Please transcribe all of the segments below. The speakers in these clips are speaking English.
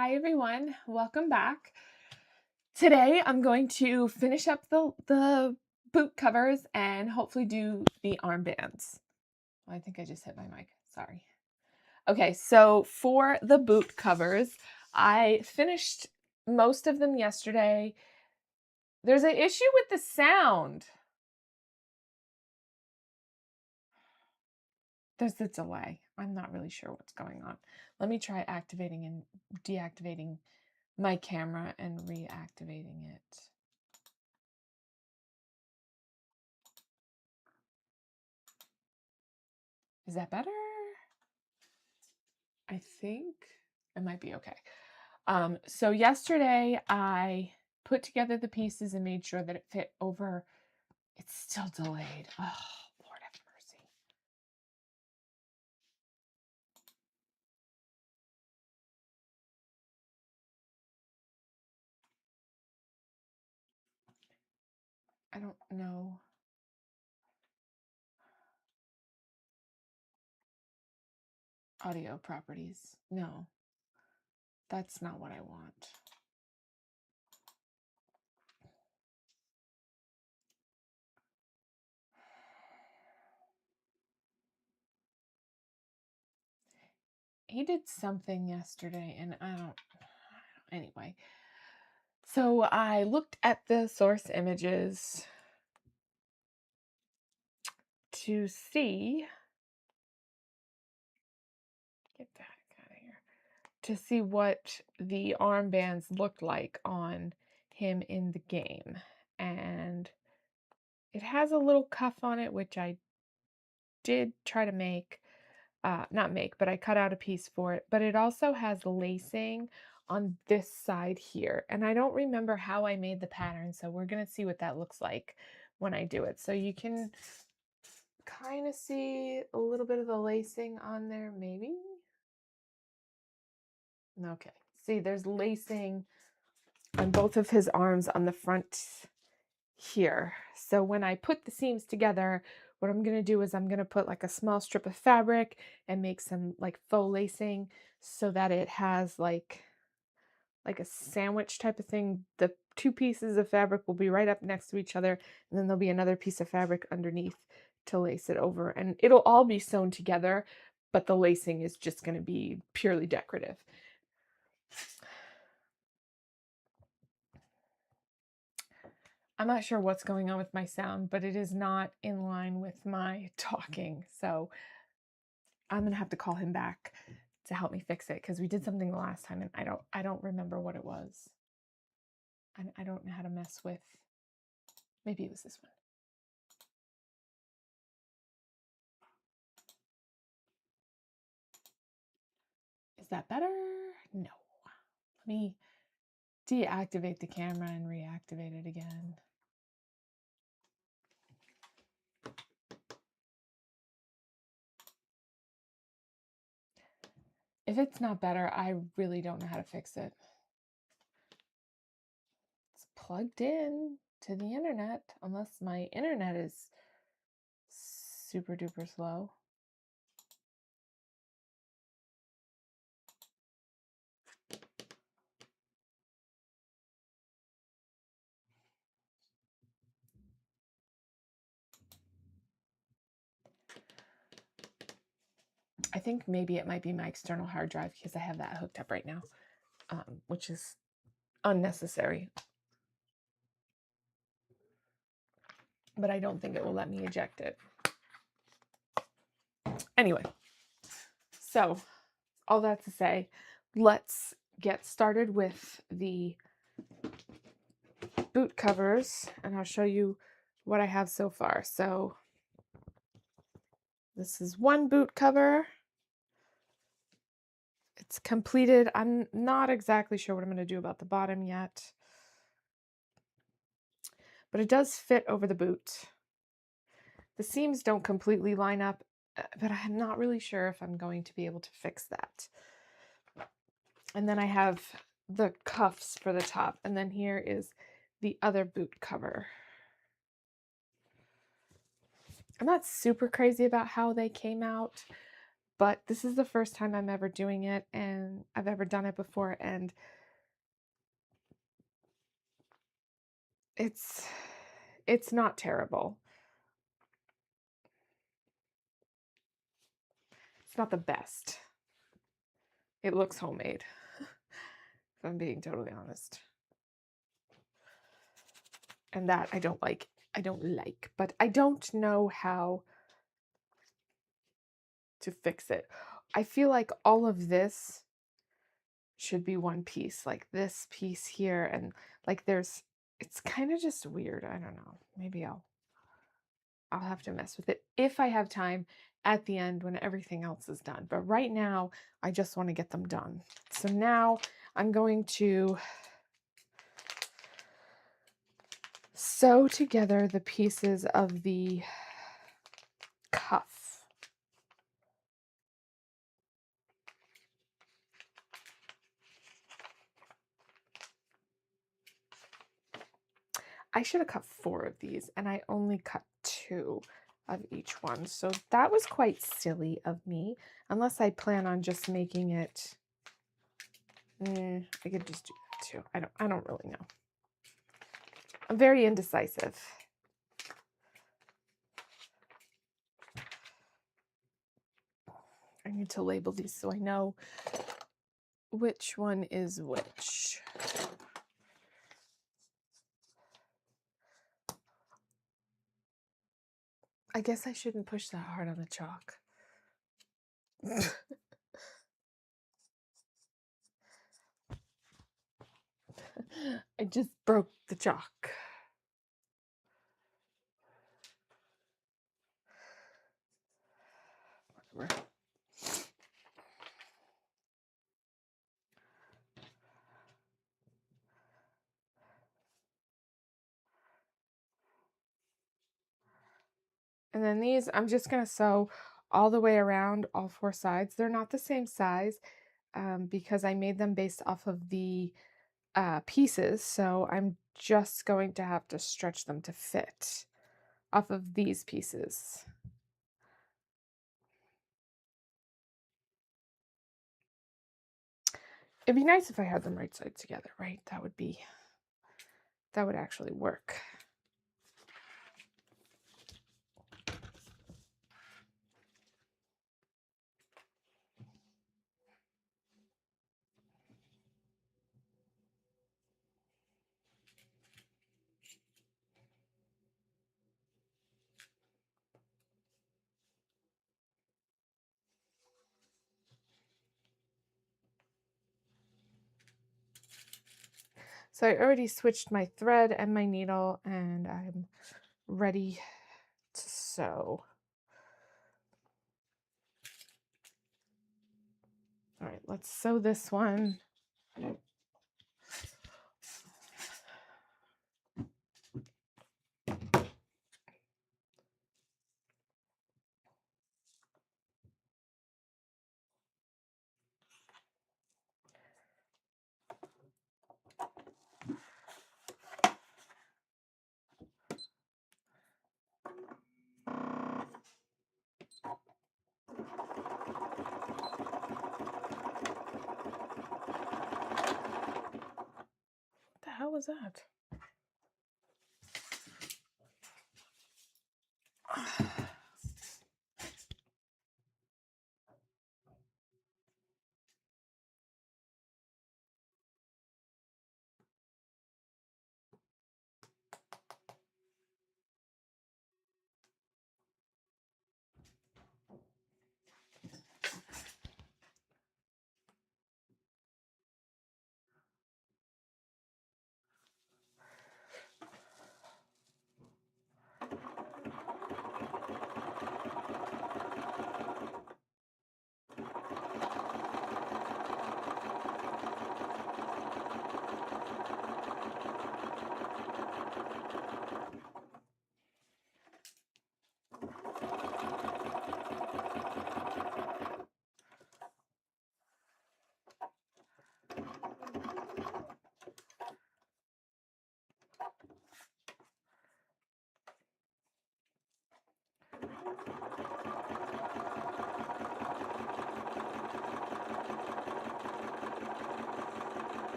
Hi everyone, welcome back. Today I'm going to finish up the boot covers and hopefully do the armbands. I think I just hit my mic, sorry. Okay, so for the boot covers, I finished most of them yesterday. There's an issue with the sound. There's the delay. I'm not really sure what's going on. Let me try activating and deactivating my camera and reactivating it. Is that better? I think it might be okay. So yesterday I put together the pieces and made sure that it fit over. It's still delayed. Oh, Lord have mercy. I don't know. Audio properties. No, that's not what I want. He did something yesterday and I don't anyway. So I looked at the source images to see, get that out of here, to see what the armbands looked like on him in the game. And it has a little cuff on it, which I did try to make, not make, but I cut out a piece for it. But it also has lacing on this side here. And I don't remember how I made the pattern, so we're going to see what that looks like when I do it. So you can kind of see a little bit of the lacing on there, maybe? Okay. See, there's lacing on both of his arms on the front here. So when I put the seams together, what I'm going to do is I'm going to put like a small strip of fabric and make some like faux lacing so that it has like a sandwich type of thing. The two pieces of fabric will be right up next to each other, and then there'll be another piece of fabric underneath to lace it over, and it'll all be sewn together, but the lacing is just going to be purely decorative. I'm not sure what's going on with my sound, but it is not in line with my talking. So I'm going to have to call him back to help me fix it because we did something the last time and I don't remember what it was. I don't know how to mess with. Maybe it was this one. Is that better? No. Let me deactivate the camera and reactivate it again. If it's not better, I really don't know how to fix it. It's plugged in to the internet, unless my internet is super duper slow. I think maybe it might be my external hard drive because I have that hooked up right now, which is unnecessary. But I don't think it will let me eject it. Anyway, so all that to say, let's get started with the boot covers and I'll show you what I have so far. So this is one boot cover. It's completed. I'm not exactly sure what I'm going to do about the bottom yet, but it does fit over the boot. The seams don't completely line up, but I'm not really sure if I'm going to be able to fix that. And then I have the cuffs for the top, and then here is the other boot cover. I'm not super crazy about how they came out, but this is the first time I'm ever doing it, and I've ever done it before, and it's not terrible. It's not the best. It looks homemade, if I'm being totally honest. And that I don't like. But I don't know how to fix it. I feel like all of this should be one piece, like this piece here, and like it's kind of just weird. I don't know. Maybe I'll have to mess with it if I have time at the end when everything else is done. But right now, I just want to get them done. So now I'm going to sew together the pieces of the cuff. I should have cut 4 of these, and I only cut 2 of each one. So that was quite silly of me, unless I plan on just making it. I could just do that too. I don't really know. I'm very indecisive. I need to label these so I know which one is which. I guess I shouldn't push that hard on the chalk. I just broke the chalk. Whatever. And then these, I'm just going to sew all the way around all 4 sides. They're not the same size because I made them based off of the pieces. So I'm just going to have to stretch them to fit off of these pieces. It'd be nice if I had them right sides together, right? That would actually work. So I already switched my thread and my needle, and I'm ready to sew. All right, let's sew this one. What the hell was that?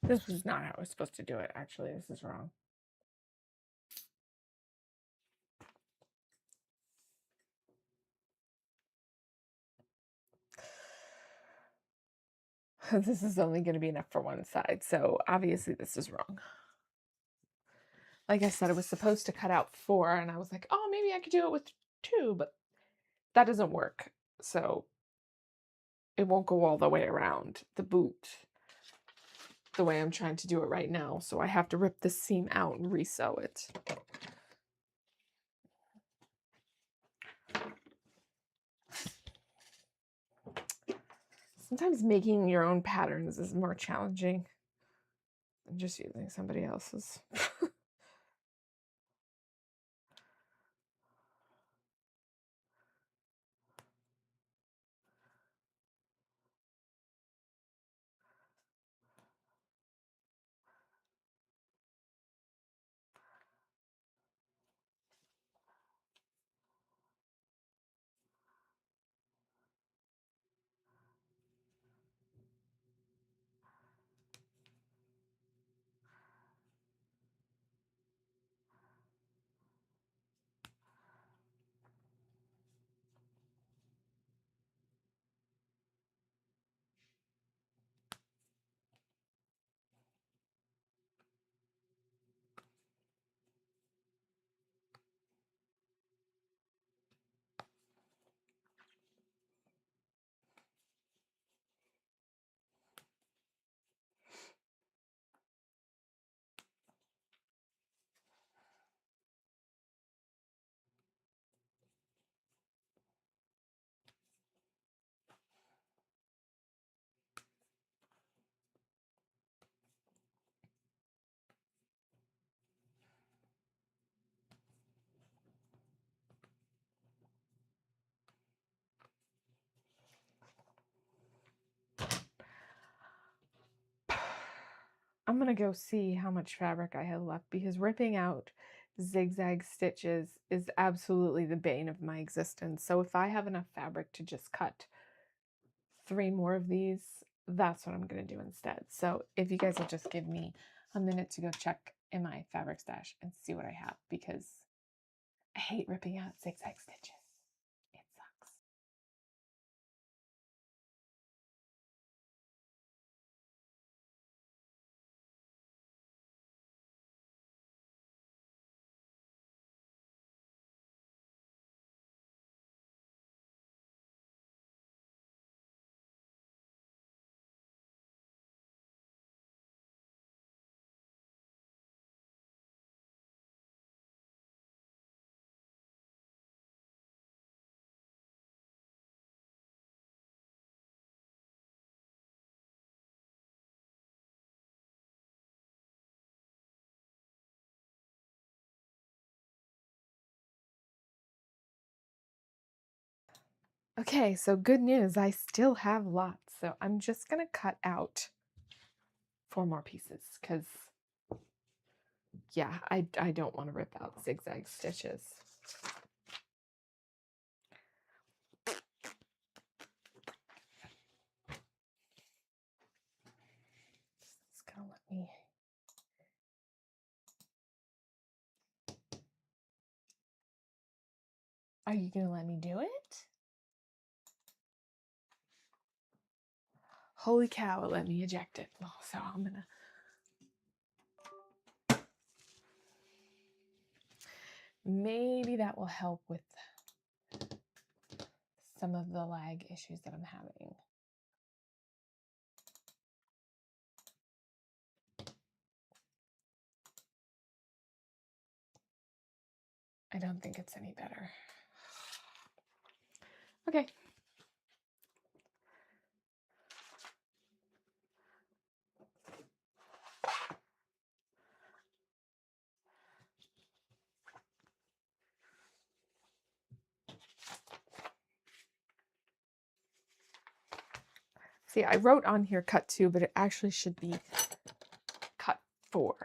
This was not how I was supposed to do it, actually. This is wrong. This is only going to be enough for one side, so obviously this is wrong. Like I said, I was supposed to cut out 4, and I was like, oh, maybe I could do it with 2, but that doesn't work. So it won't go all the way around the boot the way I'm trying to do it right now. So I have to rip this seam out and resew it. Sometimes making your own patterns is more challenging than just using somebody else's. I'm going to go see how much fabric I have left, because ripping out zigzag stitches is absolutely the bane of my existence. So if I have enough fabric to just cut 3 more of these, that's what I'm going to do instead. So if you guys will just give me a minute to go check in my fabric stash and see what I have, because I hate ripping out zigzag stitches. It sucks. Okay, so good news. I still have lots. So I'm just going to cut out 4 more pieces because, yeah, I don't want to rip out zigzag stitches. It's going to let me... Are you going to let me do it? Holy cow, it let me eject it. Oh, so I'm going to... Maybe that will help with some of the lag issues that I'm having. I don't think it's any better. Okay. See, I wrote on here cut 2, but it actually should be cut 4.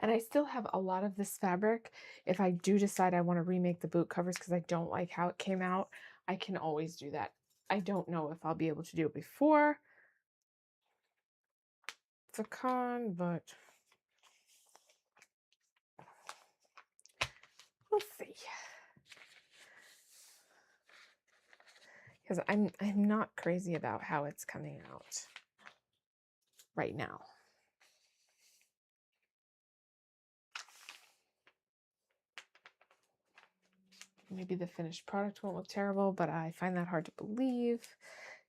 And I still have a lot of this fabric. If I do decide I want to remake the boot covers because I don't like how it came out, I can always do that. I don't know if I'll be able to do it before the con, but we'll see. Because I'm not crazy about how it's coming out right now. Maybe the finished product won't look terrible, but I find that hard to believe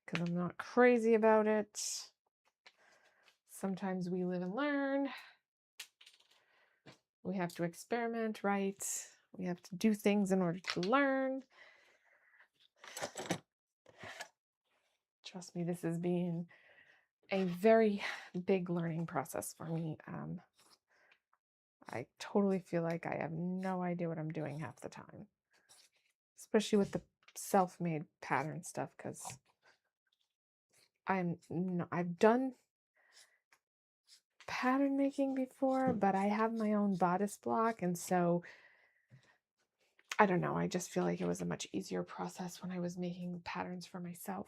because I'm not crazy about it. Sometimes we live and learn. We have to experiment, right? We have to do things in order to learn. Trust me, this has been a very big learning process for me. I totally feel like I have no idea what I'm doing half the time, especially with the self-made pattern stuff, because I've done pattern making before, but I have my own bodice block, and so I don't know, I just feel like it was a much easier process when I was making patterns for myself.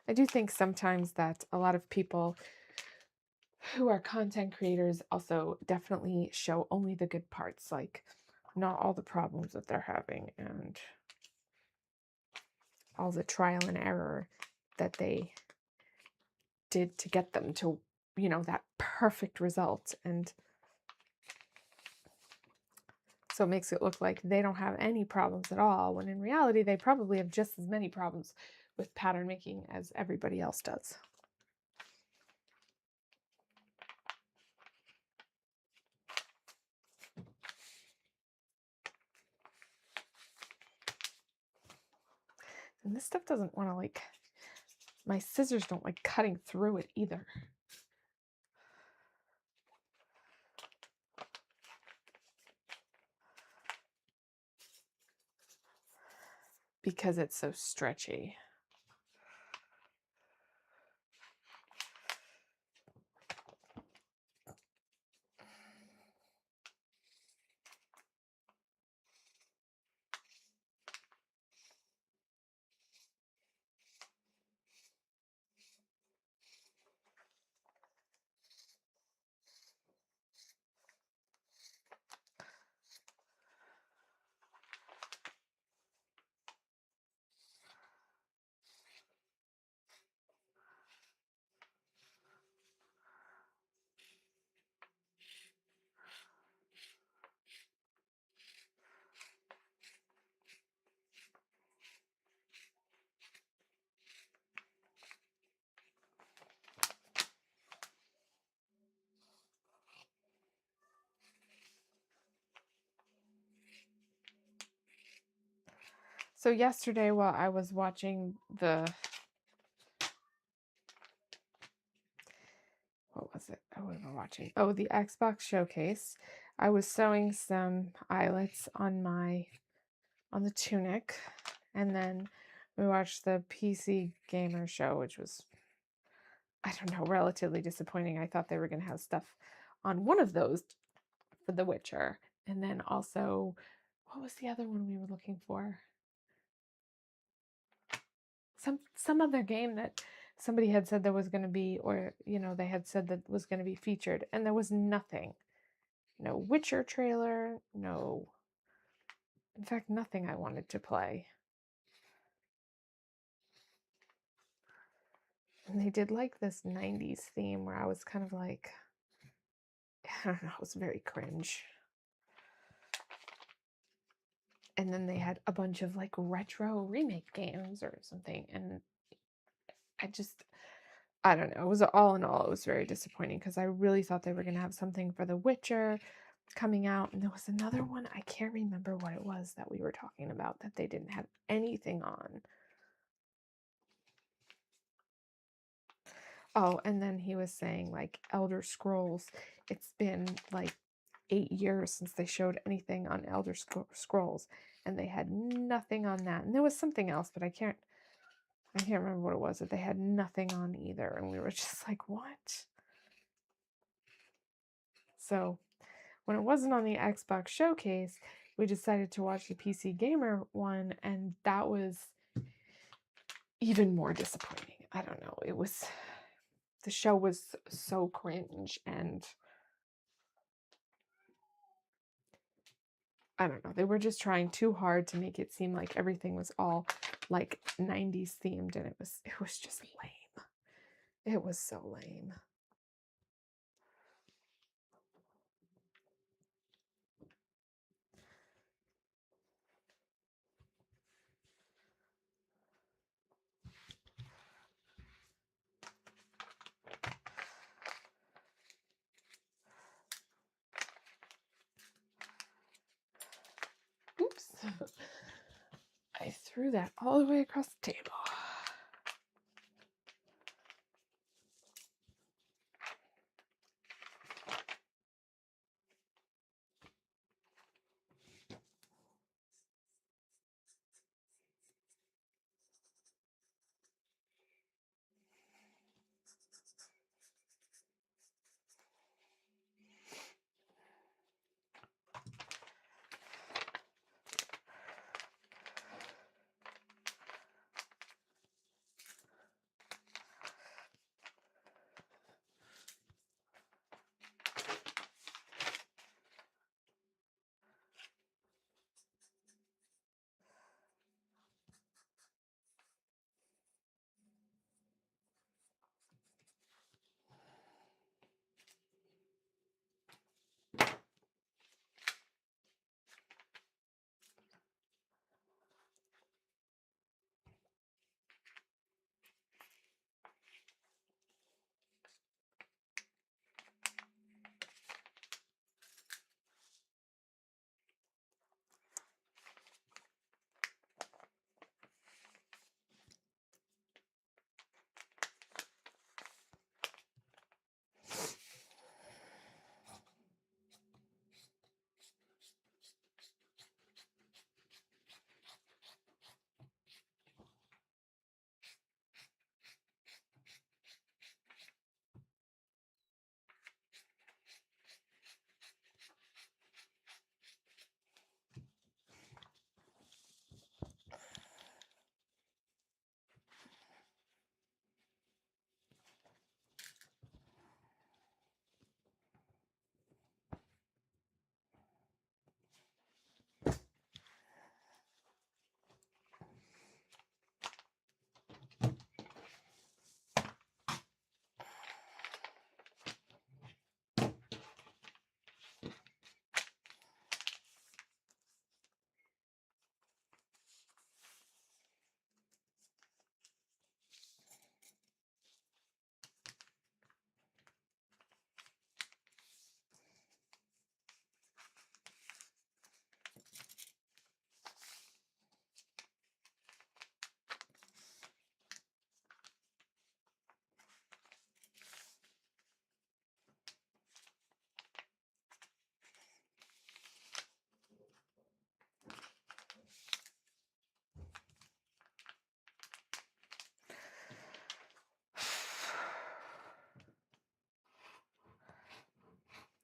I do think sometimes that a lot of people who are content creators also definitely show only the good parts, like not all the problems that they're having and all the trial and error that they did to get them to, that perfect result. And so it makes it look like they don't have any problems at all, when in reality, they probably have just as many problems with pattern making as everybody else does. And this stuff doesn't want to, my scissors don't like cutting through it either. Because it's so stretchy. So yesterday while I was watching what was it? Oh, we were watching. Oh, the Xbox showcase. I was sewing some eyelets on the tunic, and then we watched the PC Gamer show, which was, I don't know, relatively disappointing. I thought they were going to have stuff on one of those for The Witcher, and then also, what was the other one we were looking for? Some other game that somebody had said there was going to be, or they had said that was going to be featured, and there was nothing. No Witcher trailer, no, in fact, nothing I wanted to play. And they did like this 90s theme where I was kind of like, I don't know, it was very cringe. And then they had a bunch of like retro remake games or something, and I don't know. It was all in all, it was very disappointing because I really thought they were going to have something for The Witcher coming out. And there was another one, I can't remember what it was that we were talking about that they didn't have anything on. Oh, and then he was saying like Elder Scrolls, it's been like 8 years since they showed anything on Elder Scrolls, and they had nothing on that. And there was something else, but I can't remember what it was that they had nothing on either. And we were just like, what? So when it wasn't on the Xbox showcase, we decided to watch the PC Gamer one, and that was even more disappointing. I don't know. The show was so cringe, and I don't know. They were just trying too hard to make it seem like everything was all like 90s themed, and it was just lame. It was so lame. Oops. I threw that all the way across the table.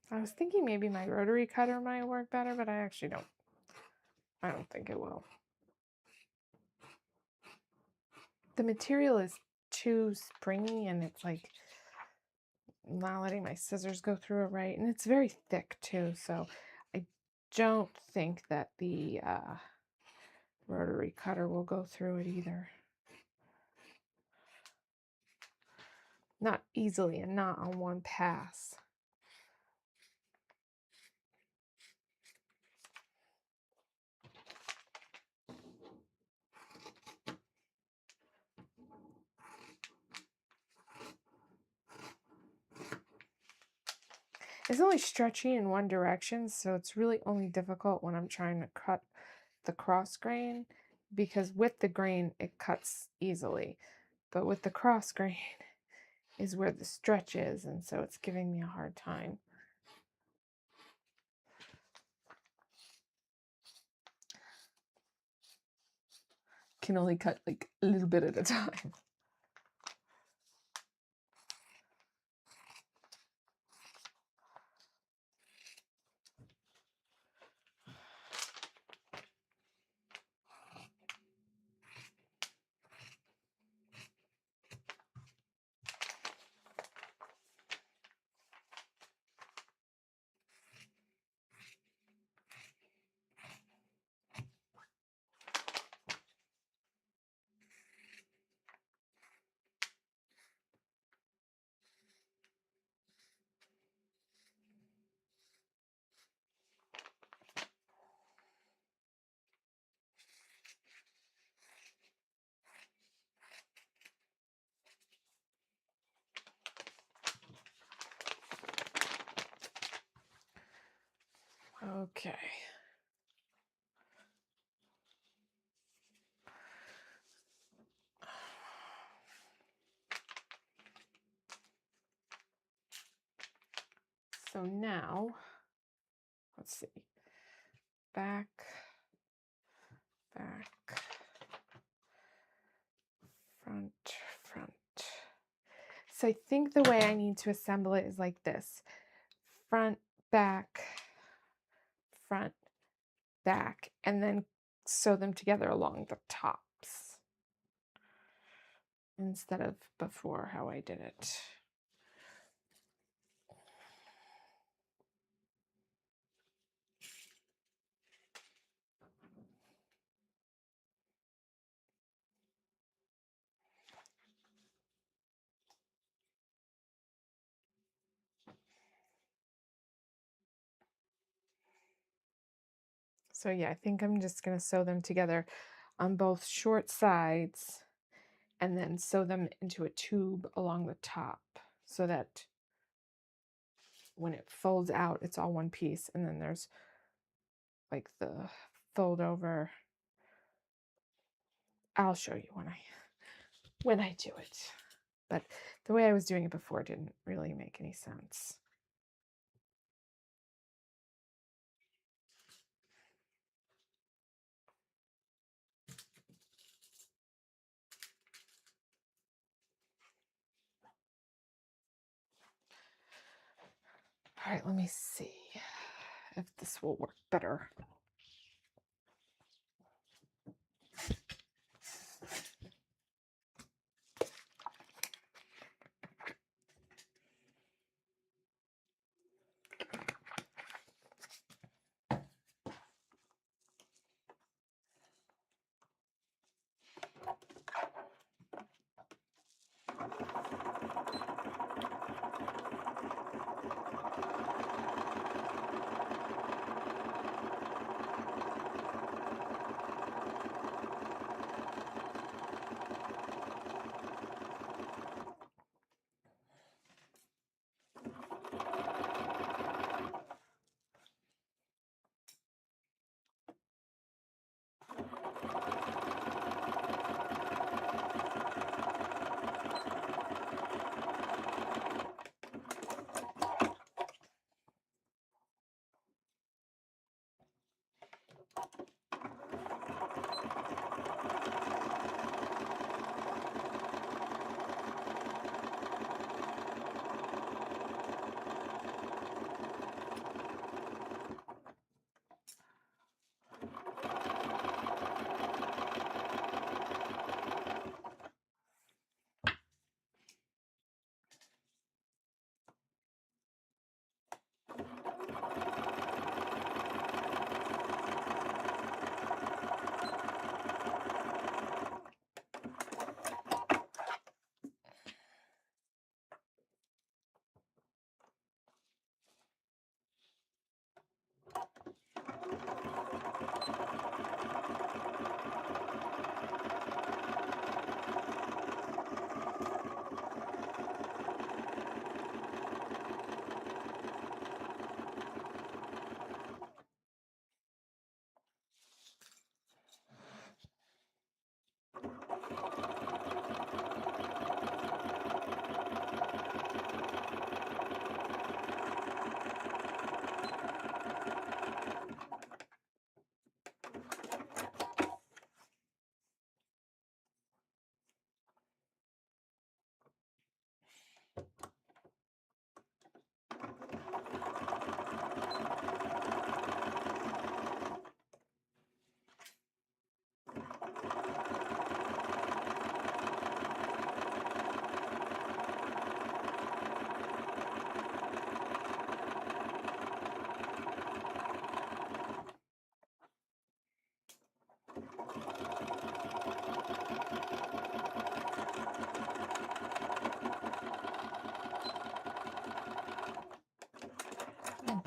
I was thinking maybe my rotary cutter might work better, but I actually don't. I don't think it will. The material is too springy, and it's like not letting my scissors go through it right, and it's very thick too, so I don't think that the rotary cutter will go through it either. Not easily, and not on one pass. It's only stretchy in one direction, so it's really only difficult when I'm trying to cut the cross grain, because with the grain it cuts easily, but with the cross grain is where the stretch is, and so it's giving me a hard time. can only cut like a little bit at a time. Okay. So now, let's see, back, front. So I think the way I need to assemble it is like this: front, back, and then sew them together along the tops instead of before how I did it. So yeah, I think I'm just going to sew them together on both short sides and then sew them into a tube along the top so that when it folds out, it's all one piece. And then there's like the fold over. I'll show you when I do it. But the way I was doing it before didn't really make any sense. All right, let me see if this will work better.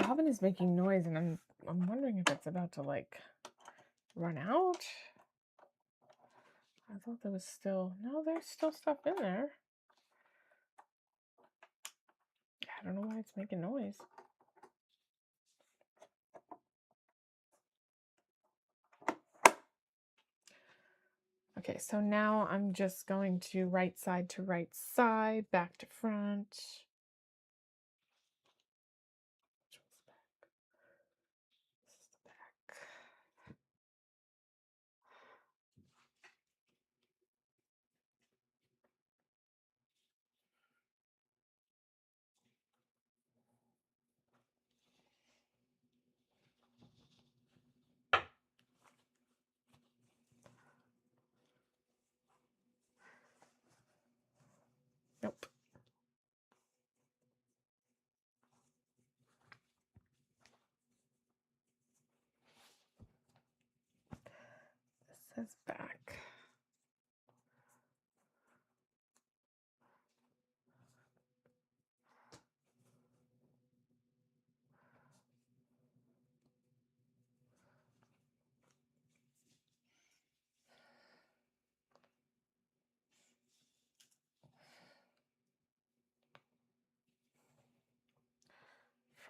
oven is making noise, and I'm wondering if it's about to like run out. I thought there was still, no, there's still stuff in there. I don't know why it's making noise. Okay, so now I'm just going to right side to right side, back to front. Which one's the back? This is the back. Nope. This says back.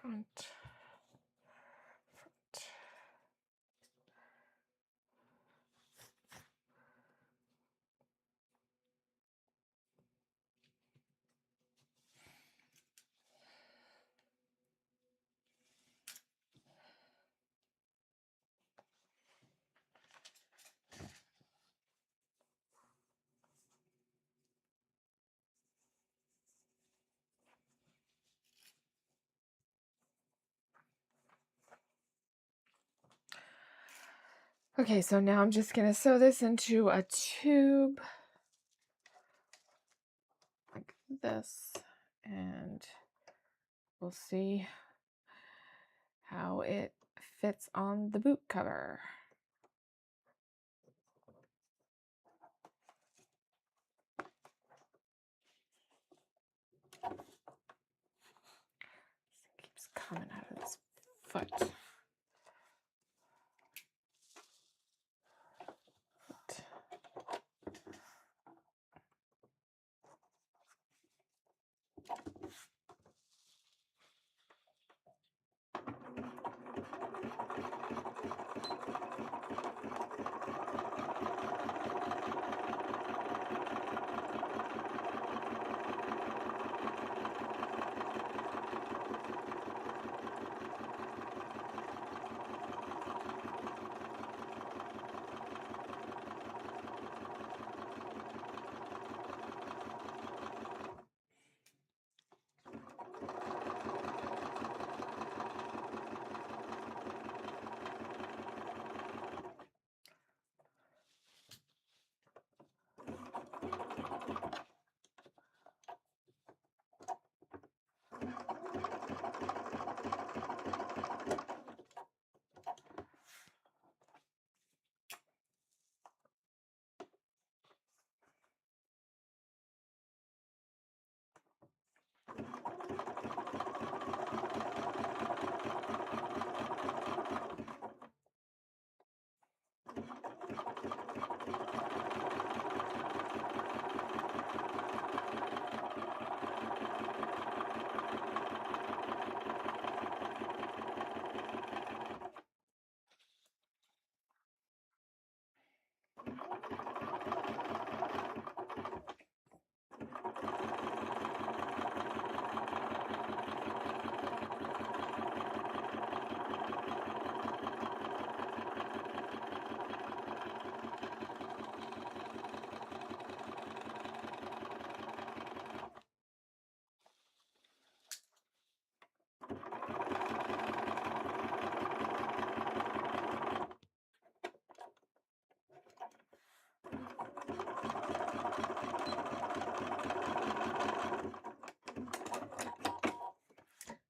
Front. Front. Okay, so now I'm just gonna sew this into a tube like this, and we'll see how it fits on the boot cover. This keeps coming out of this foot.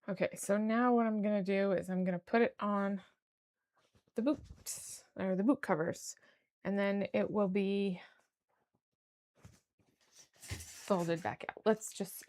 Okay, so now what I'm gonna do is I'm gonna put it on the boots, or the boot covers, and then it will be folded back out. Let's just see.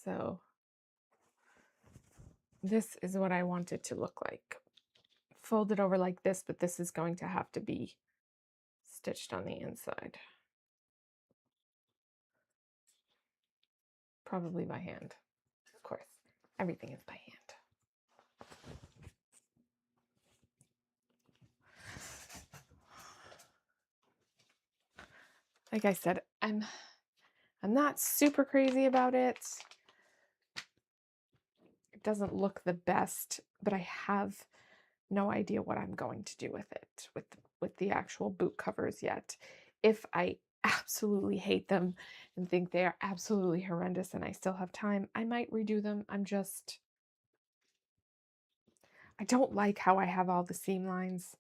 So this is what I want it to look like. Fold it over like this, but this is going to have to be stitched on the inside. Probably by hand. Of course, everything is by hand. Like I said, I'm not super crazy about it. It doesn't look the best, but I have no idea what I'm going to do with it, with the actual boot covers yet. If I absolutely hate them and think they are absolutely horrendous and I still have time, I might redo them. I don't like how I have all the seam lines.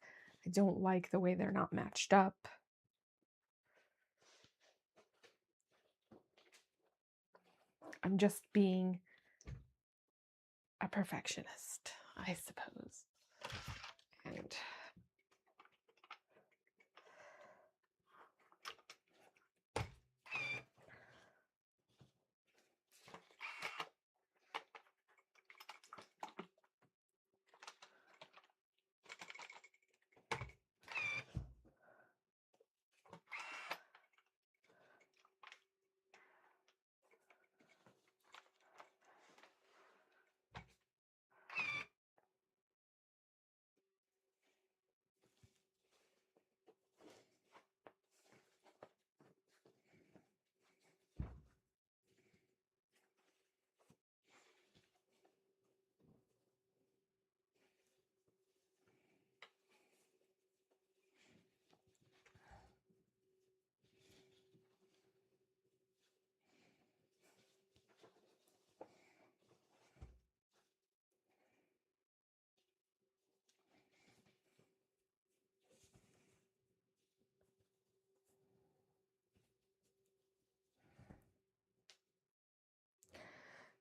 I don't like the way they're not matched up. I'm just being a perfectionist, I suppose. And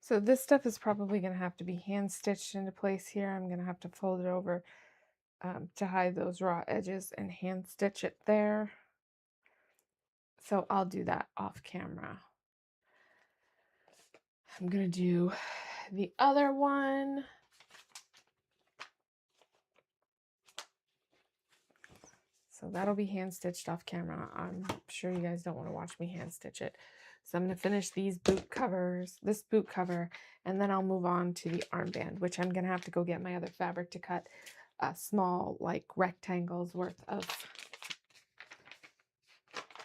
so this stuff is probably going to have to be hand stitched into place here. I'm going to have to fold it over to hide those raw edges and hand stitch it there. So I'll do that off camera. I'm going to do the other one. So that'll be hand stitched off camera. I'm sure you guys don't want to watch me hand stitch it. So I'm going to finish these boot covers, this boot cover, and then I'll move on to the armband, which I'm going to have to go get my other fabric to cut small, like rectangles worth of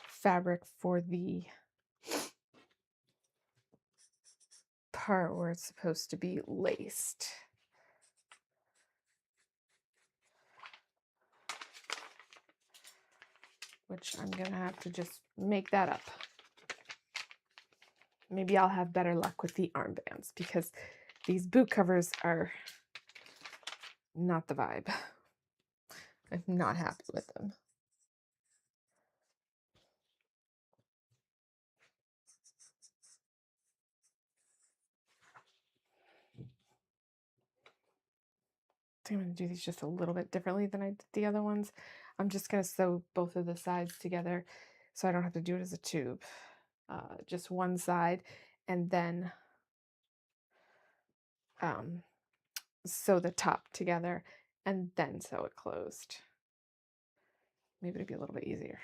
fabric for the part where it's supposed to be laced. Which I'm going to have to just make that up. Maybe I'll have better luck with the armbands because these boot covers are not the vibe. I'm not happy with them. I'm going to do these just a little bit differently than I did the other ones. I'm just going to sew both of the sides together so I don't have to do it as a tube. Just one side, and then sew the top together and then sew it closed. Maybe it'd be a little bit easier.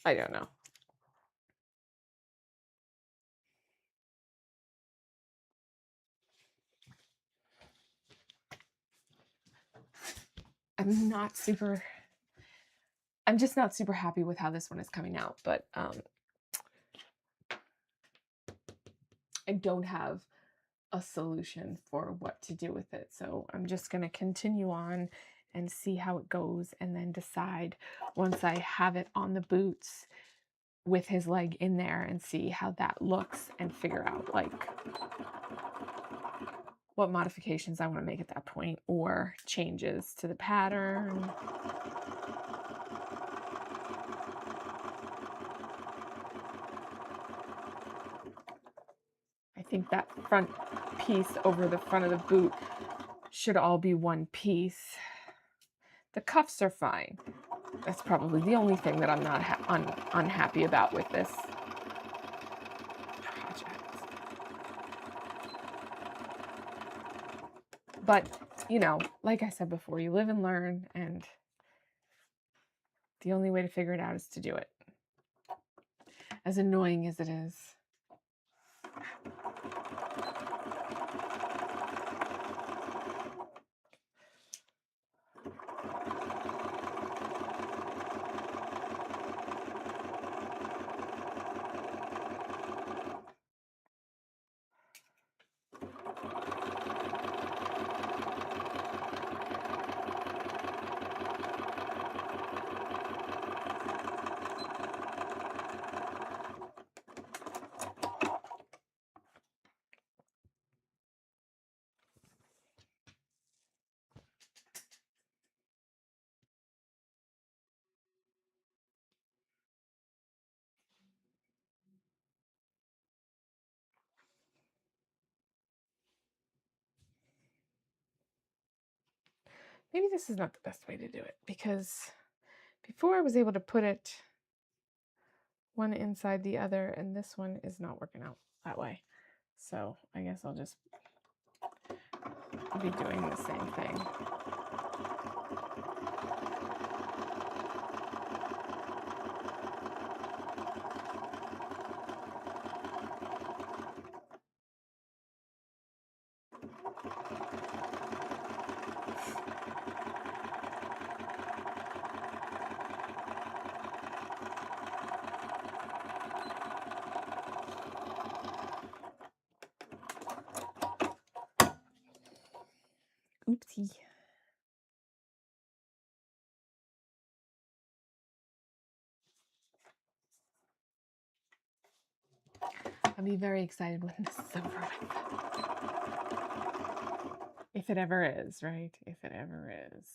I don't know. I'm just not super happy with how this one is coming out, but I don't have a solution for what to do with it. So I'm just going to continue on and see how it goes and then decide once I have it on the boots with his leg in there and see how that looks and figure out like what modifications I want to make at that point or changes to the pattern. I think that front piece over the front of the boot should all be one piece. The cuffs are fine. That's probably the only thing that I'm not unhappy about with this project. But, you know, like I said before, you live and learn, and the only way to figure it out is to do it. As annoying as it is. Maybe this is not the best way to do it, because before I was able to put it one inside the other, and this one is not working out that way. So I guess I'll just be doing the same thing. Oopsie. I'll be very excited when this is over with. If it ever is, right? If it ever is.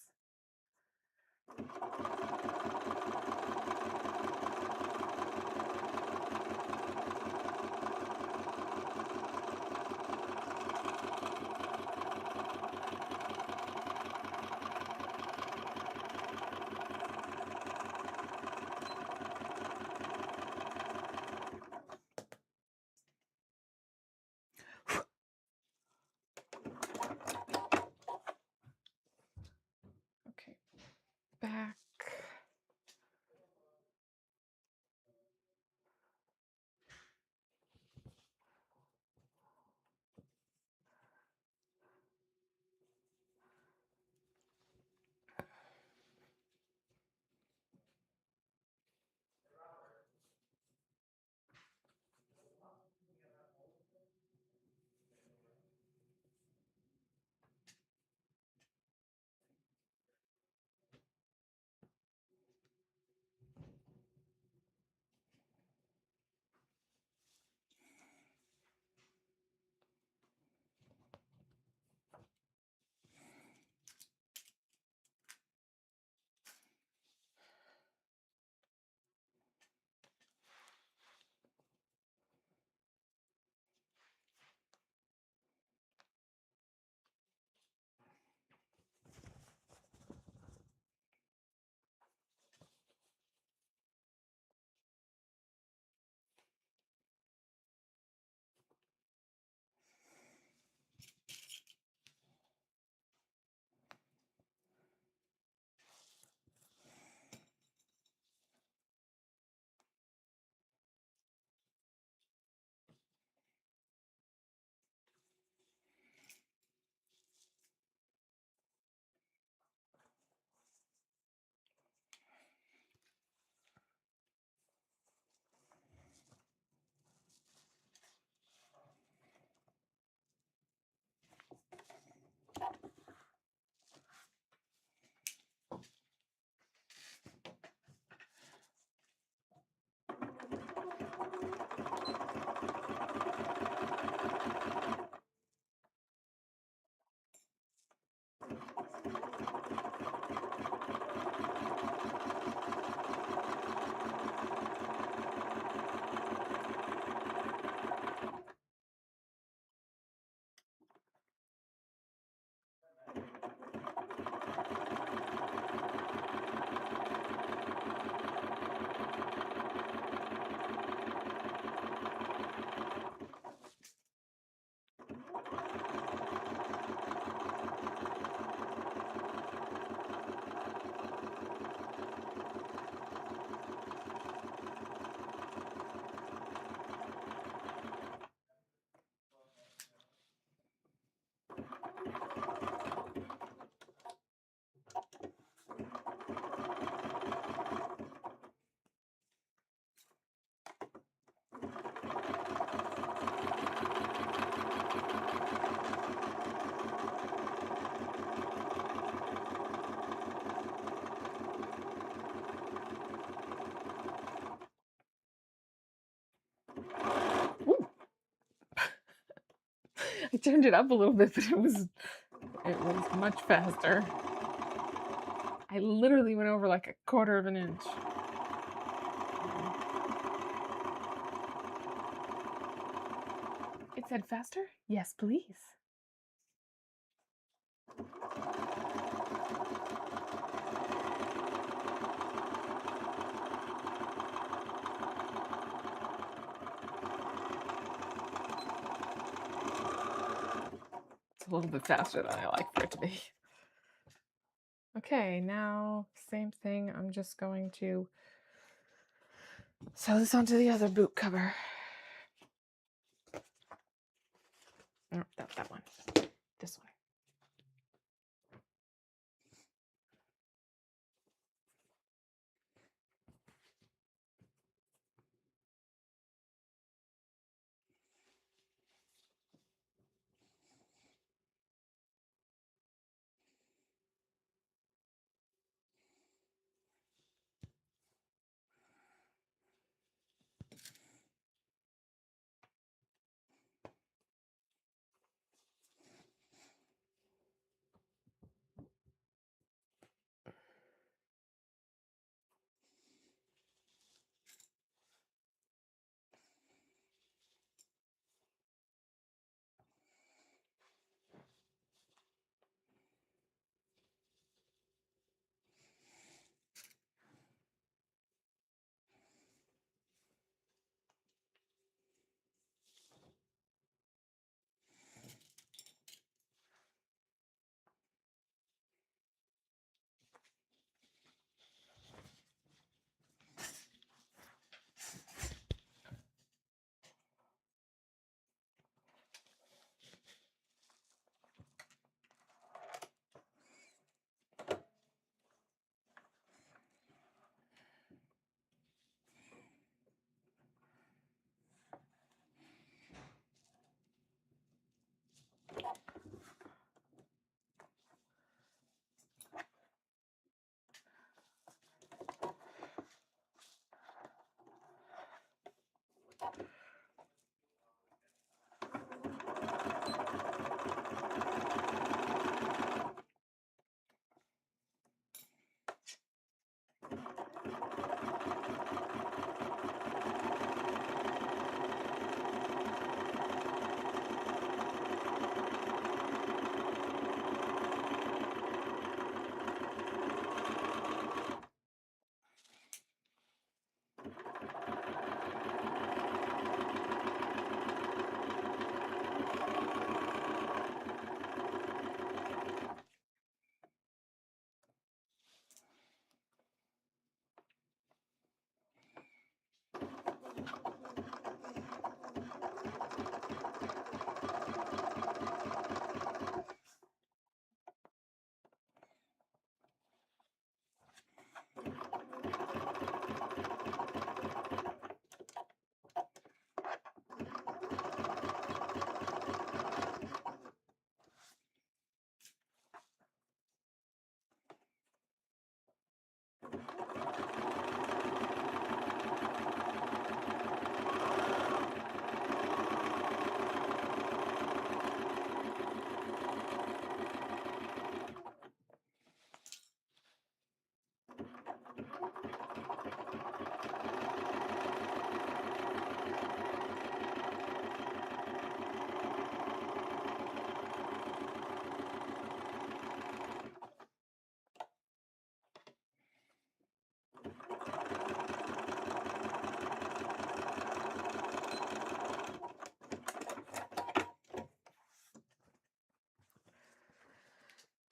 I turned it up a little bit, but it was much faster. I literally went over like a quarter of an inch. It said faster? Yes, please. It's a little bit faster than I like for it to be. Okay, now same thing. I'm just going to sew this onto the other boot cover. No, that one. This one.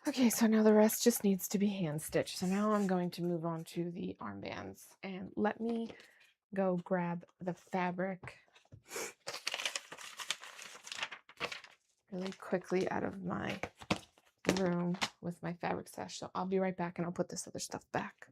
Okay, so now the rest just needs to be hand stitched. So now I'm going to move on to the armbands, and let me go grab the fabric really quickly out of my room with my fabric stash. So I'll be right back and I'll put this other stuff back.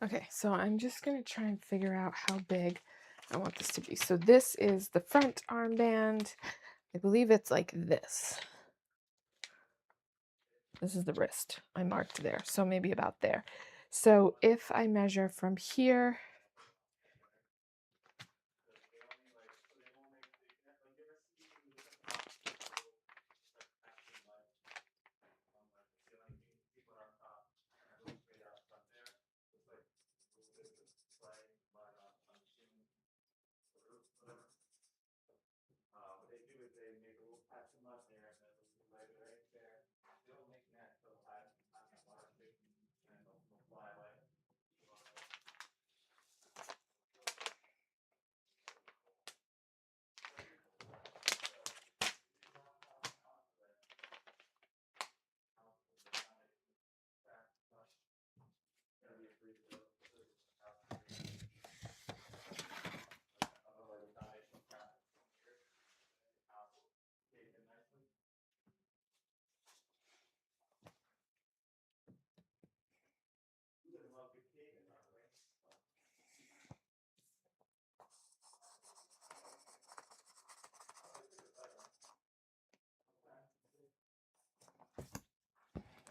Okay, so I'm just going to try and figure out how big I want this to be. So this is the front armband. I believe it's like this. This is the wrist. I marked there, so maybe about there. So if I measure from here,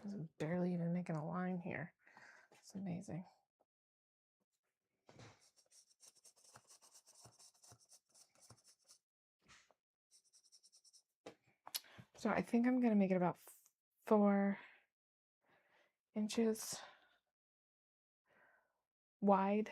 I'm barely even making a line here. It's amazing. So I think I'm going to make it about 4 inches wide.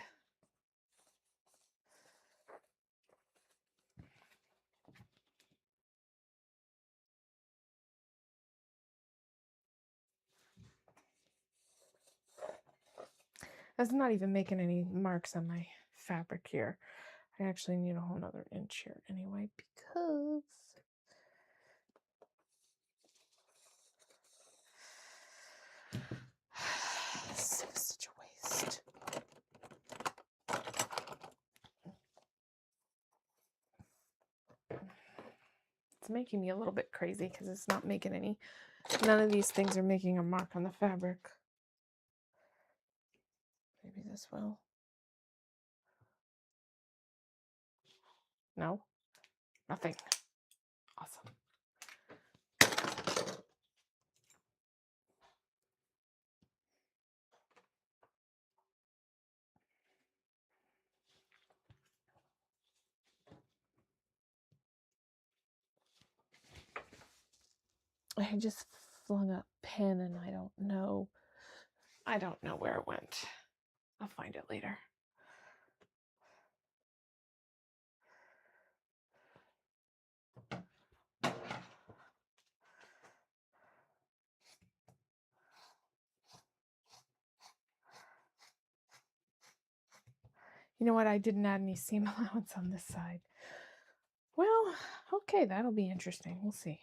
That's not even making any marks on my fabric here. I actually need a whole nother inch here anyway, because this is such a waste. It's making me a little bit crazy because it's not making any, none of these things are making a mark on the fabric. Maybe this will. No, nothing. Awesome. I just flung a pen and I don't know where it went. I'll find it later. You know what? I didn't add any seam allowance on this side. Well, okay, that'll be interesting. We'll see.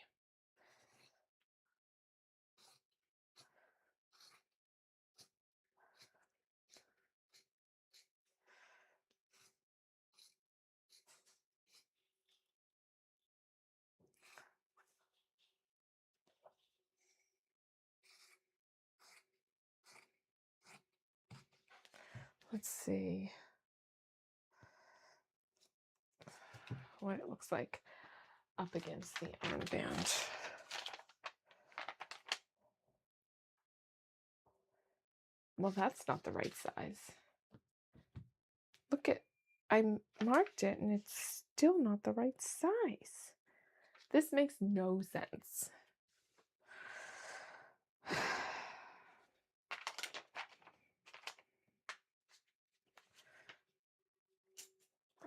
Let's see what it looks like up against the armband. Well, that's not the right size. Look at, I marked it and it's still not the right size. This makes no sense.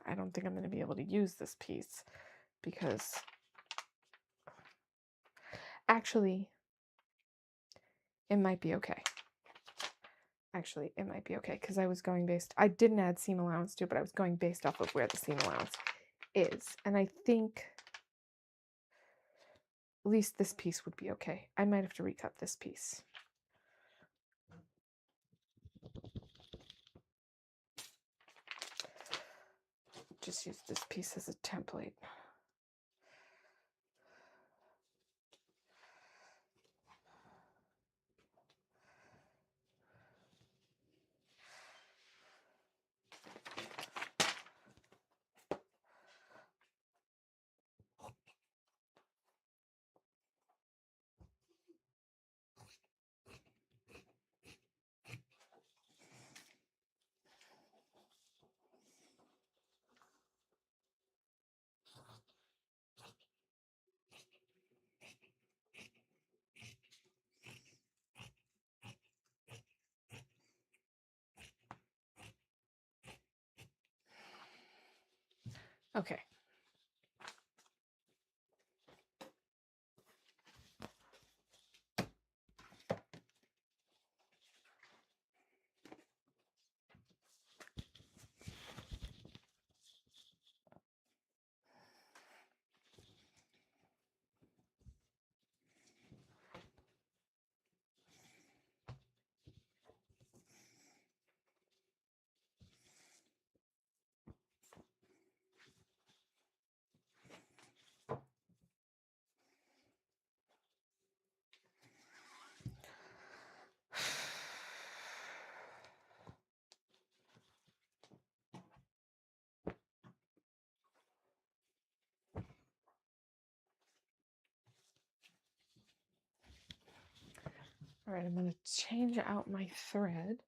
I don't think I'm going to be able to use this piece because actually it might be okay. Actually, it might be okay because I was going based, I didn't add seam allowance to it, but I was going based off of where the seam allowance is. And I think at least this piece would be okay. I might have to recut this piece. Just use this piece as a template. Okay. All right, I'm going to change out my thread.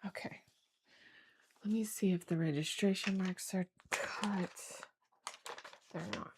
Okay. Let me see if the registration marks are cut. They're not.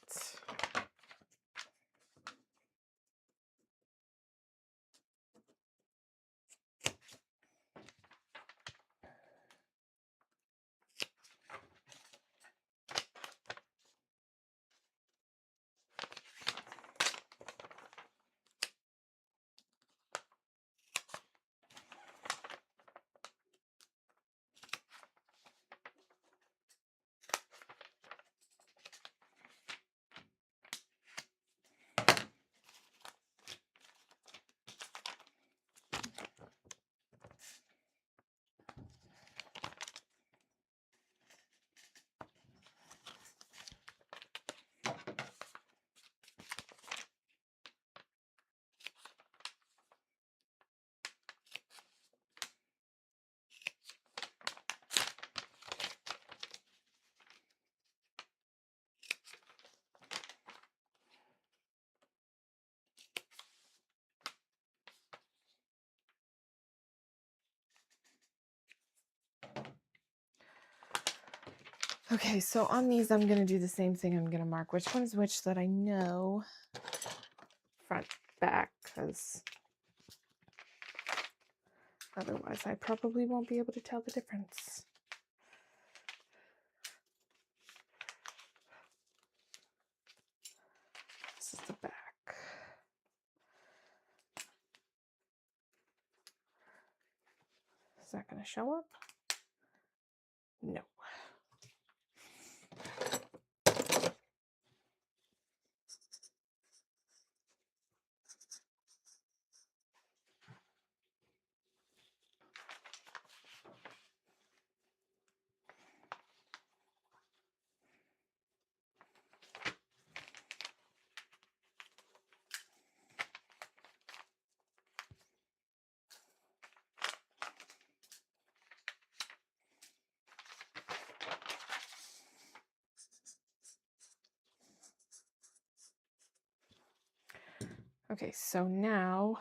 Okay, so on these, I'm going to do the same thing. I'm going to mark which one is which so that I know front, back, because otherwise I probably won't be able to tell the difference. that going to show up? No. Okay, so now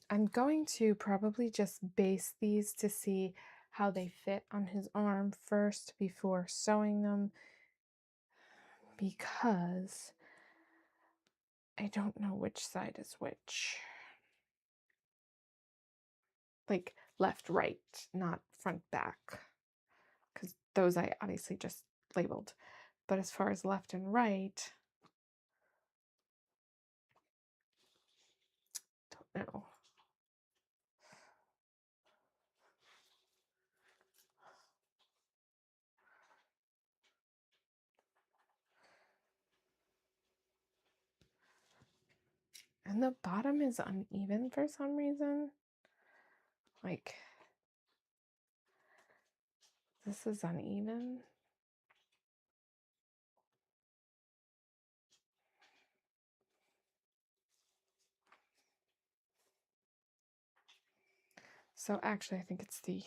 I'm going to probably just base these to see how they fit on his arm first before sewing them, because I don't know which side is which. Like left, right, not front, back, because those I obviously just labeled. But as far as left and right, don't know. And the bottom is uneven for some reason. Like, this is uneven. So actually, I think it's the,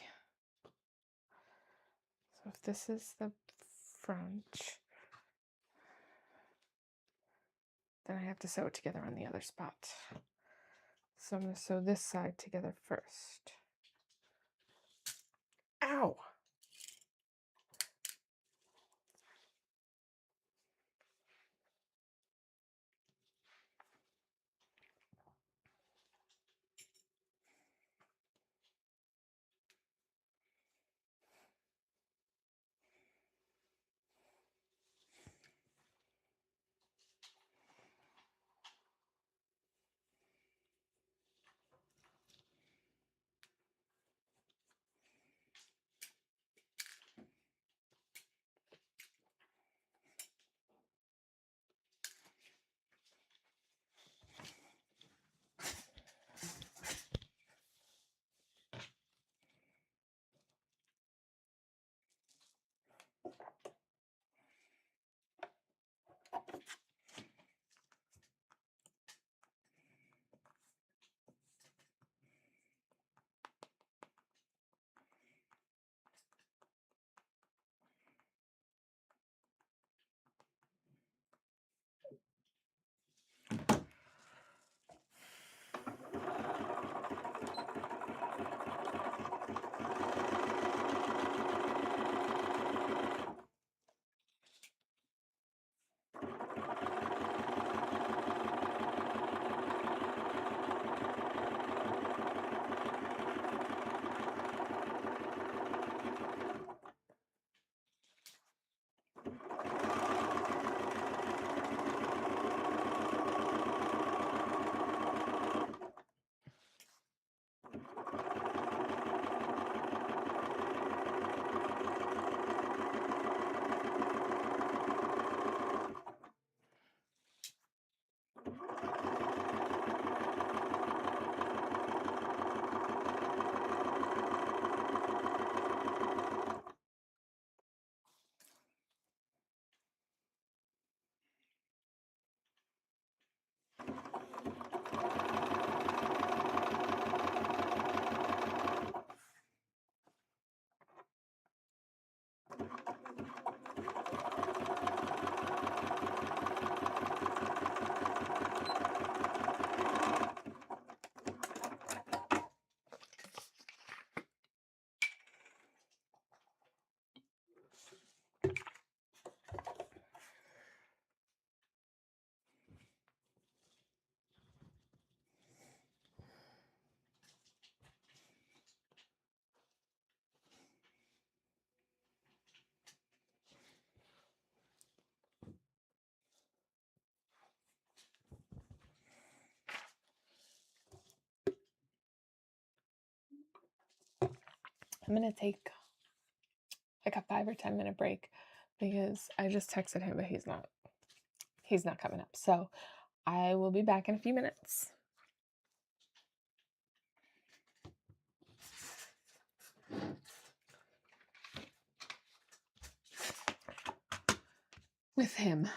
so if this is the front, then I have to sew it together on the other spot. So I'm going to sew this side together first. Ow! I'm gonna take like a 5 or 10 minute break because I just texted him, but he's not coming up. So I will be back in a few minutes with him.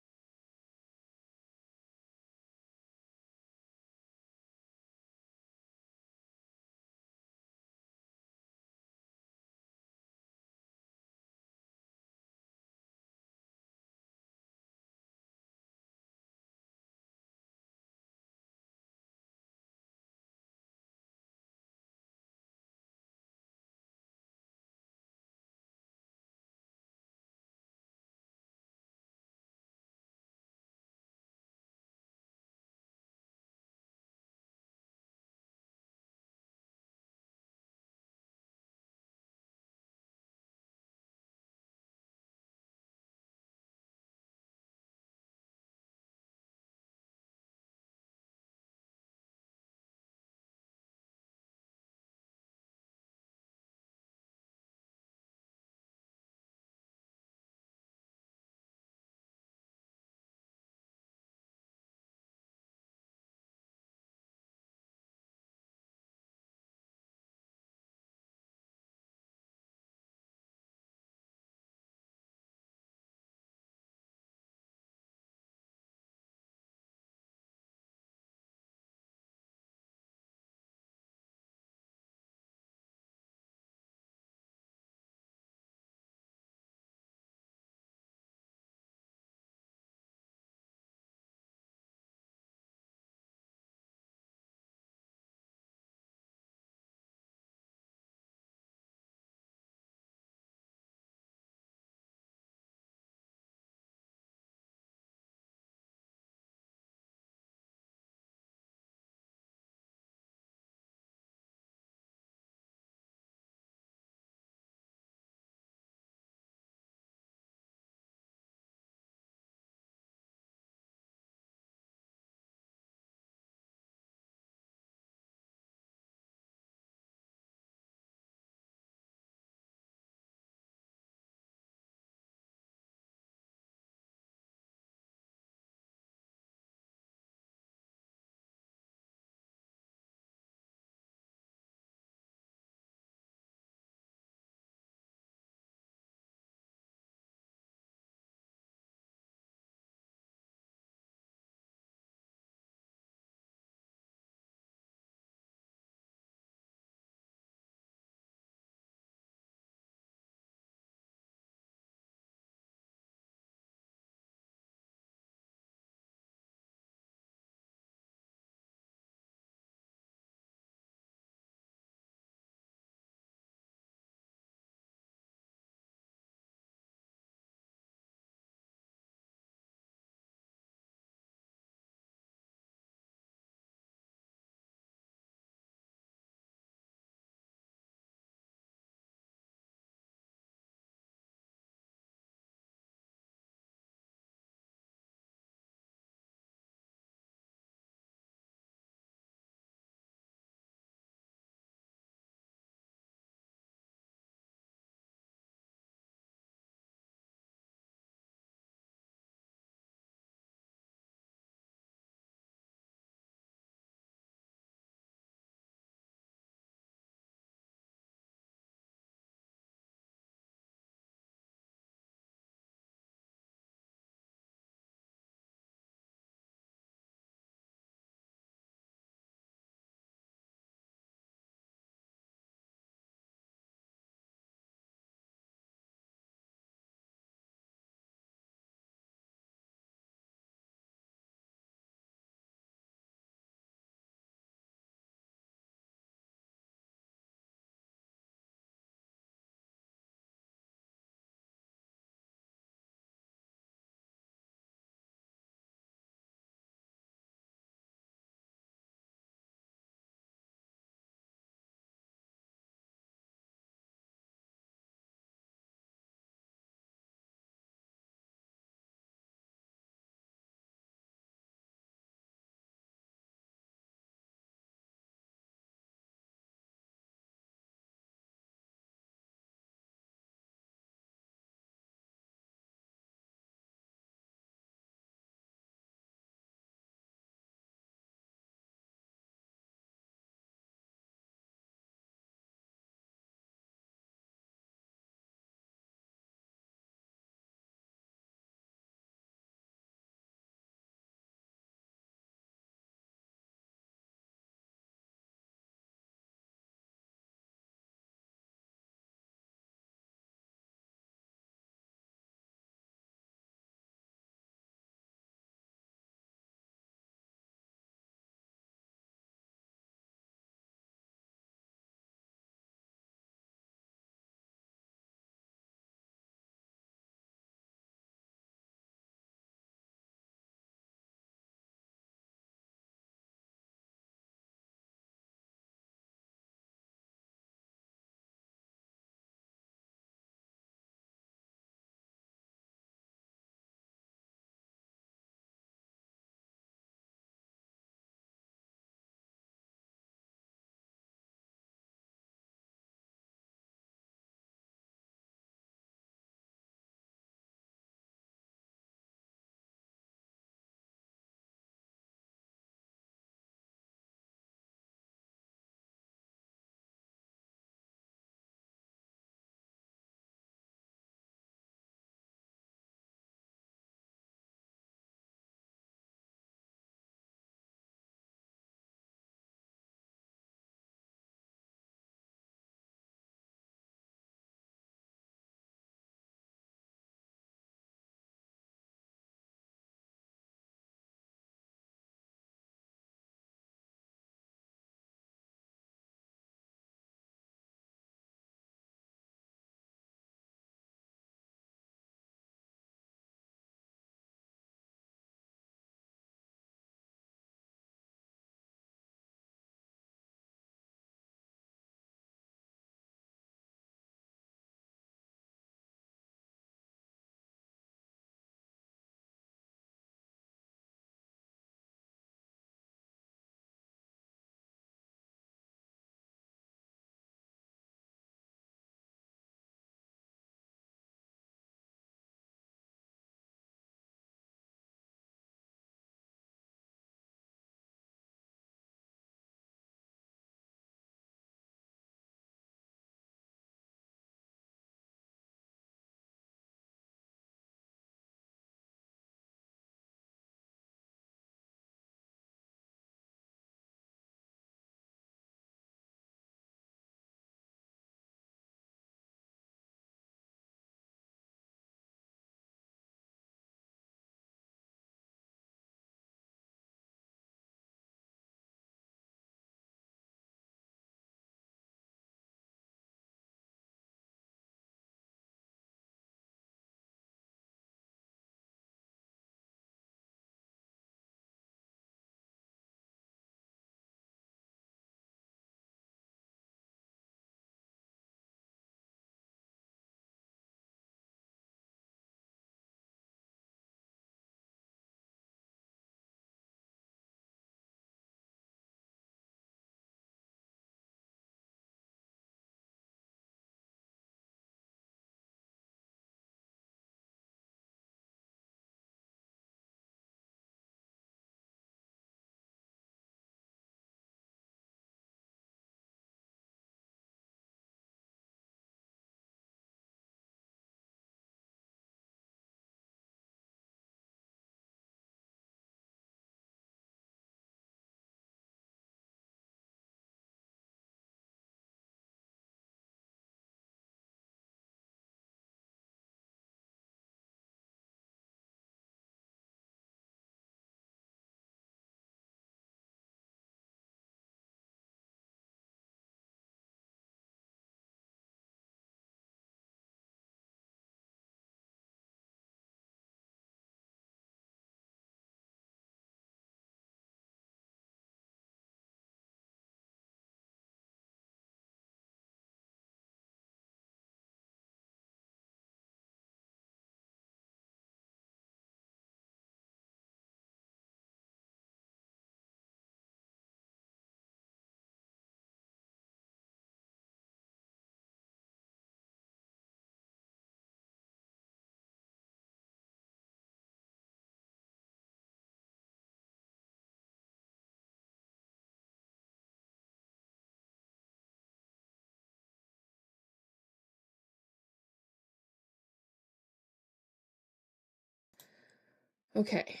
Okay.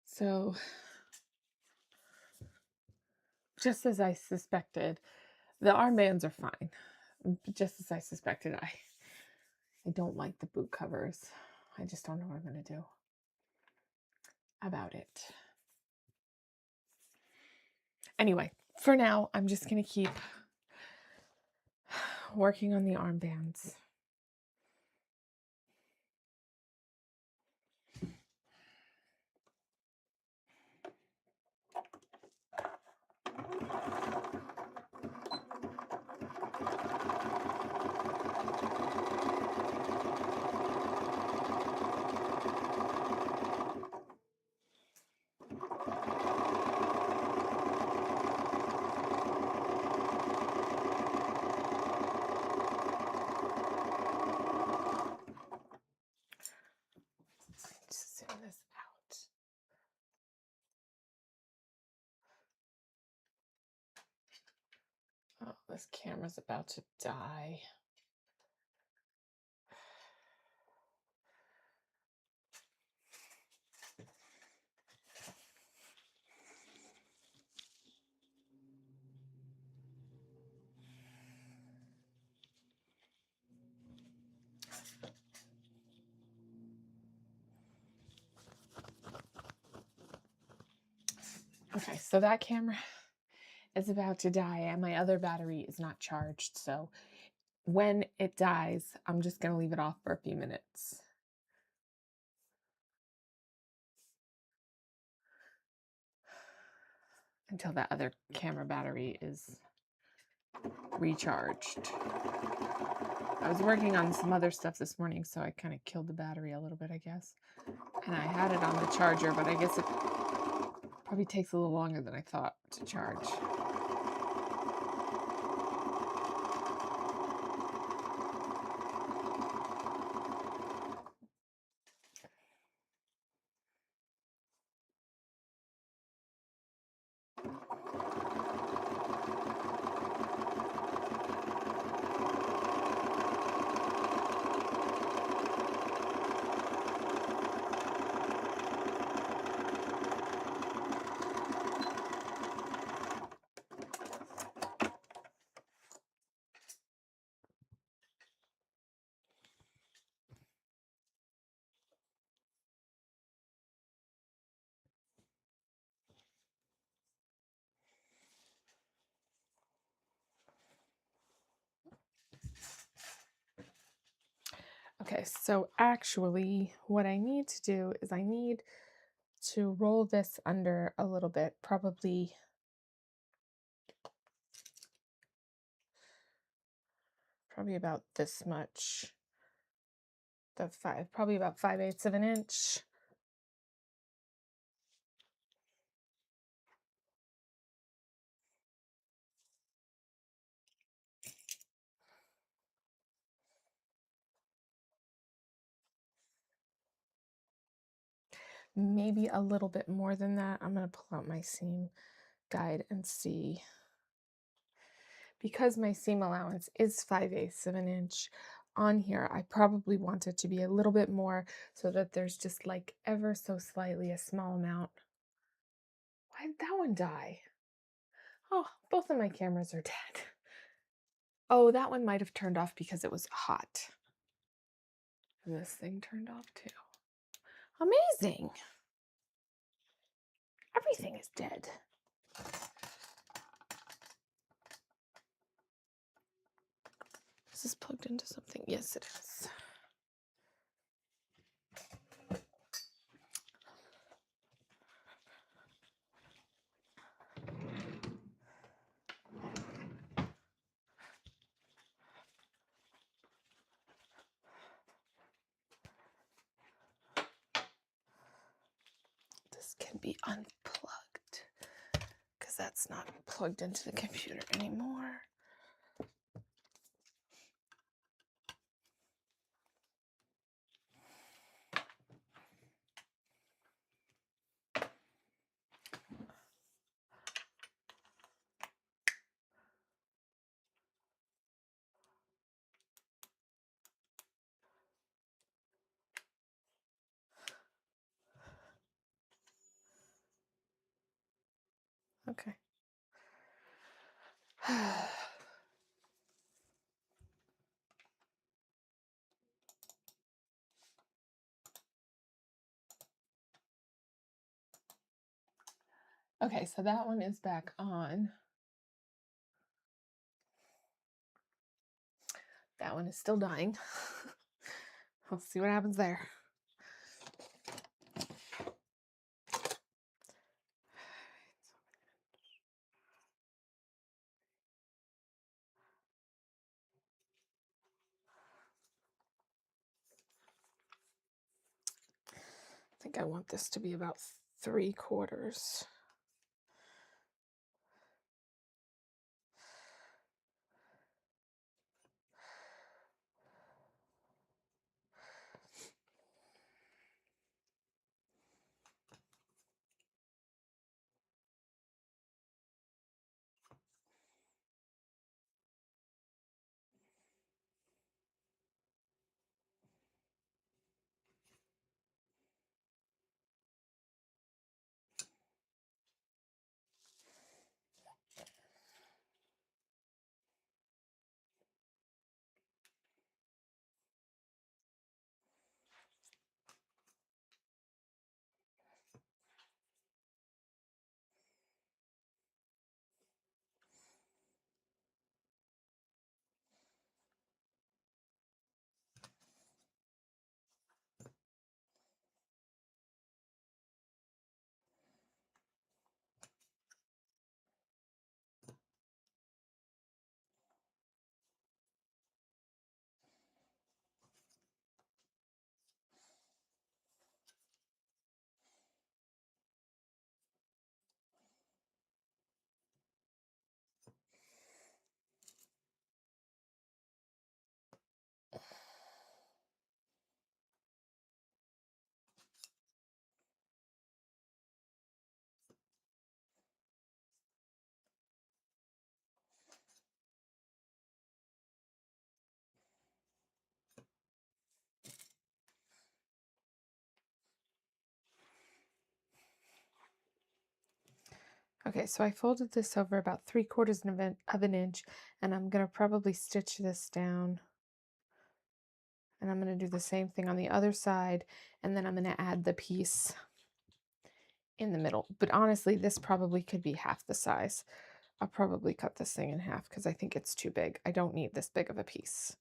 So, just as I suspected, the armbands are fine. Just as I suspected, I don't like the boot covers. I just don't know what I'm going to do about it. Anyway, for now, I'm just going to keep working on the armbands. Just zoom this out. Oh, this camera's about to die. Okay, so that camera is about to die and my other battery is not charged. So when it dies, I'm just going to leave it off for a few minutes. Until that other camera battery is recharged. I was working on some other stuff this morning, so I kind of killed the battery a little bit, I guess. And I had it on the charger, but I guess it probably takes a little longer than I thought to charge. Okay, so actually what I need to do is I need to roll this under a little bit, probably about this much. Probably about 5/8 of an inch. Maybe a little bit more than that. I'm going to pull out my seam guide and see. Because my seam allowance is 5/8 of an inch on here, I probably want it to be a little bit more so that there's just like ever so slightly a small amount. Why did that one die? Oh, both of my cameras are dead. Oh, that one might have turned off because it was hot. And this thing turned off too. Amazing. Everything is dead. Is this plugged into something? Yes, it is. This can be unplugged because that's not plugged into the computer anymore. Okay. Okay, so that one is back on. That one is still dying. We'll see what happens there. I think I want this to be about 3/4. Okay, so I folded this over about 3/4 of an inch, and I'm going to probably stitch this down. And I'm going to do the same thing on the other side, and then I'm going to add the piece in the middle. But honestly, this probably could be half the size. I'll probably cut this thing in half because I think it's too big. I don't need this big of a piece.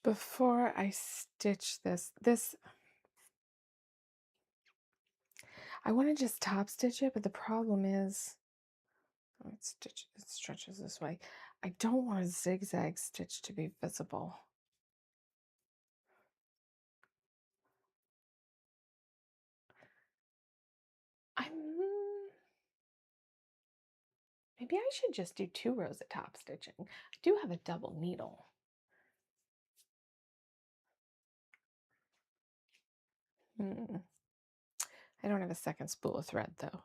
Before I stitch this, I want to just top stitch it, but the problem is, oh, it stretches this way. I don't want a zigzag stitch to be visible. Maybe I should just do 2 rows of top stitching. I do have a double needle. I don't have a second spool of thread though.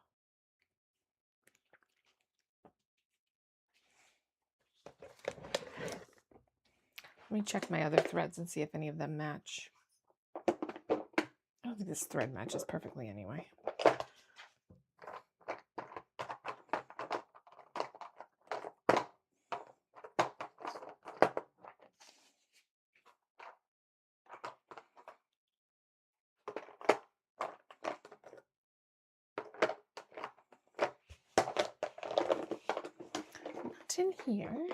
Let me check my other threads and see if any of them match. I don't think this thread matches perfectly anyway. Not in here.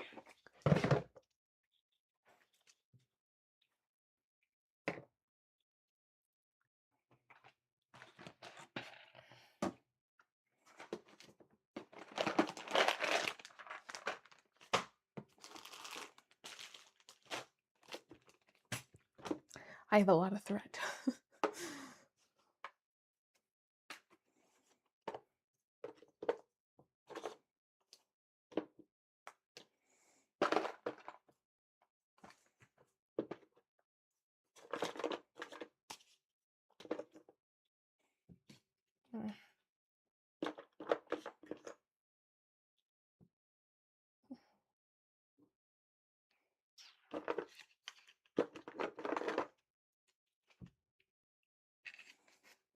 I have a lot of thread.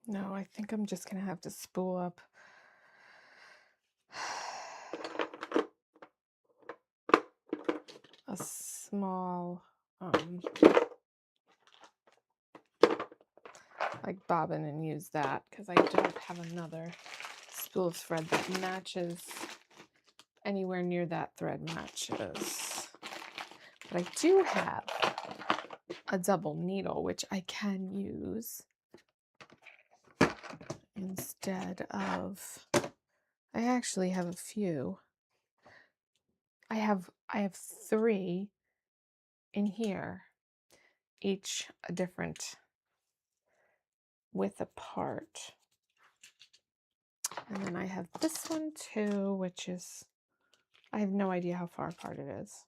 No, I think I'm just gonna have to spool up a small like bobbin and use that because I don't have another spool of thread that matches anywhere near that thread matches. But I do have a double needle which I can use instead of, I actually have a few. I have 3 in here, each a different width apart. And then I have this one too, which is, I have no idea how far apart it is.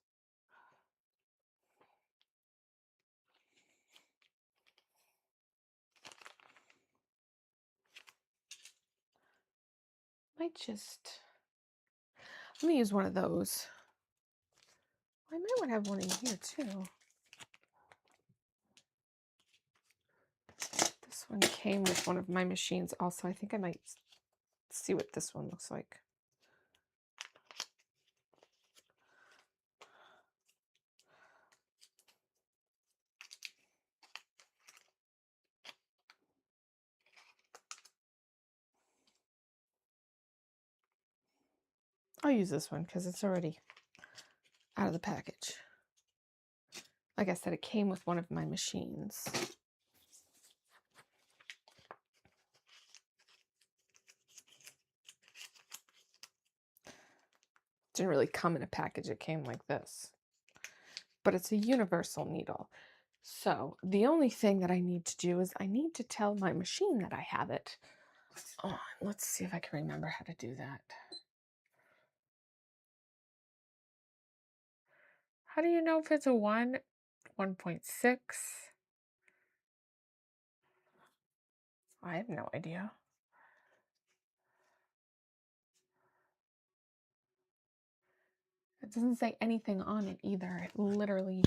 Might just, let me use one of those. I might want to have one in here too. This one came with one of my machines also. I think I might see what this one looks like. I'll use this one because it's already out of the package. Like I said, it came with one of my machines. Didn't really come in a package, it came like this. But it's a universal needle. So the only thing that I need to do is I need to tell my machine that I have it. Oh, let's see if I can remember how to do that. How do you know if it's a 1, 1.6? I have no idea. It doesn't say anything on it either. It literally...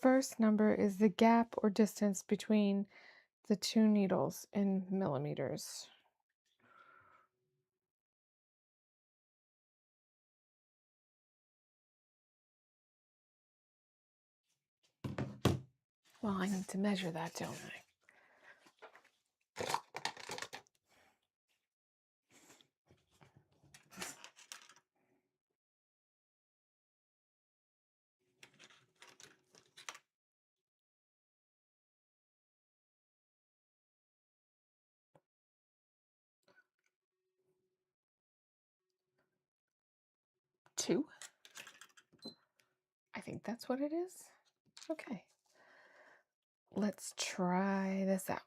First number is the gap or distance between the 2 needles in millimeters. Well, I need to measure that, don't I? Two. I think that's what it is. Okay. Let's try this out.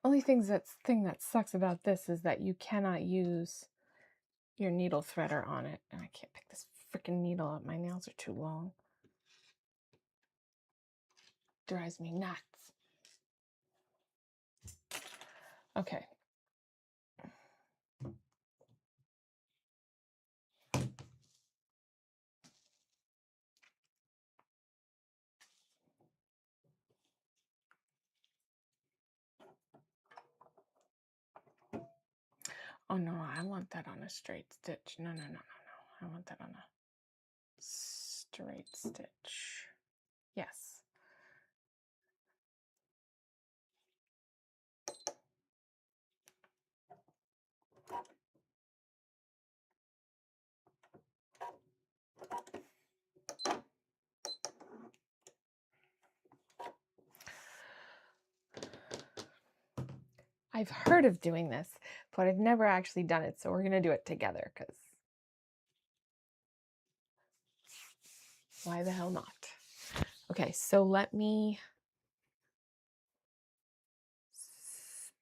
Only thing that sucks about this is that you cannot use your needle threader on it. And I can't pick this freaking needle up. My nails are too long. Drives me nuts. Okay. Oh no, I want that on a straight stitch. No. I want that on a straight stitch. Yes. I've heard of doing this, but I've never actually done it. So we're going to do it together because why the hell not? Okay, so let me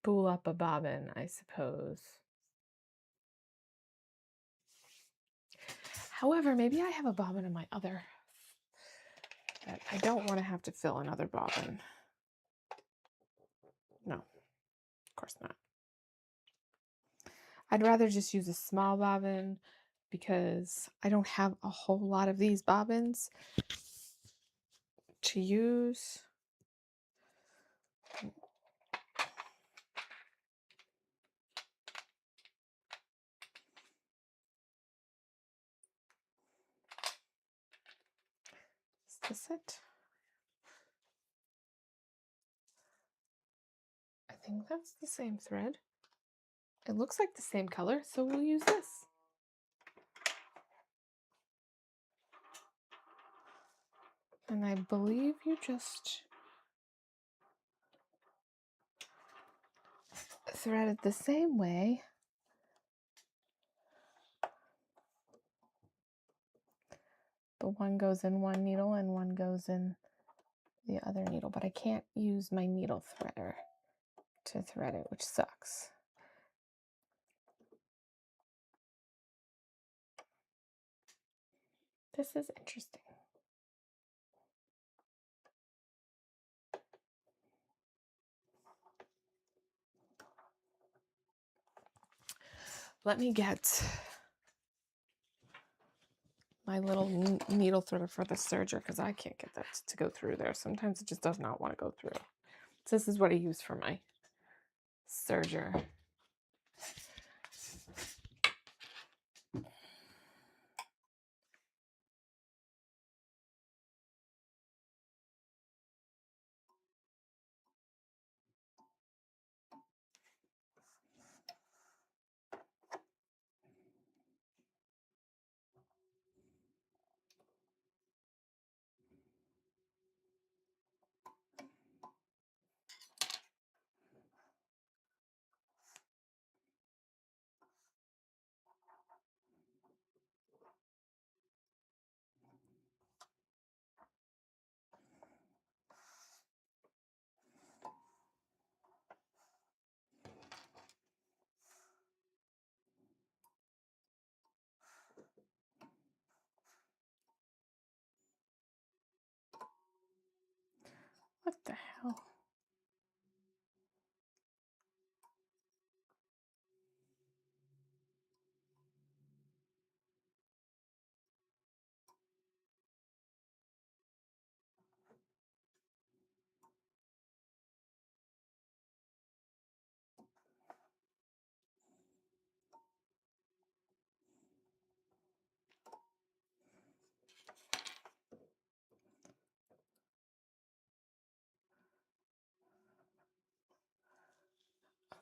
spool up a bobbin, I suppose. However, maybe I have a bobbin in my other that I don't want to have to fill another bobbin. No, of course not. I'd rather just use a small bobbin because I don't have a whole lot of these bobbins to use. Is this it? I think that's the same thread. It looks like the same color, so we'll use this. And I believe you just thread it the same way. But one goes in one needle and one goes in the other needle. But I can't use my needle threader to thread it, which sucks. This is interesting. Let me get my little needle threader for the serger because I can't get that to go through there. Sometimes it just does not want to go through. So this is what I use for my serger. What the hell?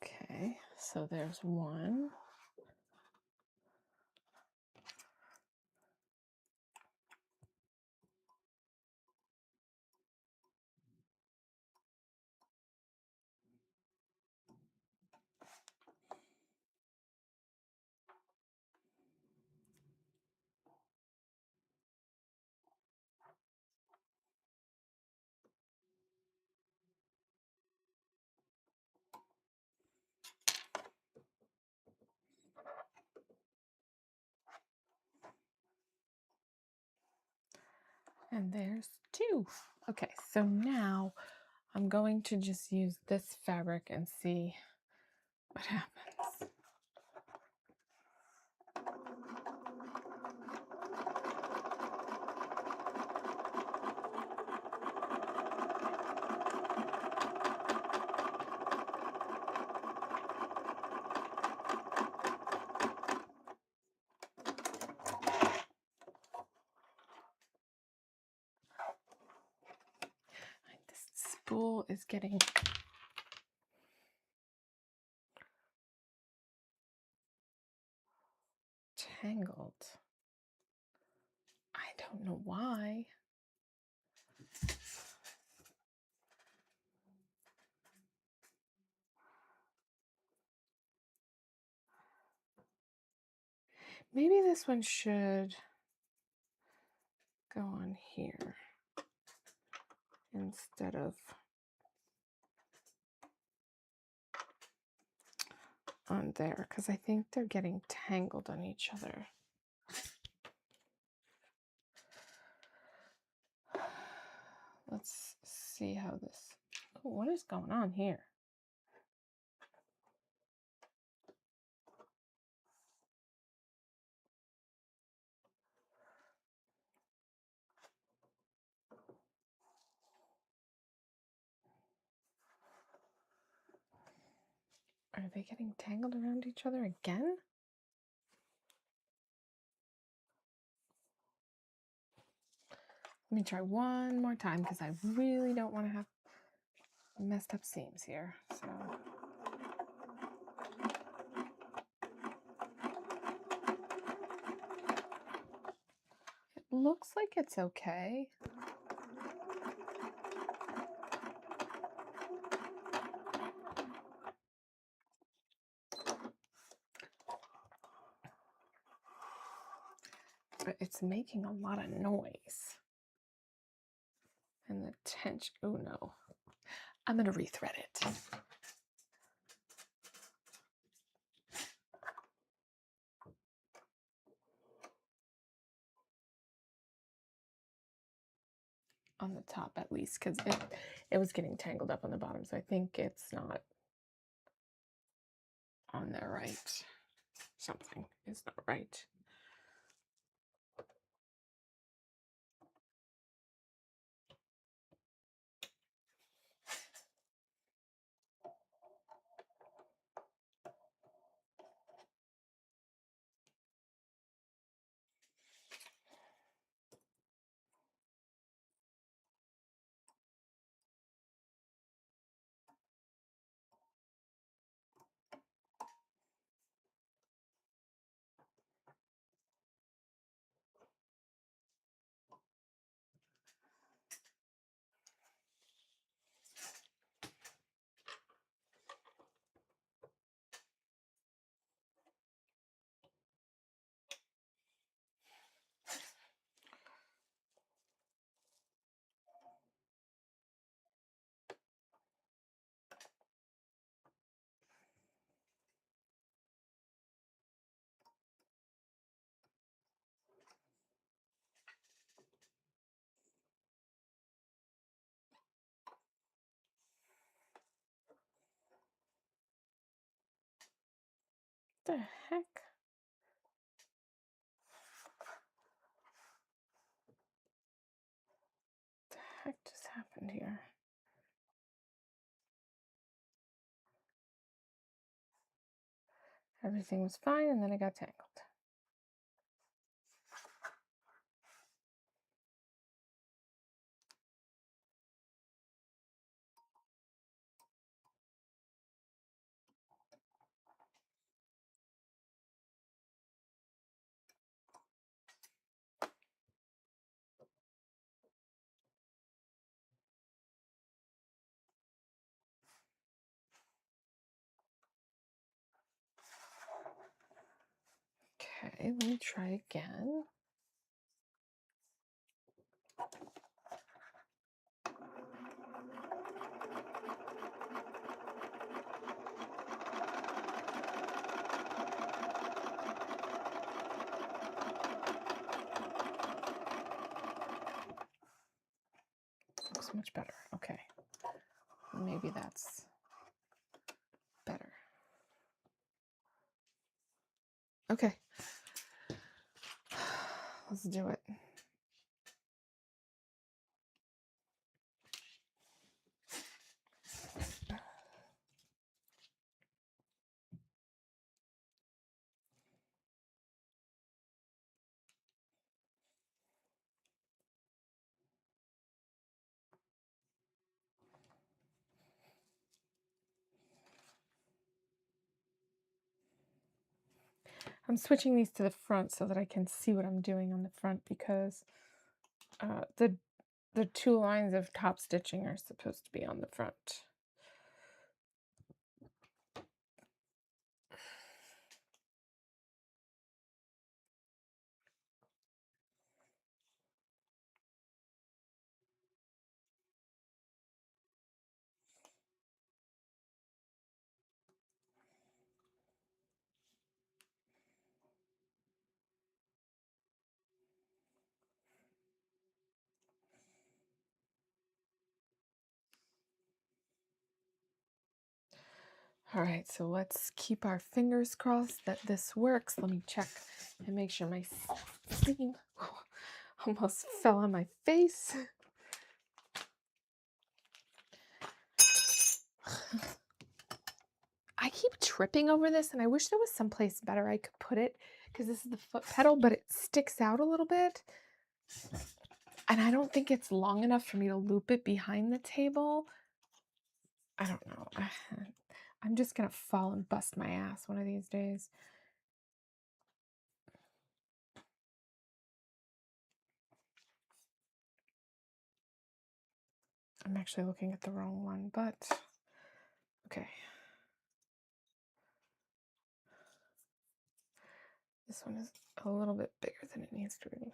Okay, so there's one. And there's 2. Okay, so now I'm going to just use this fabric and see what happens. This spool is getting tangled. I don't know why. Maybe this one should go on here instead of on there, because I think they're getting tangled on each other. Let's see how this, oh, what is going on here? Are they getting tangled around each other again? Let me try one more time because I really don't want to have messed up seams here. So it looks like it's okay. But it's making a lot of noise. And the tension, oh no. I'm going to rethread it. On the top at least, because it was getting tangled up on the bottom, so I think it's not on there right. Something is not right. The heck? The heck just happened here? Everything was fine and then it got tangled. Okay, let me try again. so much better. Okay. Maybe that's better. Okay. Let's do it. I'm switching these to the front so that I can see what I'm doing on the front, because the two lines of top stitching are supposed to be on the front. All right, so let's keep our fingers crossed that this works. Let me check and make sure my sleeve almost fell on my face. I keep tripping over this, and I wish there was someplace better I could put it, because this is the foot pedal, but it sticks out a little bit. And I don't think it's long enough for me to loop it behind the table. I don't know. I'm just going to fall and bust my ass one of these days. I'm actually looking at the wrong one, but okay. This one is a little bit bigger than it needs to be.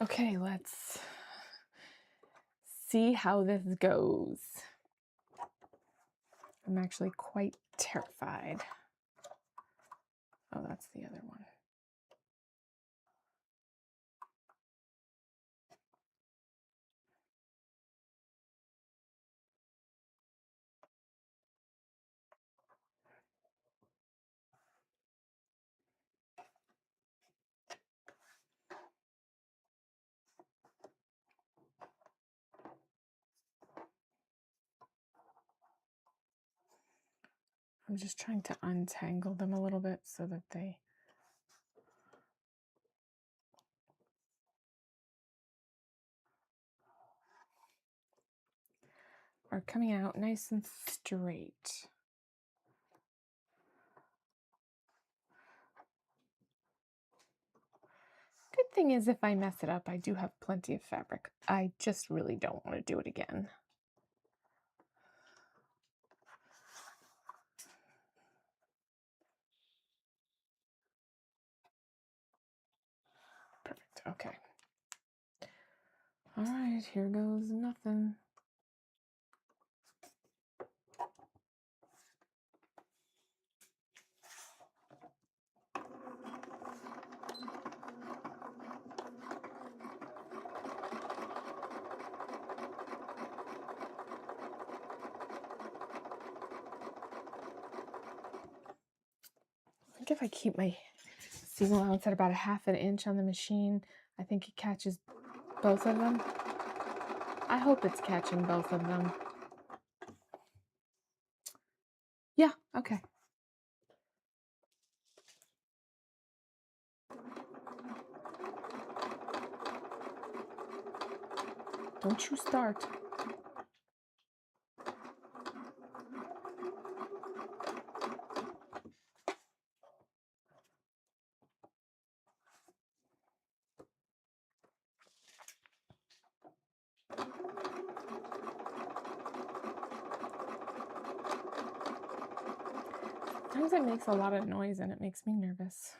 Okay, let's see how this goes. I'm actually quite terrified. Oh, that's the other one. I'm just trying to untangle them a little bit so that they are coming out nice and straight. Good thing is, if I mess it up, I do have plenty of fabric. I just really don't want to do it again. Perfect. Okay. All right, here goes nothing. I think if I keep my seam allowance at about 1/2 inch on the machine, I think it catches both of them. I hope it's catching both of them. Yeah, okay. Don't you start. Sometimes it makes a lot of noise and it makes me nervous.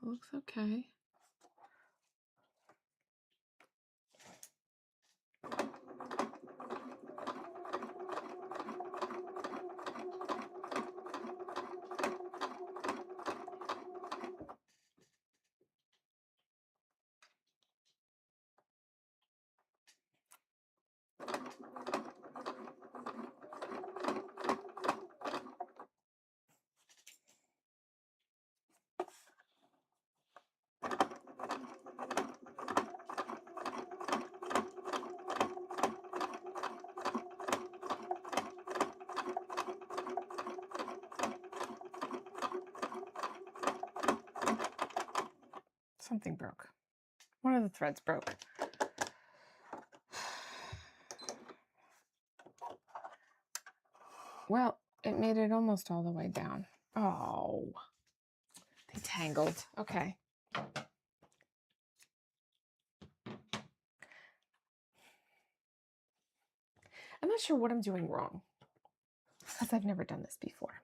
Looks okay. Something broke. One of the threads broke. Well, it made it almost all the way down. Oh, they tangled. Okay. I'm not sure what I'm doing wrong because I've never done this before.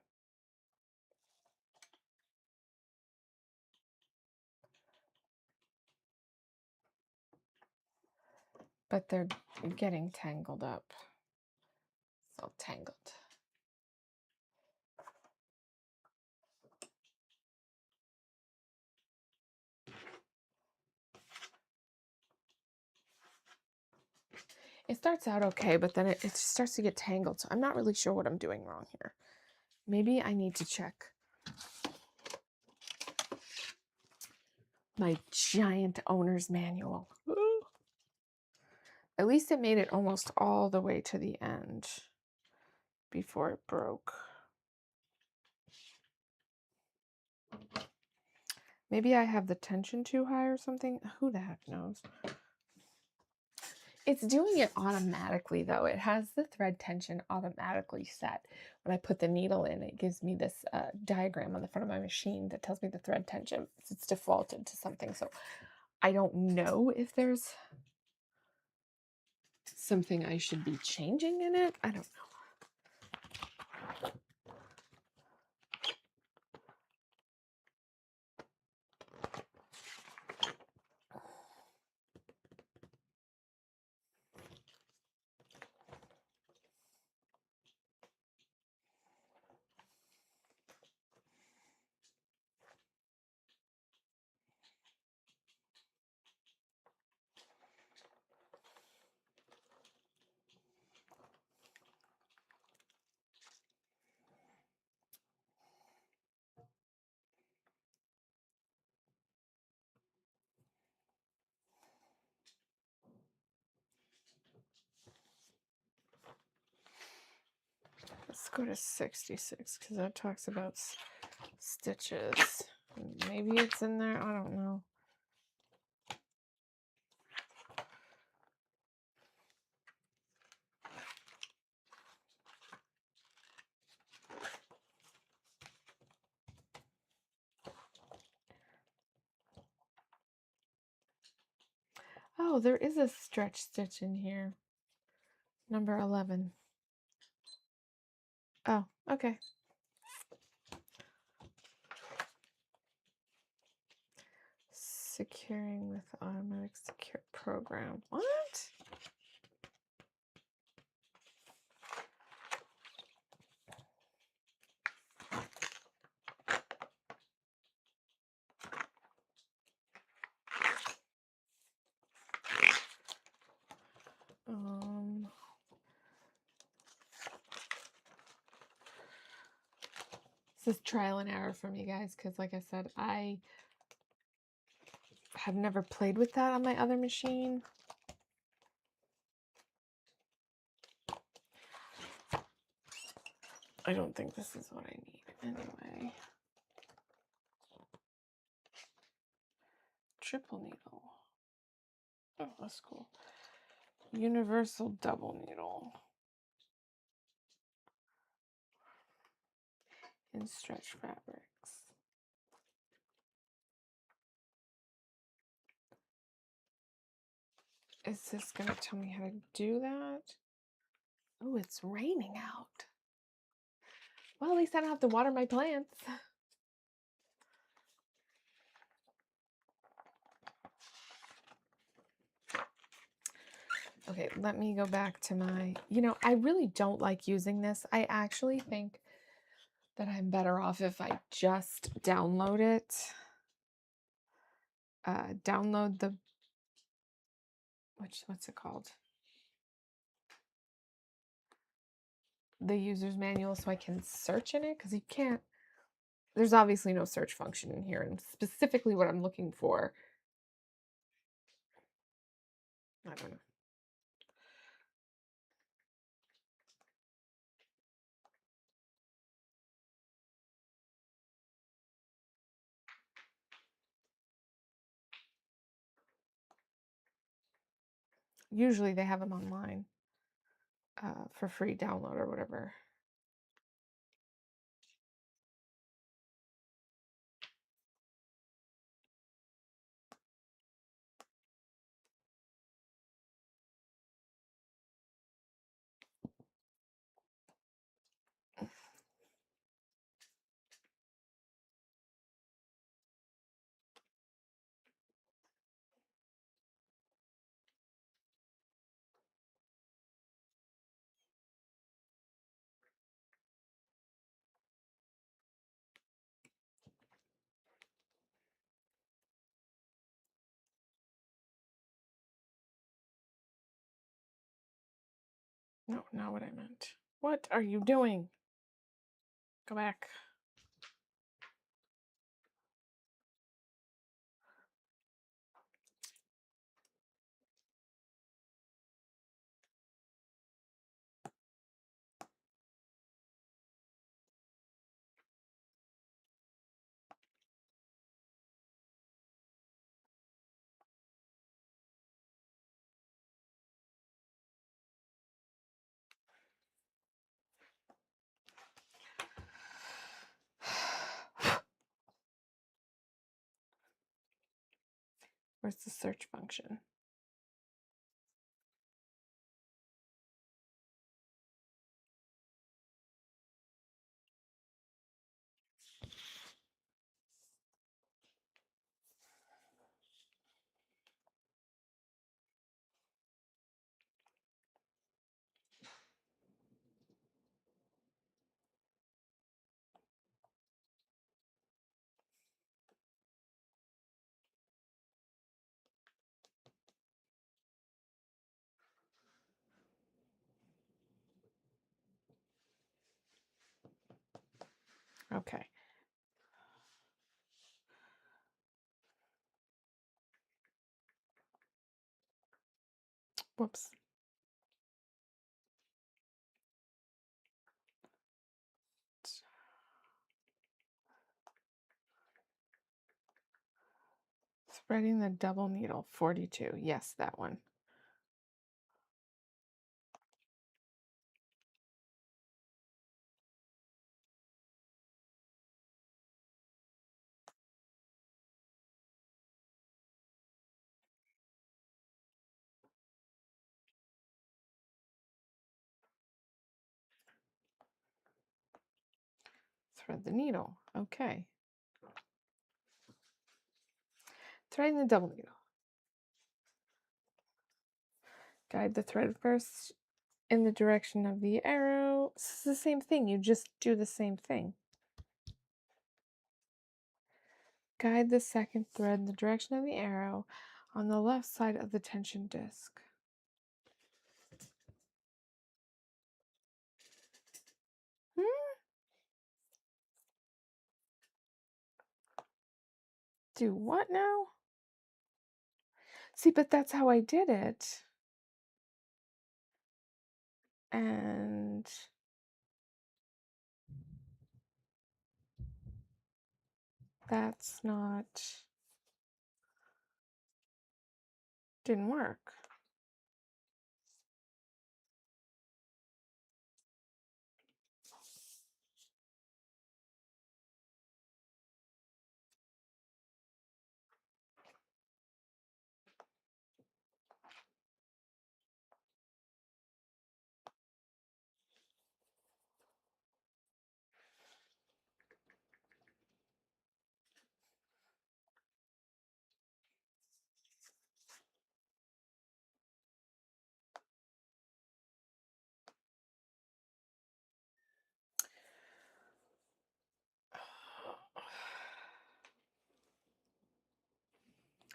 But they're getting tangled up. It's all tangled. It starts out okay, but then it starts to get tangled. So I'm not really sure what I'm doing wrong here. Maybe I need to check my giant owner's manual. Ooh. At least it made it almost all the way to the end before it broke. Maybe I have the tension too high or something. Who the heck knows? It's doing it automatically though. It has the thread tension automatically set. When I put the needle in, it gives me this diagram on the front of my machine that tells me the thread tension. It's defaulted to something. So I don't know if there's something I should be changing in it. I don't know. Let's go to 66 because that talks about stitches. Maybe it's in there. I don't know. Oh, there is a stretch stitch in here. Number 11. Oh, okay. Securing with automatic secure program. What? This is trial and error for me, guys, because like I said, I have never played with that on my other machine. I don't think this is what I need anyway. Triple needle. Oh, that's cool. Universal double needle. In stretch fabrics. Is this going to tell me how to do that? Oh, it's raining out. Well, at least I don't have to water my plants. Okay, let me go back to my, I really don't like using this. I actually think that I'm better off if I just download it. Download the, what's it called? The user's manual so I can search in it, because you can't, there's obviously no search function in here, and specifically what I'm looking for, I don't know. Usually they have them online for free download or whatever. No, not what I meant. What are you doing? Go back. Where's the search function? Okay. Whoops. Threading the double needle, 42. Yes, that one. Thread the needle. Okay. Threading the double needle. Guide the thread first in the direction of the arrow. This is the same thing. You just do the same thing. Guide the second thread in the direction of the arrow on the left side of the tension disc. Do what now? See, but that's how I did it. And that's not, didn't work.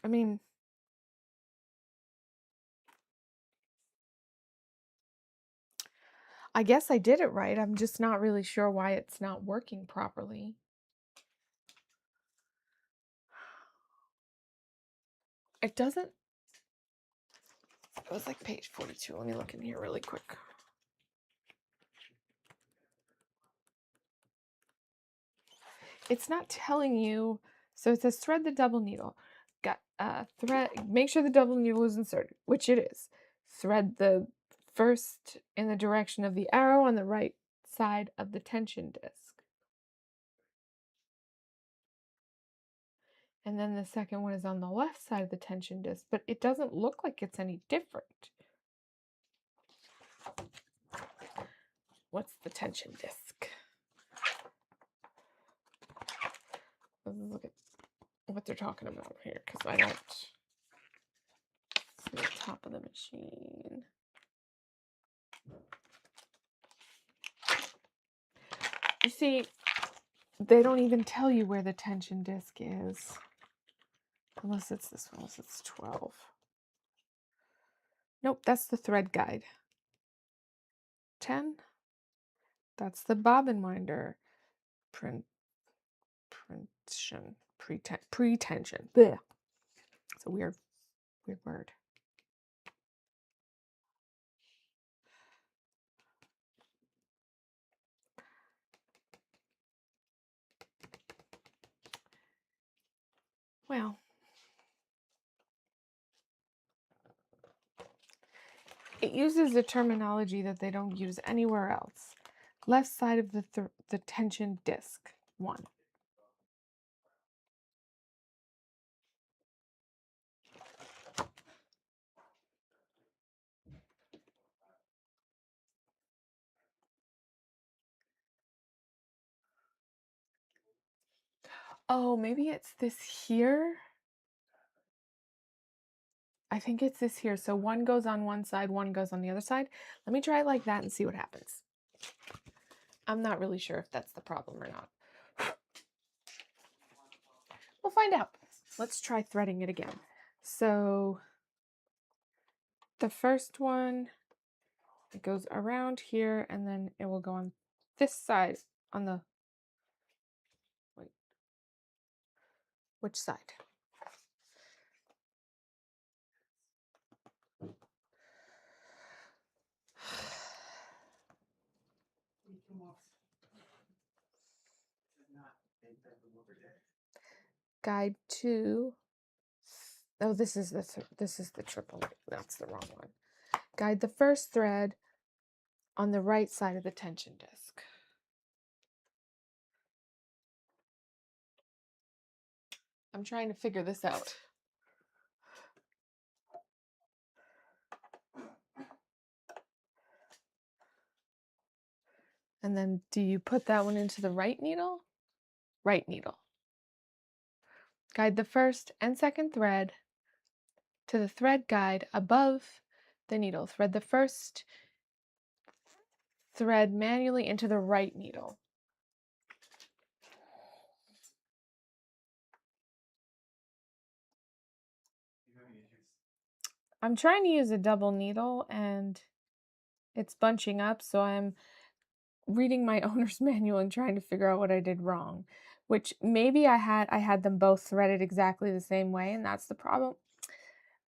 I mean, I guess I did it right. I'm just not really sure why it's not working properly. It doesn't. It was like page 42. Let me look in here really quick. It's not telling you. So it says thread the double needle. Got thread. Make sure the double needle is inserted, which it is. Thread the first in the direction of the arrow on the right side of the tension disc. And then the second one is on the left side of the tension disc, but it doesn't look like it's any different. What's the tension disc? Let's look at what they're talking about here, because I don't see the top of the machine. You see, they don't even tell you where the tension disc is. Unless it's this one, unless it's 12. Nope, that's the thread guide. 10, that's the bobbin winder. Pretension. Blech. It's a weird word. Well, it uses a terminology that they don't use anywhere else. Left side of the tension disc, 1. Oh, maybe it's this here. I think it's this here. So 1 goes on one side, 1 goes on the other side. Let me try it like that and see what happens. I'm not really sure if that's the problem or not. We'll find out. Let's try threading it again. So the first one, it goes around here, and then it will go on this side on the, wait, which side? Guide 2. Oh, this is the triple. That's the wrong one. Guide the first thread on the right side of the tension disc. I'm trying to figure this out. And then do you put that one into the right needle? Right needle. Guide the first and second thread to the thread guide above the needle. Thread the first thread manually into the right needle. I'm trying to use a double needle and it's bunching up, so I'm reading my owner's manual and trying to figure out what I did wrong, which maybe I had them both threaded exactly the same way, and that's the problem.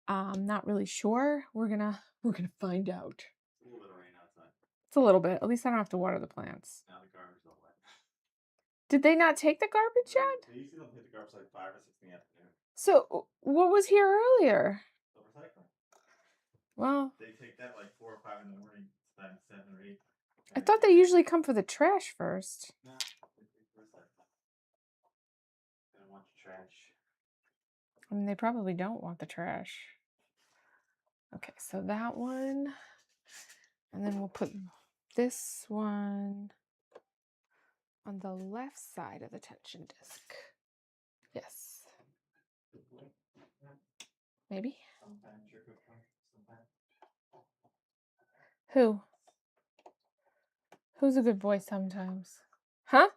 I'm not really sure. We're gonna find out. It's a little bit of rain outside. It's a little bit. At least I don't have to water the plants. Now the garbage all wet. Did they not take the garbage yet? They usually don't take the garbage like 5 or 6 in the afternoon. So what was here earlier? The recycling. Well, they take that like 4 or 5 in the morning. It's time 7 or 8. I thought they usually come for the trash first. No, they take the recycling. They don't want your trash. I mean, they probably don't want the trash. Okay, so that one, and then we'll put this one on the left side of the tension disc. Yes. Maybe. Who? Who's a good boy sometimes? Huh?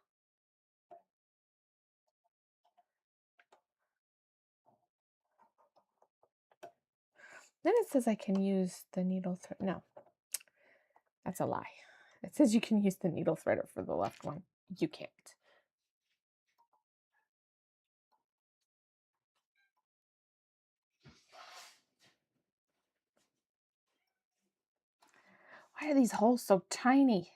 Then it says I can use the needle thread. No, that's a lie. It says you can use the needle threader for the left one. You can't. Why are these holes so tiny?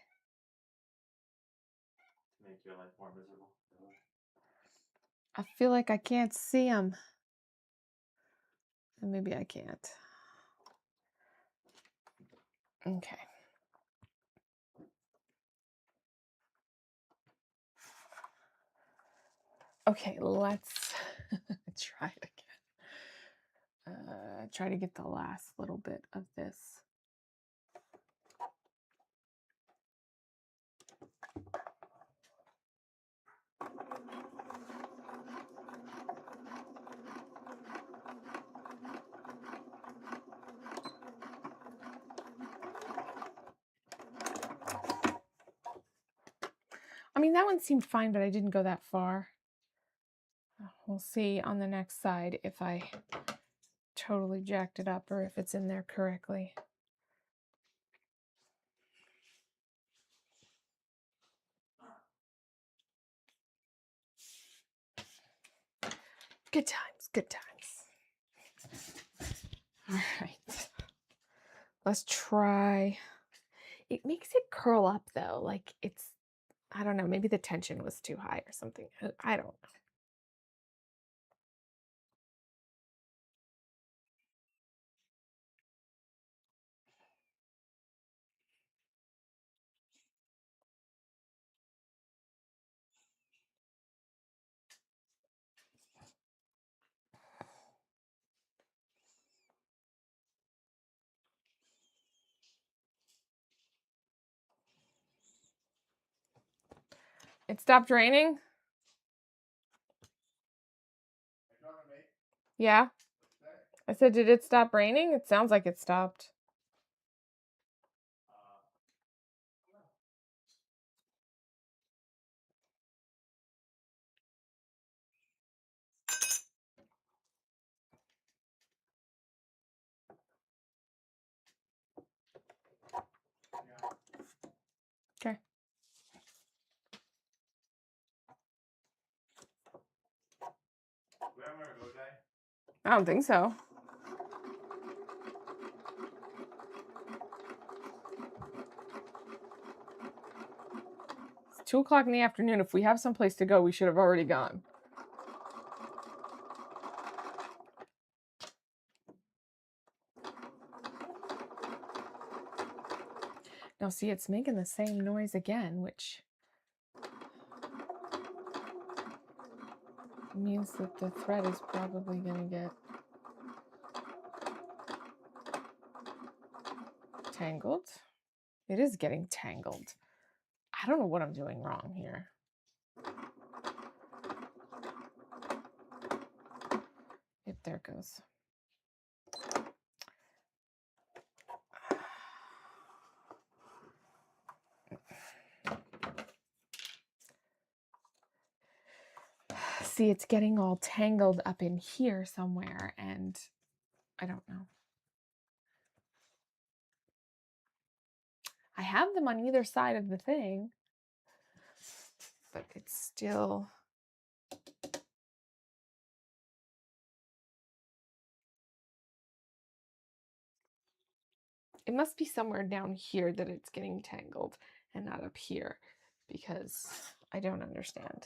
Make your life more miserable. I feel like I can't see them. And maybe I can't. Okay. Okay, let's try it again. Try to get the last little bit of this. I mean, that one seemed fine, but I didn't go that far. We'll see on the next side if I totally jacked it up or if it's in there correctly. Good times, good times. All right. Let's try. It makes it curl up though. Like it's, I don't know, maybe the tension was too high or something. I don't know. It stopped raining? Yeah. I said, did it stop raining? It sounds like it stopped. Okay. I don't think so. It's 2 o'clock in the afternoon. If we have someplace to go, we should have already gone. Now see, it's making the same noise again, which means that the thread is probably going to get tangled. It is getting tangled. I don't know what I'm doing wrong here. Yep, there it goes. See, it's getting all tangled up in here somewhere, and I don't know. I have them on either side of the thing, but it's still... It must be somewhere down here that it's getting tangled and not up here, because I don't understand.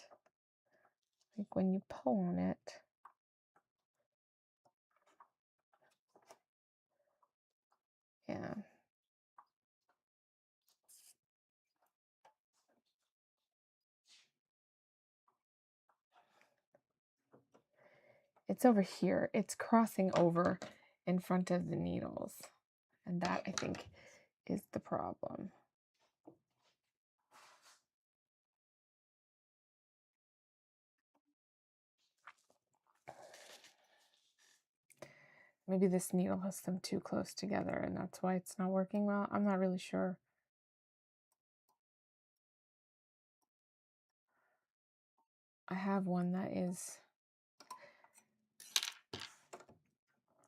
Like when you pull on it, yeah. It's over here. It's crossing over in front of the needles. And that, I think, is the problem. Maybe this needle has them too close together and that's why it's not working well. I'm not really sure. I have one that is...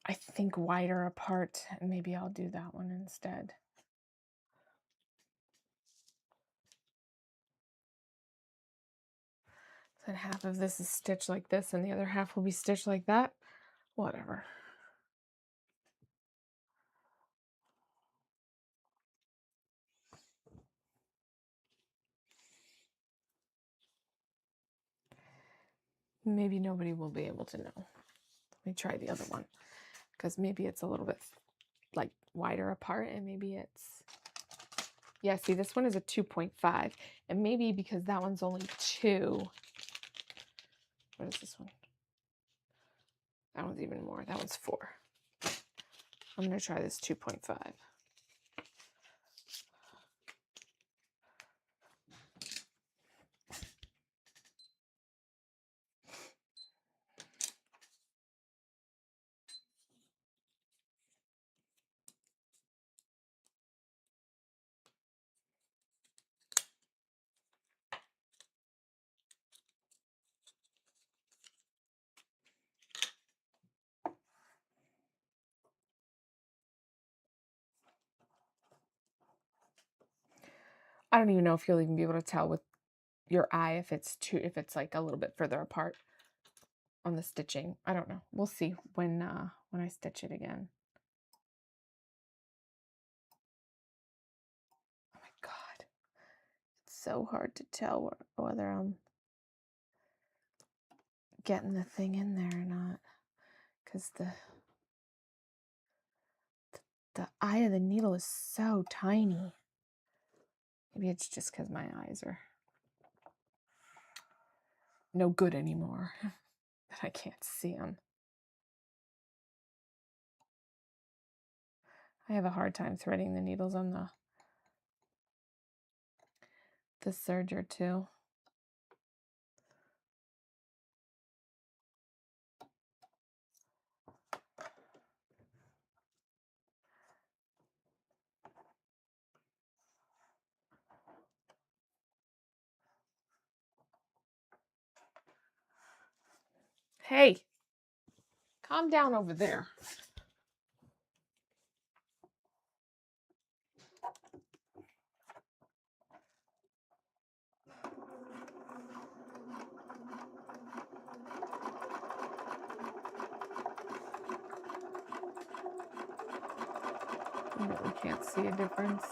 I think, wider apart, and maybe I'll do that one instead. Then half of this is stitched like this and the other half will be stitched like that. Whatever. Maybe nobody will be able to know. Let me try the other one, because maybe it's a little bit like wider apart, and maybe it's, yeah, see, this one is a 2.5, and maybe because that one's only 2. What is this one? That one's even more. That one's 4. I'm going to try this 2.5. I don't even know if you'll even be able to tell with your eye if it's like a little bit further apart on the stitching. I don't know. We'll see when I stitch it again. Oh my God. It's so hard to tell whether I'm getting the thing in there or not, because the eye of the needle is so tiny. Maybe it's just because my eyes are no good anymore that I can't see them. I have a hard time threading the needles on the serger too. Hey, calm down over there. You really can't see a difference.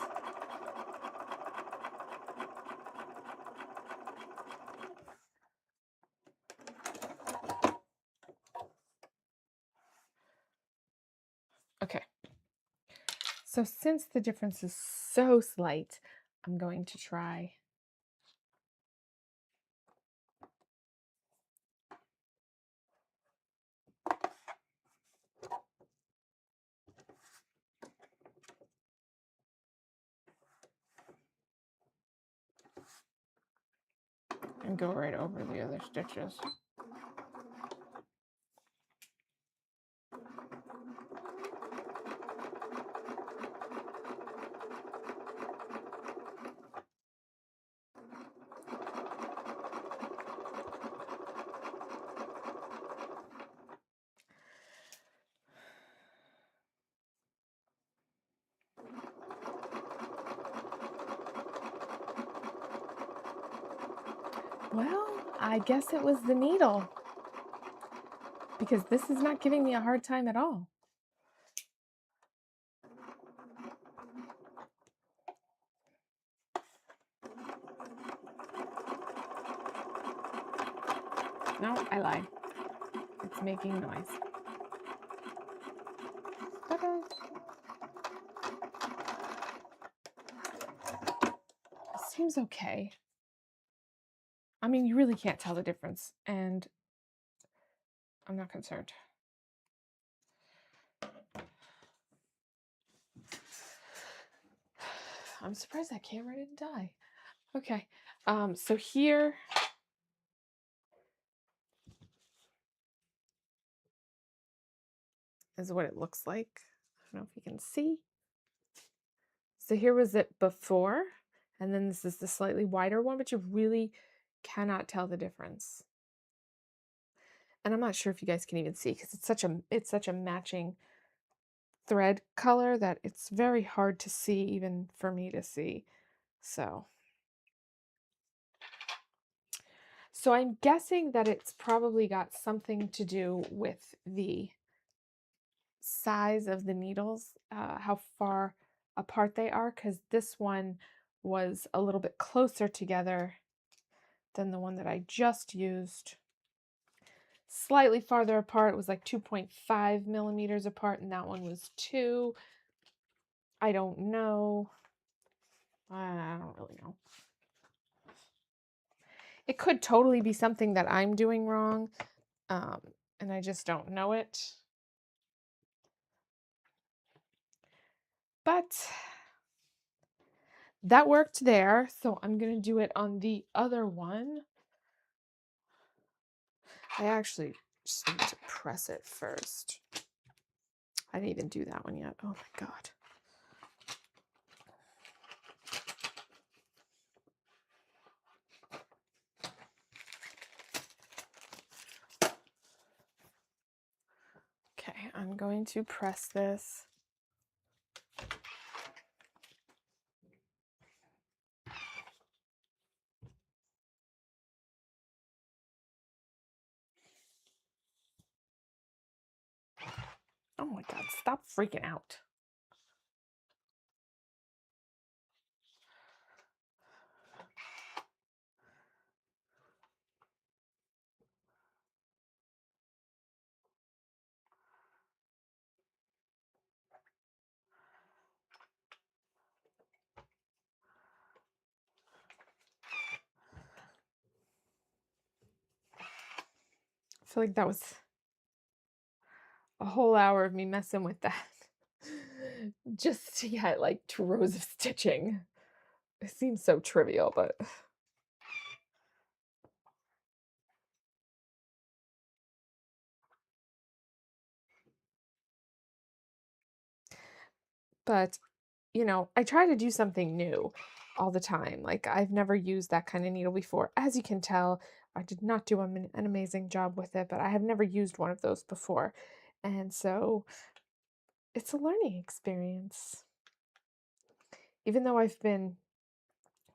Okay. So since the difference is so slight, I'm going to try and go right over the other stitches. Well, I guess it was the needle, because this is not giving me a hard time at all. No, I lied. It's making noise. Ta-da. It seems okay. I mean, you really can't tell the difference, and I'm not concerned. I'm surprised that camera didn't die. Okay, so here is what it looks like. I don't know if you can see. So here was it before, and then this is the slightly wider one, but you really cannot tell the difference. And I'm not sure if you guys can even see because it's such a matching thread color that it's very hard to see even for me to see. So I'm guessing that it's probably got something to do with the size of the needles, how far apart they are, because this one was a little bit closer together than the one that I just used. Slightly farther apart. It was like 2.5 millimeters apart, and that one was 2. I don't know. I don't really know. It could totally be something that I'm doing wrong, and I just don't know it. But that worked there, so I'm going to do it on the other one. I actually just need to press it first. I didn't even do that one yet. Oh my God. Okay, I'm going to press this. Oh my God, stop freaking out. I feel like that was a whole hour of me messing with that just to get like 2 rows of stitching. It seems so trivial, but but you know, I try to do something new all the time. Like I've never used that kind of needle before. As you can tell, I did not do an amazing job with it, but I have never used one of those before. And so it's a learning experience. Even though I've been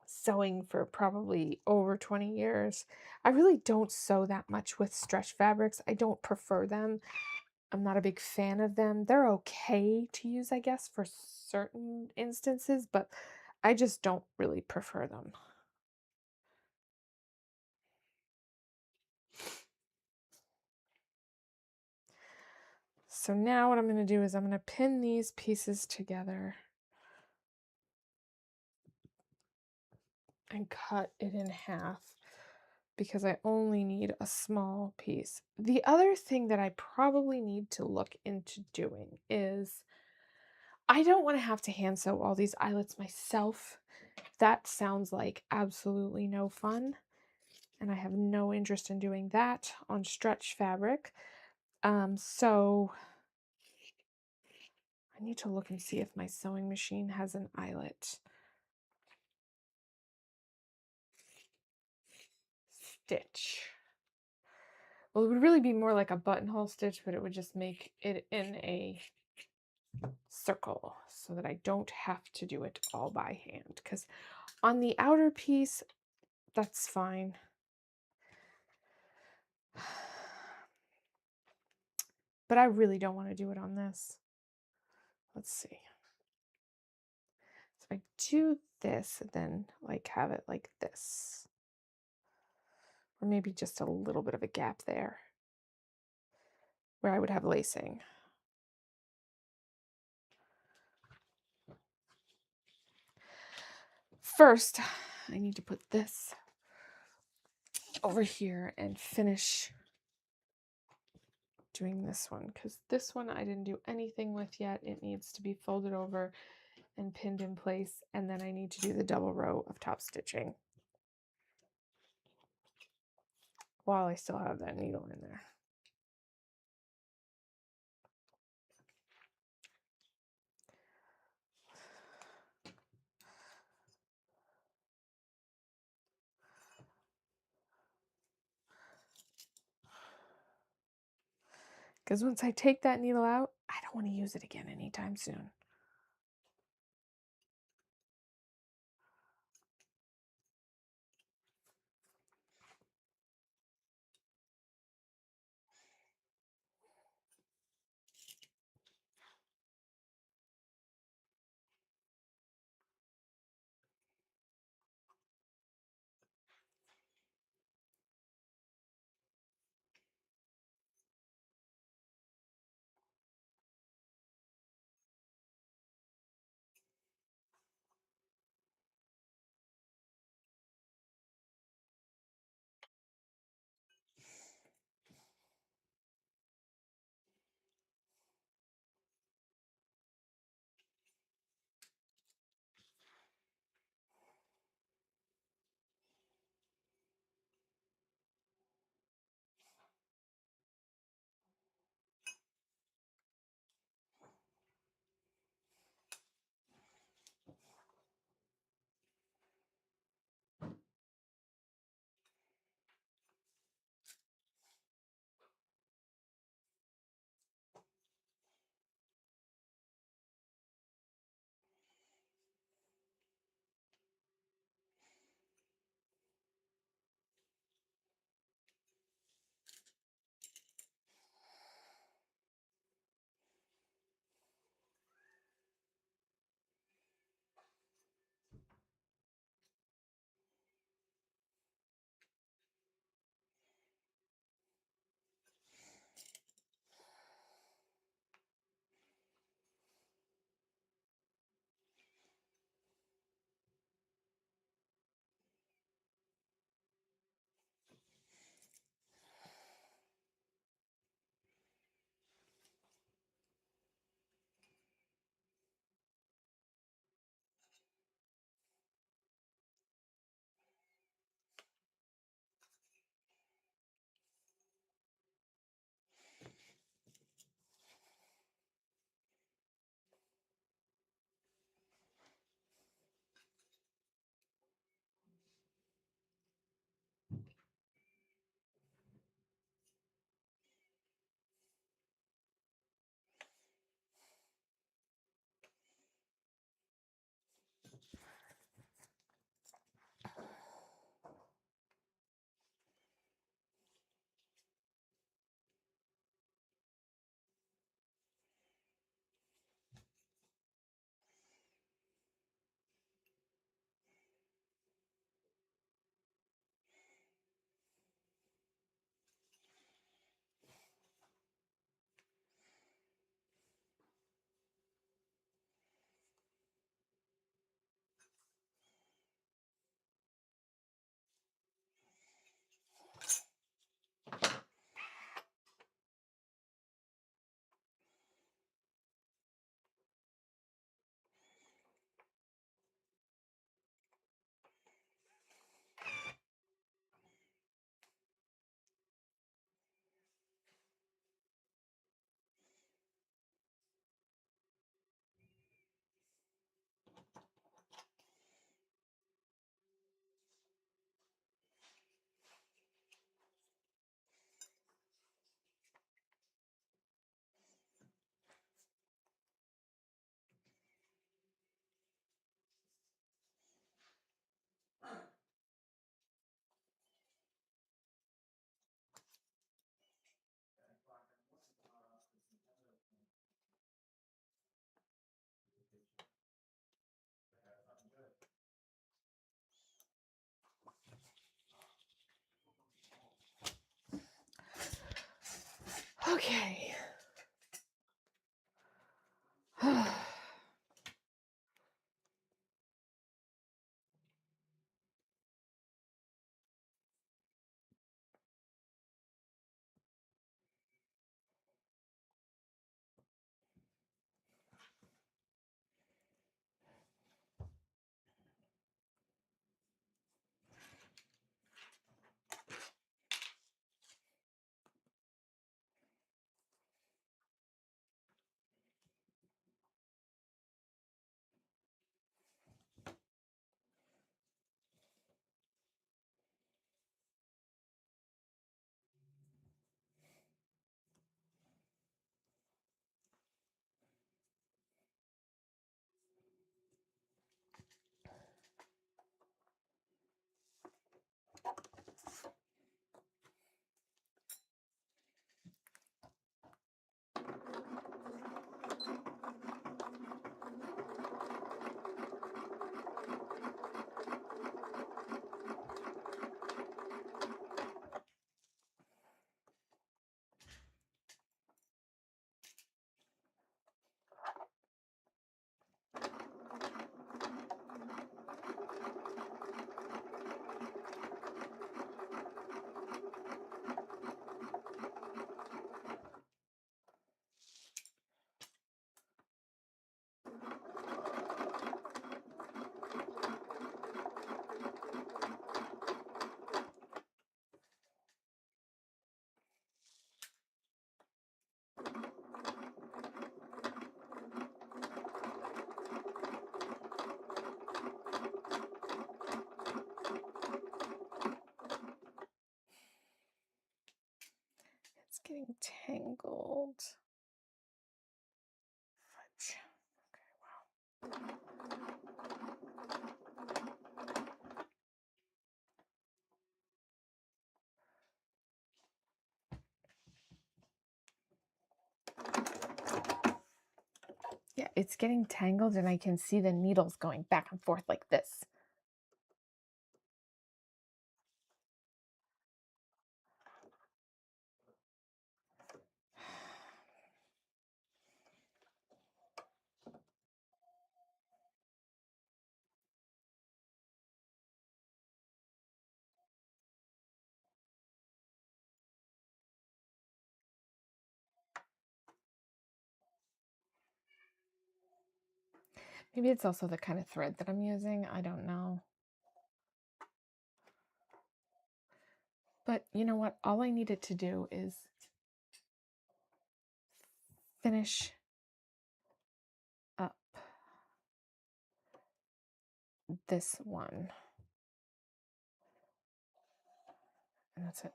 sewing for probably over 20 years, I really don't sew that much with stretch fabrics. I don't prefer them. I'm not a big fan of them. They're okay to use, I guess, for certain instances, but I just don't really prefer them. So now what I'm going to do is I'm going to pin these pieces together and cut it in half because I only need a small piece. The other thing that I probably need to look into doing is I don't want to have to hand sew all these eyelets myself. That sounds like absolutely no fun, and I have no interest in doing that on stretch fabric. So I need to look and see if my sewing machine has an eyelet stitch. Well, it would really be more like a buttonhole stitch, but it would just make it in a circle so that I don't have to do it all by hand. Because on the outer piece, that's fine. But I really don't want to do it on this. Let's see. So I do this, then like have it like this. Or maybe just a little bit of a gap there where I would have lacing. First, I need to put this over here and finish doing this one because this one I didn't do anything with yet. It needs to be folded over and pinned in place, and then I need to do the double row of top stitching while I still have that needle in there. Because once I take that needle out, I don't want to use it again anytime soon. It's getting tangled. Fudge. Okay, wow. Yeah, it's getting tangled and I can see the needles going back and forth like this. Maybe it's also the kind of thread that I'm using. I don't know. But you know what? All I needed to do is finish up this one. And that's it.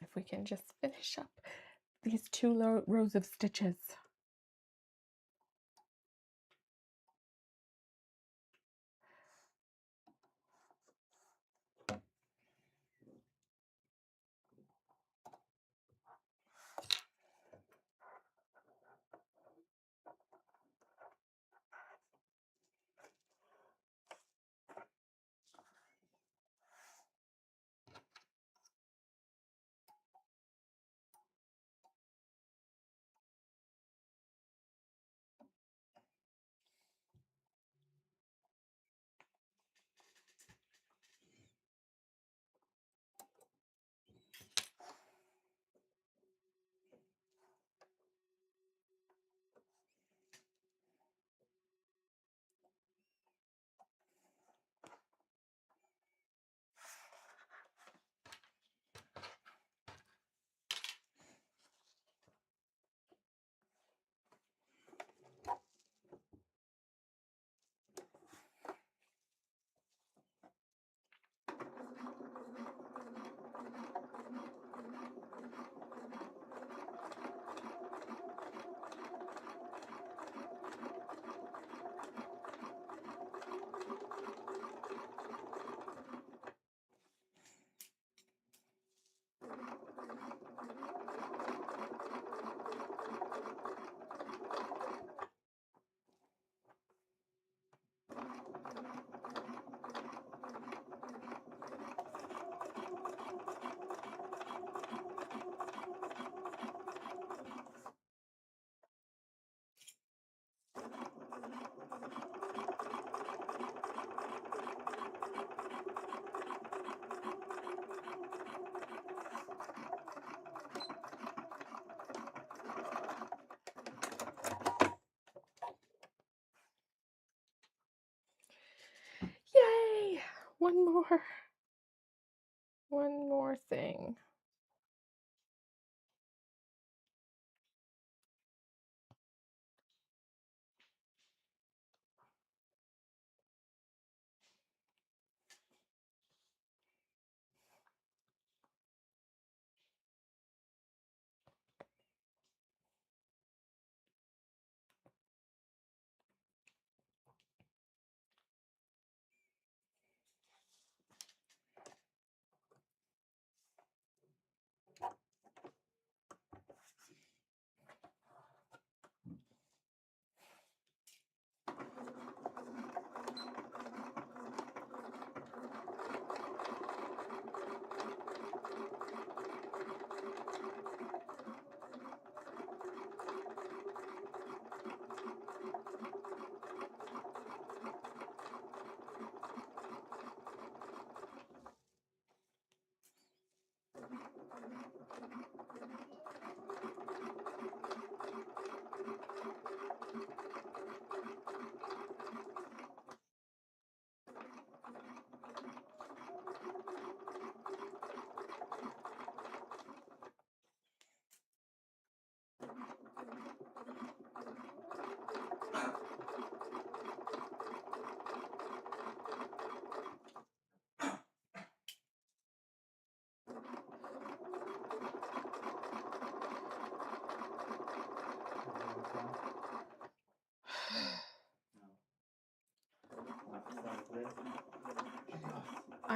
If we can just finish up these two rows of stitches. Yay! One more thing.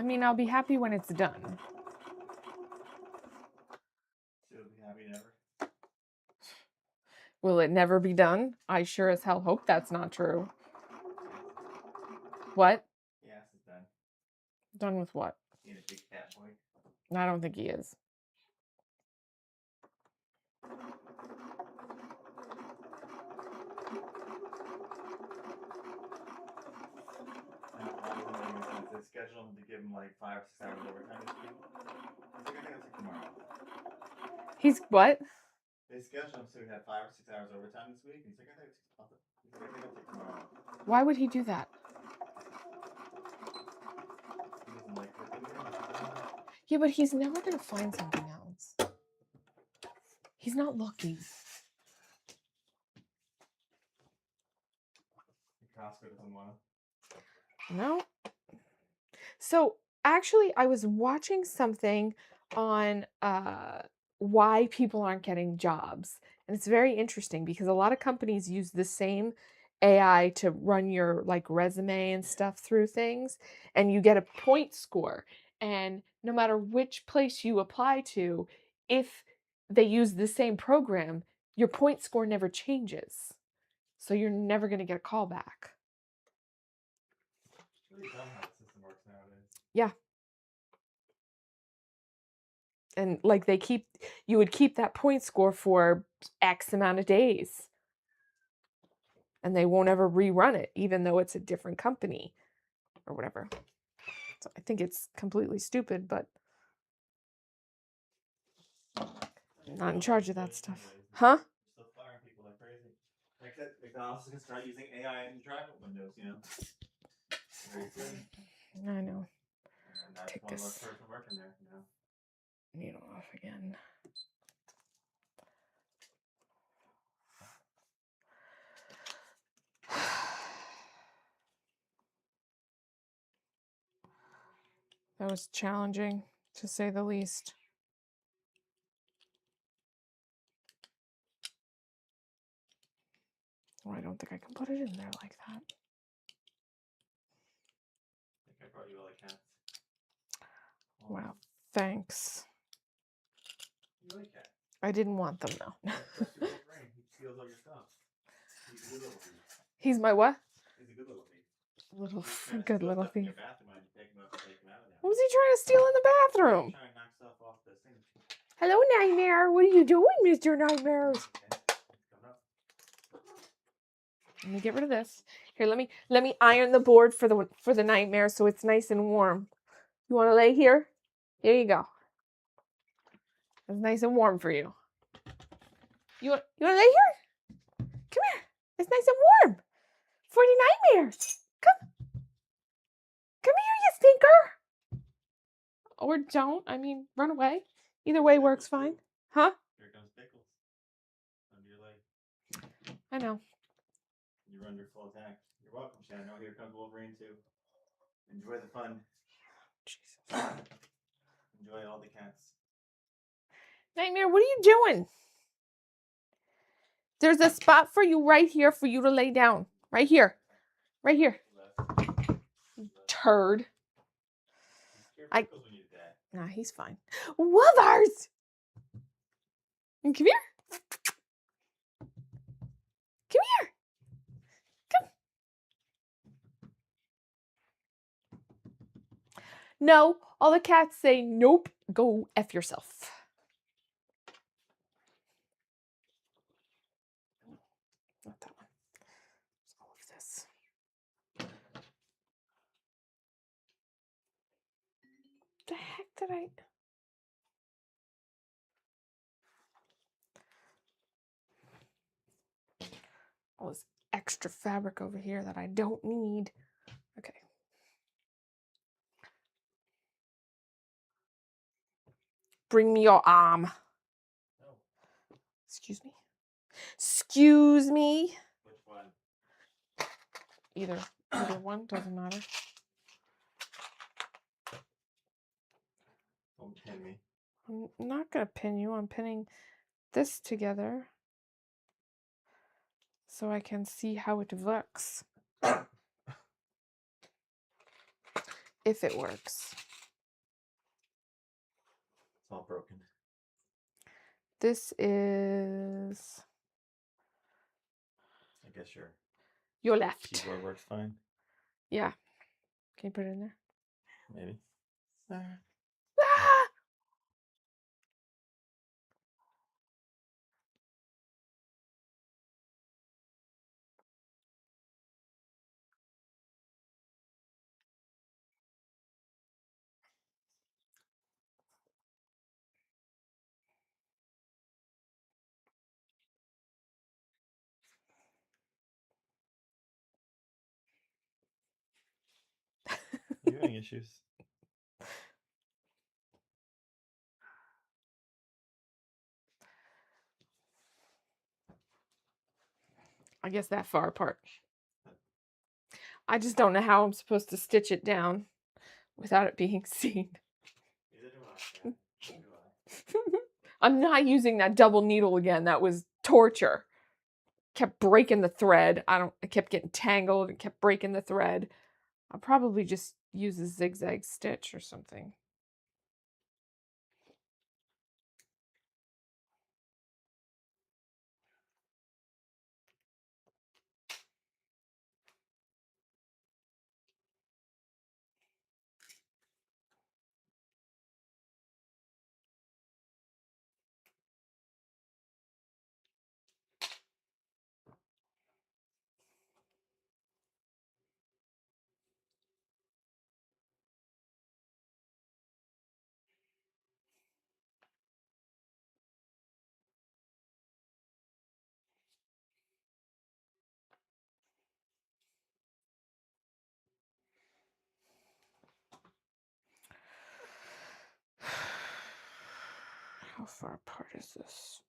mean, I'll be happy when it's done. So you'll be happy never? Will it never be done? I sure as hell hope that's not true. What? Yes, it's done. Done with what? Being a big cat boy. I don't think he is. They schedule him to give him like 5 or 6 hours overtime this week. He's like, I think I'll take tomorrow. He's what? They scheduled him so he had 5 or 6 hours overtime this week. He's like, I think I'll take tomorrow. Why would he do that? He doesn't like working there. Yeah, but he's never going to find something else. He's not looking. Costco doesn't want to. No. So actually, I was watching something on why people aren't getting jobs. And it's very interesting because a lot of companies use the same AI to run your like resume and stuff through things, and you get a point score. And no matter which place you apply to, if they use the same program, your point score never changes. So you're never going to get a call back. It's really dumb how the system works nowadays. Yeah. And like you would keep that point score for X amount of days. And they won't ever rerun it, even though it's a different company or whatever. So I think it's completely stupid, but I'm not in charge of that stuff. Huh? Still firing people like crazy. Like McDonald's is gonna start using AI in the drive-up windows, you know. Very soon. I know. And that's Take one this. less person working there, you know. Needle off again. That was challenging, to say the least. Oh, I don't think I can put it in there like that. I think I brought you all the cats. Wow, thanks. You like cats? I didn't want them though. That's your old brain. He steals all your stuff. He's a good little thief. He's my what? He's a good little thief. Good little thief. In your bathroom, I take him up and take him out of there. What was he trying to steal in the bathroom? Trying to knock stuff off the thing. Hello, Nightmare. What are you doing, Mr. Nightmares? Okay. Coming up. Let me get rid of this. Here, let me iron the board for the Nightmare so it's nice and warm. You want to lay here? Here you go. It's nice and warm for you. You want to lay here? Come here. It's nice and warm for the Nightmares. Come here, you stinker. Or don't. I mean, run away. Either way works fine. Huh? Here comes Pickles. Under your leg. I know. You're under full attack. You're welcome, Shadow. Here comes Wolverine too. Enjoy the fun. Jesus. Enjoy all the cats. Nightmare, what are you doing? There's a spot for you right here for you to lay down. Right here. Right here. Turd. Nah, he's fine. Wuthers! Come here. Come here. Come. No, all the cats say, nope, go F yourself. Not that one. It's all of this. The heck did I... All this extra fabric over here that I don't need. Okay. Bring me your arm. No. Excuse me. Excuse me. Which one? Either one, doesn't matter. Don't pin me. I'm not gonna pin you. I'm pinning this together so I can see how it works. If it works. all broken. This is I guess your left. keyboard works fine. Yeah. Can you put it in there? Maybe. Ah! You're having issues. I guess that far apart. I just don't know how I'm supposed to stitch it down without it being seen. Neither do I. I'm not using that double needle again. That was torture. Kept breaking the thread. I kept getting tangled and kept breaking the thread. I'll probably just use a zigzag stitch or something. How far apart is this?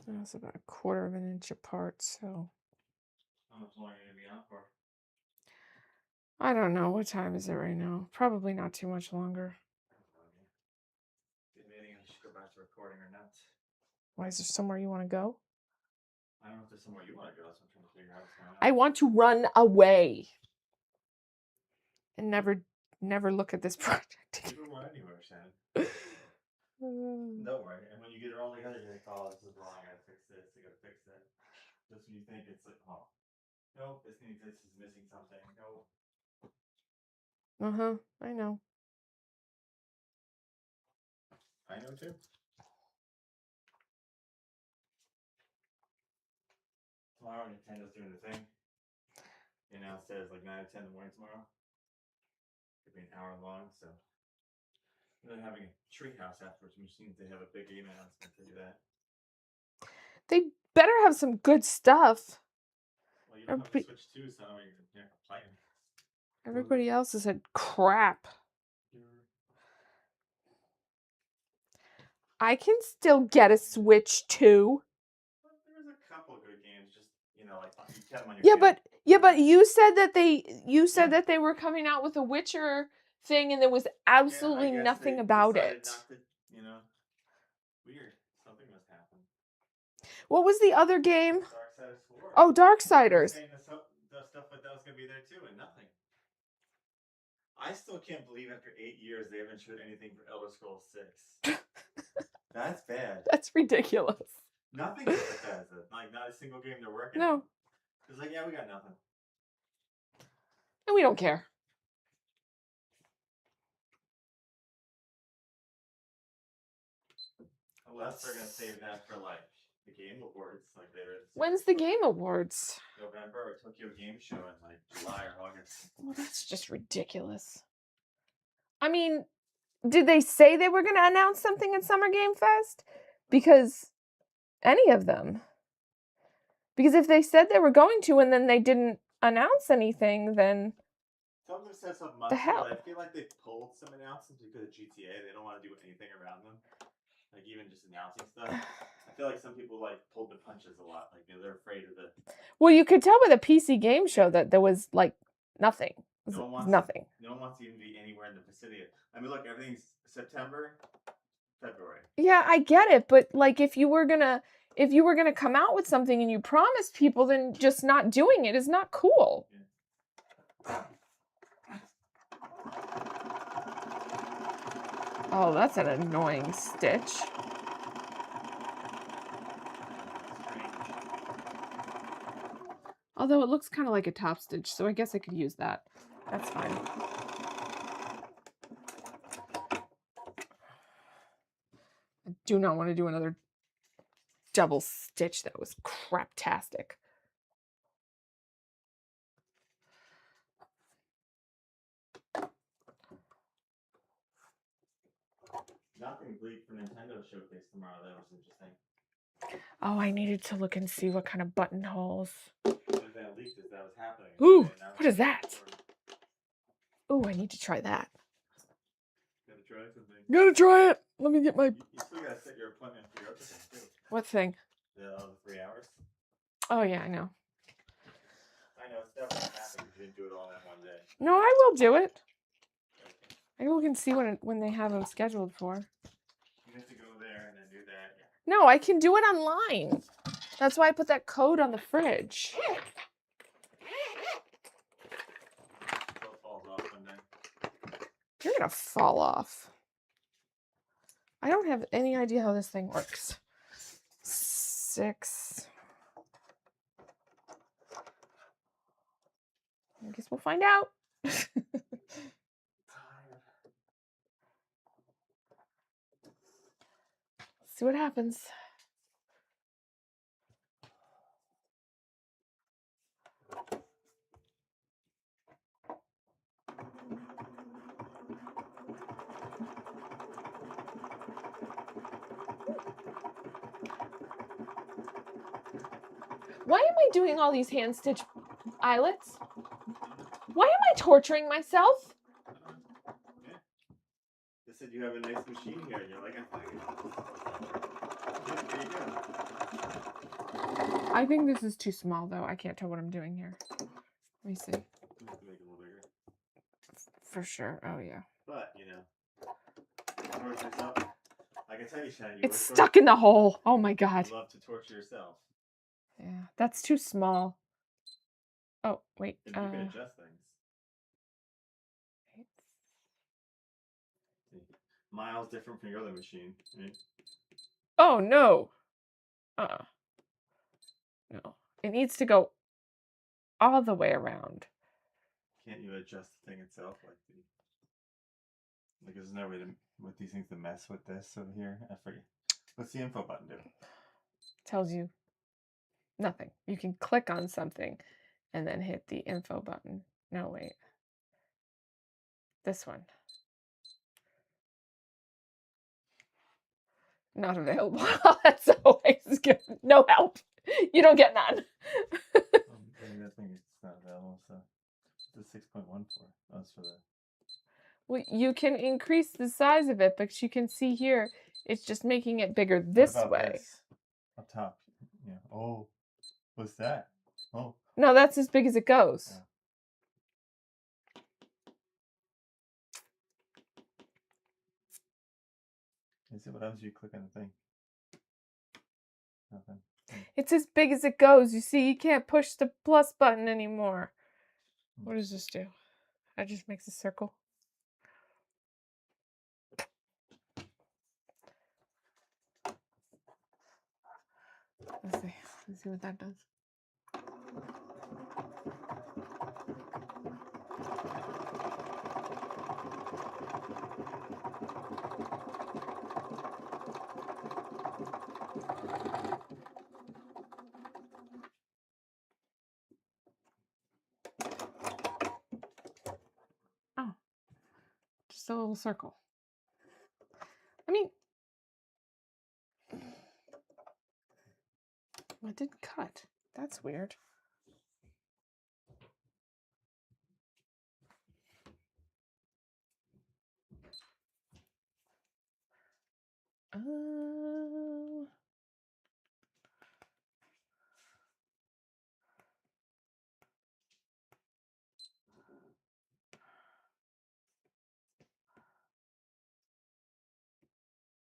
That's about 1/4 of an inch apart, so. How much longer are you going to be on for? I don't know. What time is it right now? Probably not too much longer. Debating if I should go back to recording or not. Why, is there somewhere you want to go? I don't know if there's somewhere you want to go. That's what I'm trying to figure out what's going on. I want to run away and never look at this project You again. can run anywhere, Shannon. Don't worry. And when you get it all together, you're like, oh, this is wrong. I gotta fix this. I gotta fix it. Just when you think it's like, oh, nope, this needs this is missing something. Nope. I know. I know too. Tomorrow, Nintendo's doing the thing. They announced it as like 9 or 10 in the morning tomorrow. Could be an hour long, so. They're having a treehouse afterwards, which means they have a big game announcement to do that. They better have some good stuff. Well, you don't have to Switch 2, so you're not gonna play them. Everybody else has had crap. I can still get a Switch 2. There's a couple of good games, just you know, like you get them on your but you said that they were coming out with a Witcher thing, and there was absolutely nothing about it. Not to, you know, weird. Something must happen. What was the other game? Darksiders 4. Oh, Darksiders. Saying the stuff like that was gonna be there too, and nothing. I still can't believe after 8 years they haven't showed anything for Elder Scrolls 6. That's bad. That's ridiculous. Nothing for Bethesda. Like, not a single game they're working No. on. It's like, yeah, we got nothing. And we don't care. Unless they're going to save that for, like, the Game Awards. Like later. When's the Game Awards? November, or Tokyo Game Show in, like, July or August. Well, that's just ridiculous. I mean, did they say they were going to announce something at Summer Game Fest? Because any of them. Because if they said they were going to and then they didn't announce anything, then Some of them said some months ago, but I feel like they pulled some announcements because of GTA. They don't want to do anything around them. Like, even just announcing stuff. I feel like some people, like, pulled the punches a lot. Like, they're afraid of the... Well, you could tell by the PC game show that there was, like, nothing. Nothing. No one wants to even be anywhere in the vicinity. I mean, look, everything's September, February. Yeah, I get it, but, like, if you were gonna if you were going to come out with something and you promised people, then just not doing it is not cool. Yeah. Oh, that's an annoying stitch. Strange. Although it looks kind of like a top stitch, so I guess I could use that. That's fine. I do not want to do another double stitch. That was craptastic. Nothing leaked for Nintendo showcase tomorrow. That was interesting. Oh, I needed to look and see what kind of buttonholes. If that leaked as that was happening. Ooh, what is that? Ooh, I need to try that. Gotta try something. Gotta try it. Let me get my... You still gotta set your appointment for your other thing, too. What thing? The 3 hours. Oh, yeah, I know. I know, it's never gonna happen if you didn't do it all in one day. No, I will do it. I look and see when they have them scheduled for. You have to go there and then do that. No, I can do it online. That's why I put that code on the fridge. So it falls off one day. You're gonna fall off. I don't have any idea how this thing works. 6. I guess we'll find out. See what happens. Why am I doing all these hand stitch eyelets? Why am I torturing myself? Yeah. They said you have a nice machine here, and you're like, Here you go. I think this is too small, though. I can't tell what I'm doing here. Let me see. You have to make it a little bigger. For sure. Oh, yeah. But, you know, torture yourself. I can tell you, Shannon, It's stuck in the hole. Oh, my God. You love to torture yourself. Yeah, that's too small. Oh, wait. You can adjust things. Miles different from your other machine, right? Oh, no. No. It needs to go all the way around. Can't you adjust the thing itself? Like there's no way to, with these things, to mess with this over here? I forget. What's the info button do? Tells you nothing. You can click on something and then hit the info button. No, wait. This one. Not available. That's always good. No help. You don't get none. Maybe that thing is not available, so it's the 6.1 for. Oh, it's for the... Well, you can increase the size of it, but you can see here, it's just making it bigger this what about way. This? Up top. Yeah. Oh, what's that? Oh. No, that's as big as it goes. Yeah. Is it what else you click on the thing? Nothing. It's as big as it goes. You see, you can't push the plus button anymore. What does this do? It just makes a circle. Let's see. Let's see what that does. Oh, just a little circle. I mean, it didn't cut. That's weird.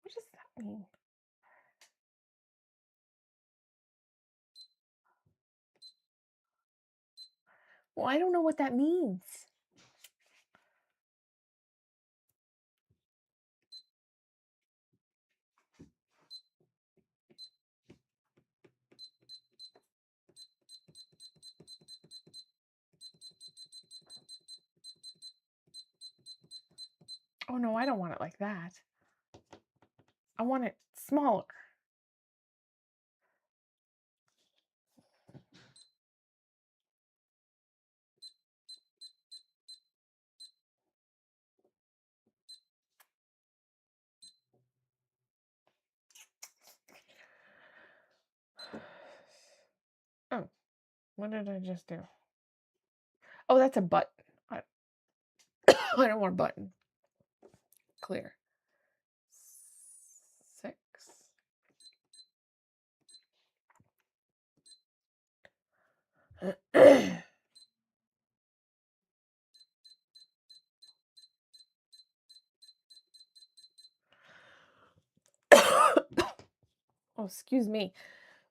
What does that mean? Well, I don't know what that means. Oh no, I don't want it like that. I want it smaller. Oh, what did I just do? Oh, that's a button. I don't want a button. Clear. 6. Oh, excuse me.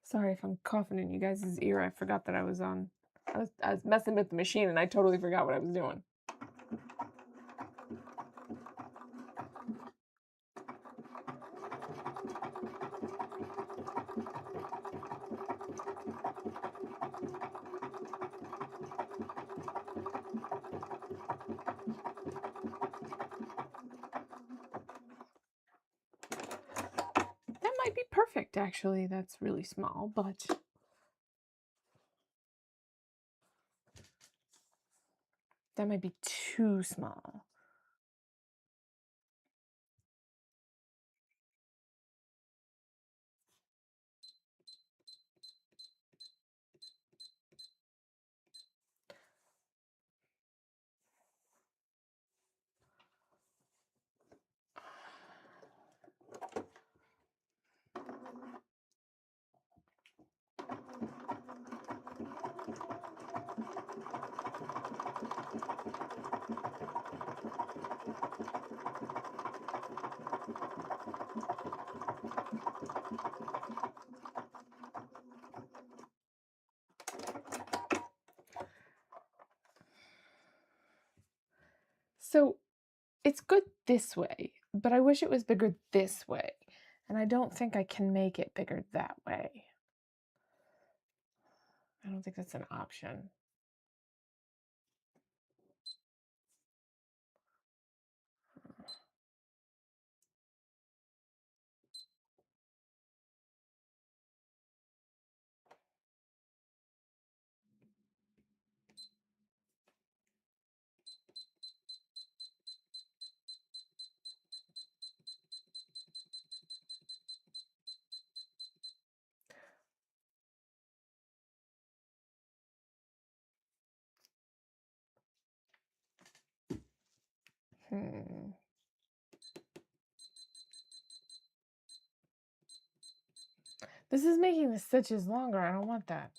Sorry if I'm coughing in you guys' ear. I forgot that I was on. I was messing with the machine and I totally forgot what I was doing. That might be perfect, actually. That's really small, but that might be too small. So it's good this way, but I wish it was bigger this way. And I don't think I can make it bigger that way. I don't think that's an option. Hmm. This is making the stitches longer. I don't want that.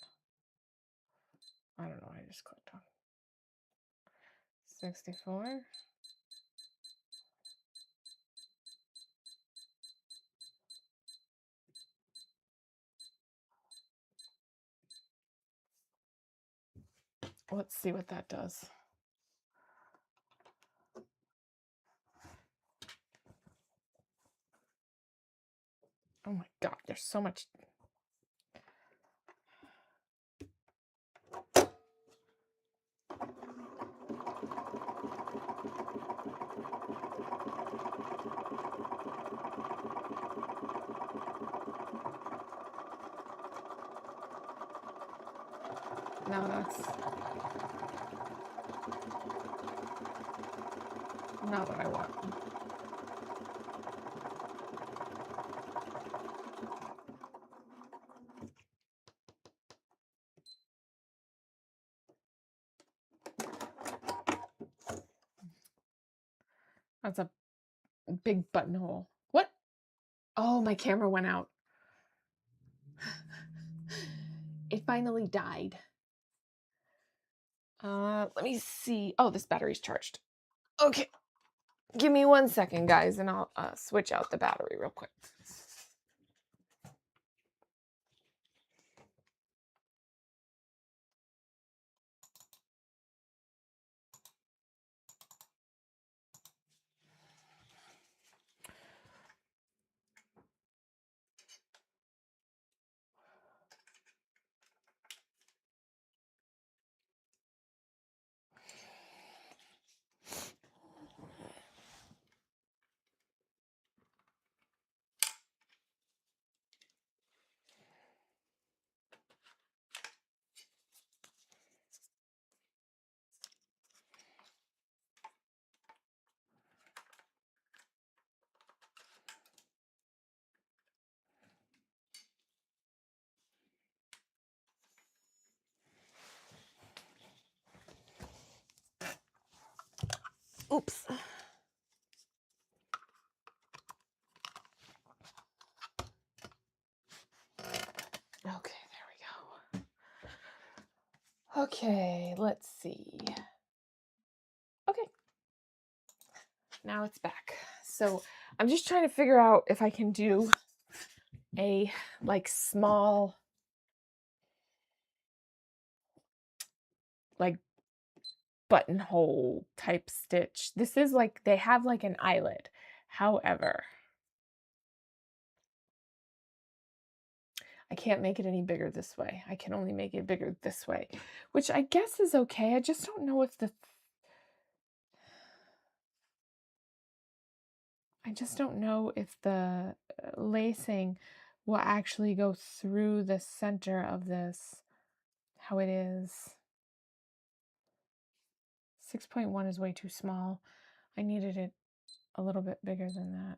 I don't know. I just clicked on 64. Let's see what that does. Oh my God, there's so much. Now that's not what I want. That's a big buttonhole. What? Oh, my camera went out. It finally died. Let me see. Oh, this battery's charged. Okay. Give me 1 second, guys, and I'll switch out the battery real quick. Oops. Okay, there we go. Okay, let's see. Okay. Now it's back. So I'm just trying to figure out if I can do a like small like buttonhole type stitch. This is like they have like an eyelet. However, I can't make it any bigger this way. I can only make it bigger this way, which I guess is okay. I just don't know if the lacing will actually go through the center of this how it is. 6.1 is way too small. I needed it a little bit bigger than that.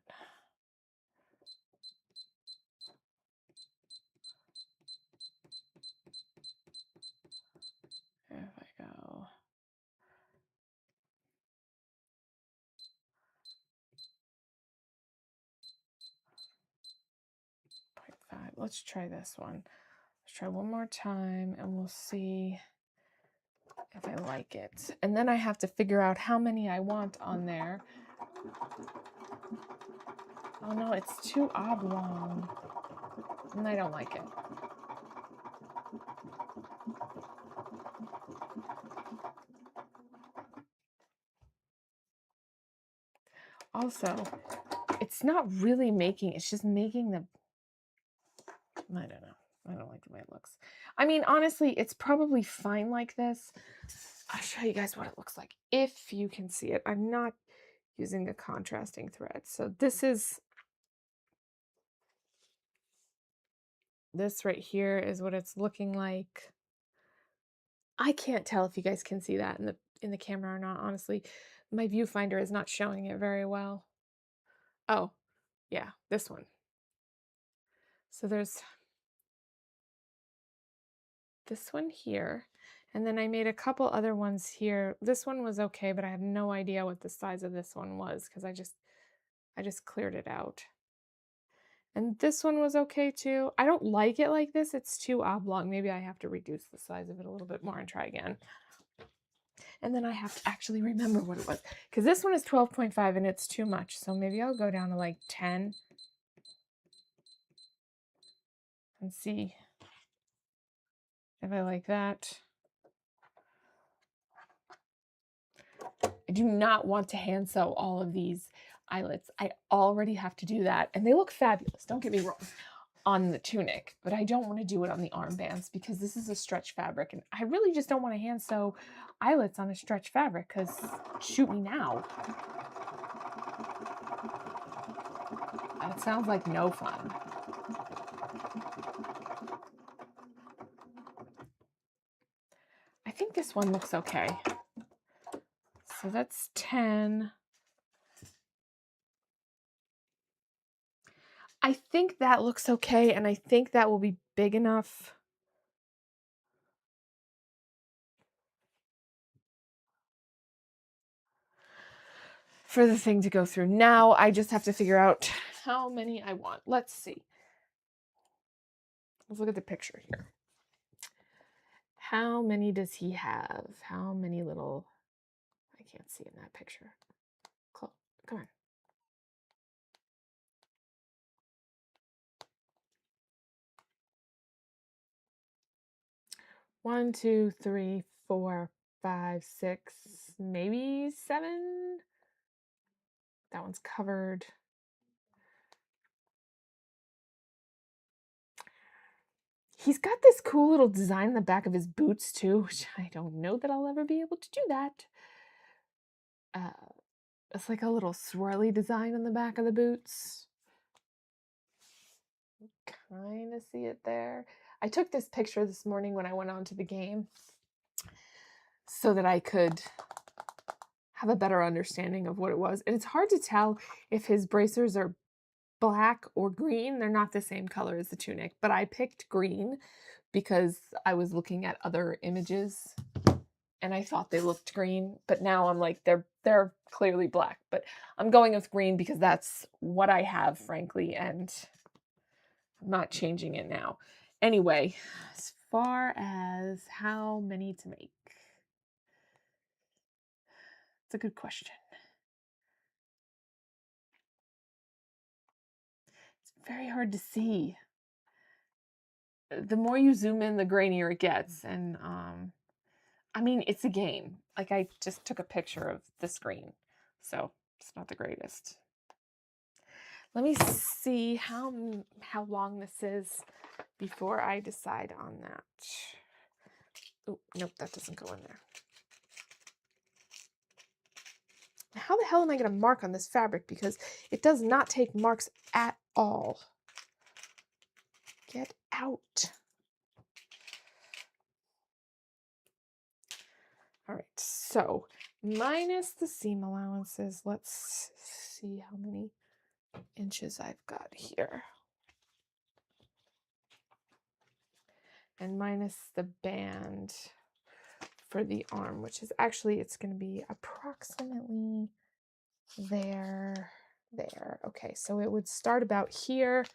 If I go 0.5, let's try this one. Let's try one more time and we'll see if I like it. And then I have to figure out how many I want on there. Oh no, it's too oblong. And I don't like it. Also, it's not really making, it's just making the, I don't know. I don't like the way it looks. I mean, honestly, it's probably fine like this. I'll show you guys what it looks like if you can see it. I'm not using a contrasting thread. So this right here is what it's looking like. I can't tell if you guys can see that in the camera or not, honestly. My viewfinder is not showing it very well. Oh, yeah, this one. So there's this one here, and then I made a couple other ones here. This one was okay, but I have no idea what the size of this one was because I just cleared it out. And this one was okay too. I don't like it like this. It's too oblong. Maybe I have to reduce the size of it a little bit more and try again. And then I have to actually remember what it was. Because this one is 12.5 and it's too much. So maybe I'll go down to like 10. And see if I like that. I do not want to hand sew all of these eyelets. I already have to do that. And they look fabulous. Don't get me wrong. On the tunic, but I don't want to do it on the armbands because this is a stretch fabric and I really just don't want to hand sew eyelets on a stretch fabric because shoot me now. That sounds like no fun. I think this one looks okay. So that's 10. I think that looks okay, and I think that will be big enough. For the thing to go through. Now I just have to figure out how many I want. Let's see. Let's look at the picture here. How many does he have? How many little, I can't see in that picture. Come on. 1, 2, 3, 4, 5, 6, maybe 7. That one's covered. He's got this cool little design in the back of his boots too, which I don't know that I'll ever be able to do that. It's like a little swirly design on the back of the boots. Kind of see it there. I took this picture this morning when I went on to the game so that I could have a better understanding of what it was. And it's hard to tell if his bracers are black or green. They're not the same color as the tunic, but I picked green because I was looking at other images and I thought they looked green, but now I'm like, they're clearly black, but I'm going with green because that's what I have, frankly, and I'm not changing it now. Anyway, as far as how many to make, it's a good question. It's very hard to see. The more you zoom in, the grainier it gets, and I mean, it's a game. Like, I just took a picture of the screen, so it's not the greatest. Let me see how long this is before I decide on that. Oh, nope, that doesn't go in there. How the hell am I going to mark on this fabric? Because it does not take marks at all. Get out. All right, so minus the seam allowances, let's see how many inches I've got here. And minus the band for the arm, which is actually, it's going to be approximately there. Okay, so it would start about here.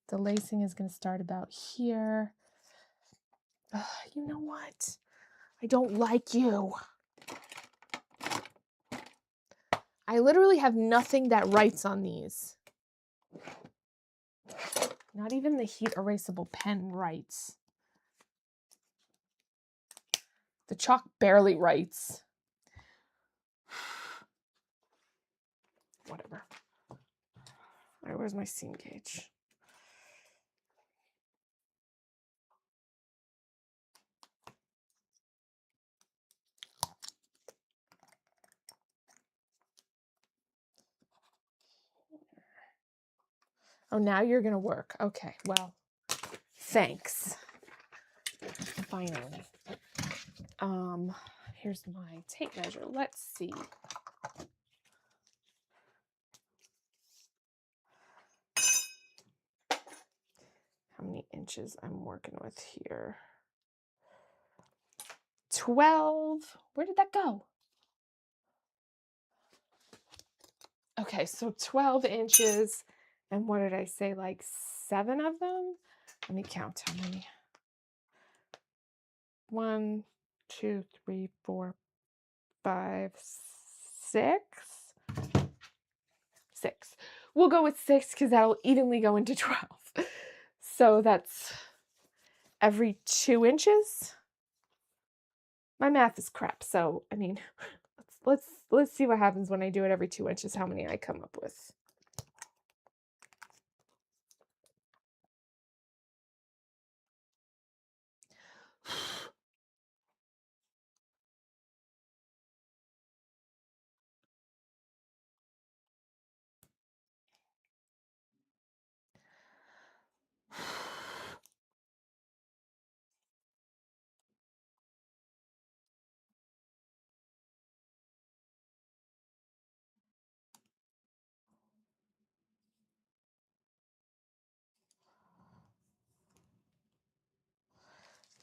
The lacing is going to start about here. You know what? I don't like you. I literally have nothing that writes on these. Not even the heat erasable pen writes. The chalk barely writes. Whatever. All right, where's my seam gauge? Oh, now you're going to work. Okay, well, thanks. Finally. Here's my tape measure. Let's see. How many inches I'm working with here? 12. Where did that go? Okay, so 12 inches. And what did I say? Like 7 of them? Let me count how many. 1, 2, 3, 4, 5, 6. 6. We'll go with 6 because that'll evenly go into 12. So that's every 2 inches. My math is crap, so I mean, let's see what happens when I do it every 2 inches, how many I come up with.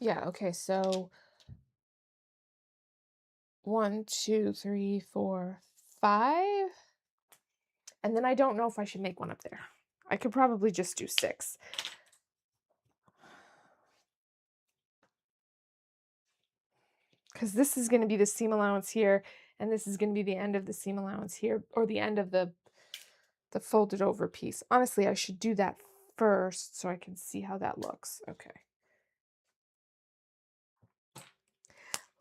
Yeah, okay, so 1, 2, 3, 4, 5. And then I don't know if I should make one up there. I could probably just do 6. Because this is going to be the seam allowance here, and this is going to be the end of the seam allowance here, or the end of the folded over piece. Honestly, I should do that first so I can see how that looks. Okay.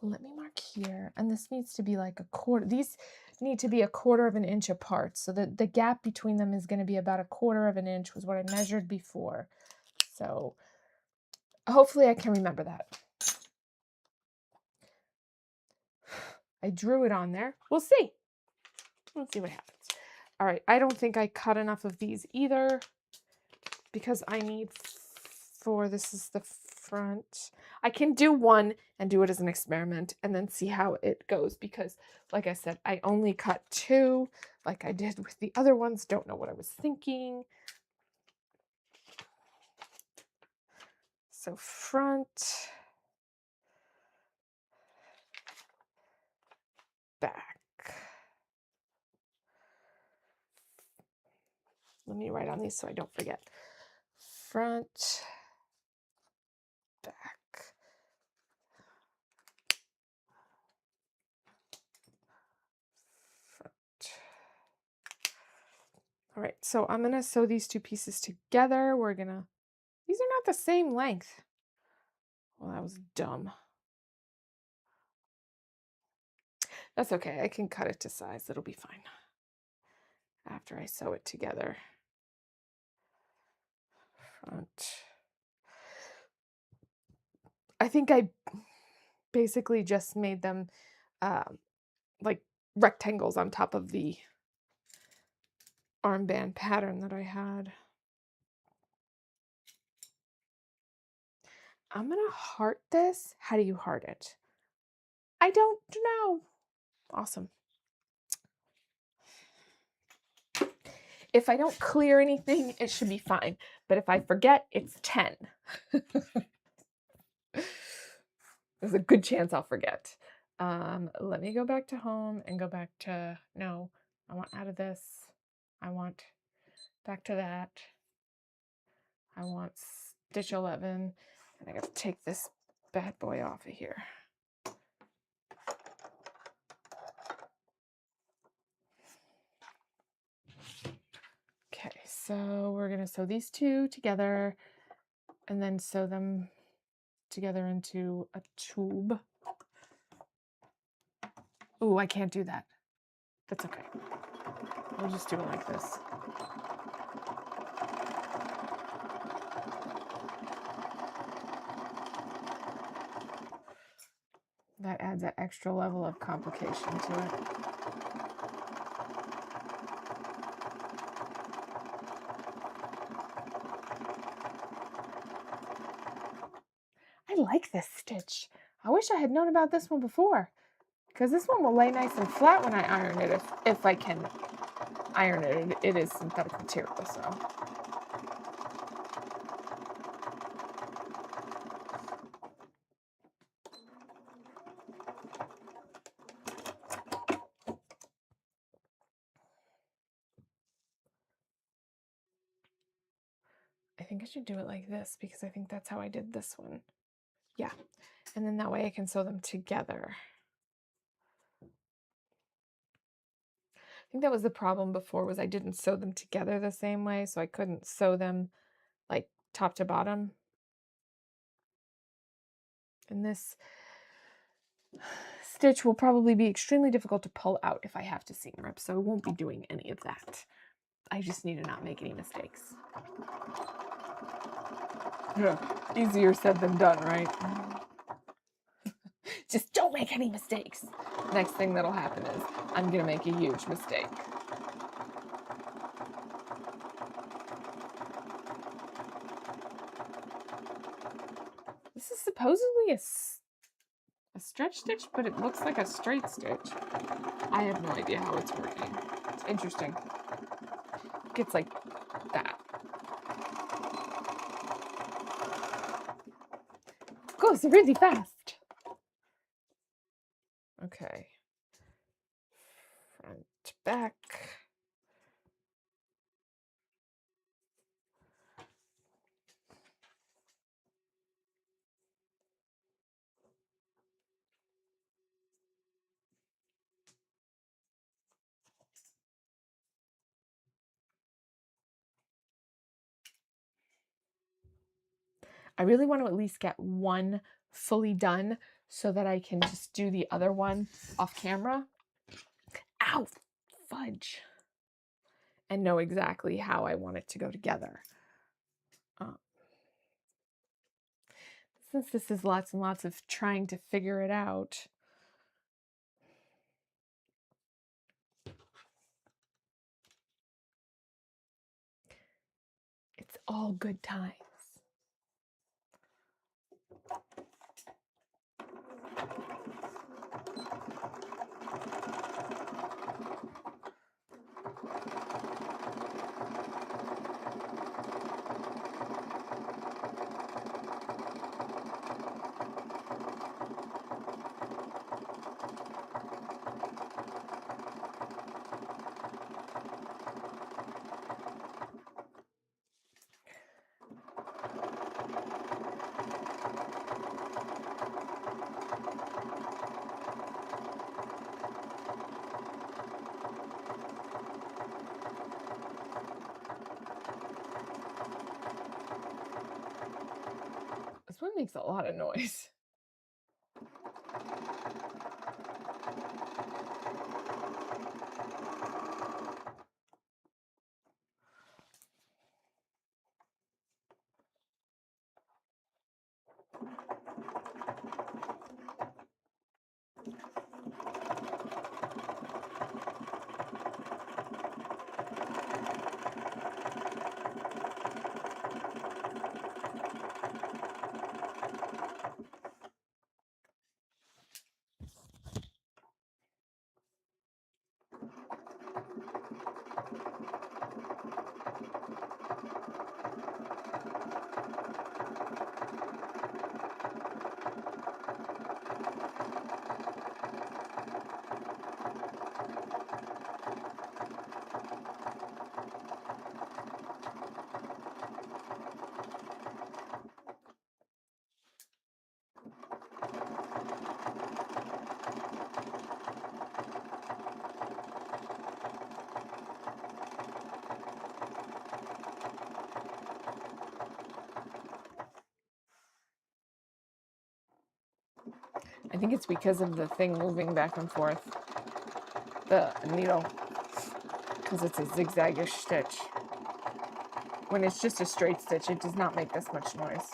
Let me mark here, and this needs to be like a quarter. These need to be a quarter of an inch apart, so that the gap between them is going to be about a quarter of an inch was what I measured before. So hopefully I can remember that. I drew it on there. We'll see. Let's see what happens. All right, I don't think I cut enough of these either because I need this is the front. I can do one and do it as an experiment and then see how it goes because, like I said, I only cut 2 like I did with the other ones. Don't know what I was thinking. So front. back. Let me write on these so I don't forget. Front, back. Front. All right, so I'm gonna sew these two pieces together. These are not the same length. Well, that was dumb. That's okay, I can cut it to size, it'll be fine. After I sew it together. Front. I think I basically just made them like rectangles on top of the armband pattern that I had. I'm gonna heart this. How do you heart it? I don't know. Awesome. If I don't clear anything, it should be fine. But if I forget, it's 10. There's a good chance I'll forget. Let me go back to home and go back to, no, I want out of this. I want back to that. I want stitch 11. And I got to take this bad boy off of here. Okay, so we're going to sew these two together and then sew them together into a tube. Ooh, I can't do that. That's okay. I'll just do it like this. That adds an extra level of complication to it. I like this stitch. I wish I had known about this one before, because this one will lay nice and flat when I iron it, if I can iron it. It is synthetic material, so. I think I should do it like this because I think that's how I did this one. Yeah, and then that way I can sew them together. I think that was the problem before, was I didn't sew them together the same way, so I couldn't sew them like top to bottom. And this stitch will probably be extremely difficult to pull out if I have to seam rip, so I won't be doing any of that. I just need to not make any mistakes. Yeah, easier said than done, right? Just don't make any mistakes. Next thing that'll happen is I'm gonna make a huge mistake. This is supposedly a stretch stitch, but it looks like a straight stitch. I have no idea how it's working. It's interesting. It gets like that. It goes really fast. Okay. Front, back. I really want to at least get one fully done so that I can just do the other one off camera. Ow, fudge. And know exactly how I want it to go together. Since this is lots and lots of trying to figure it out, it's all good times. This one makes a lot of noise. I think it's because of the thing moving back and forth, the needle, because it's a zigzag-ish stitch. When it's just a straight stitch, it does not make this much noise.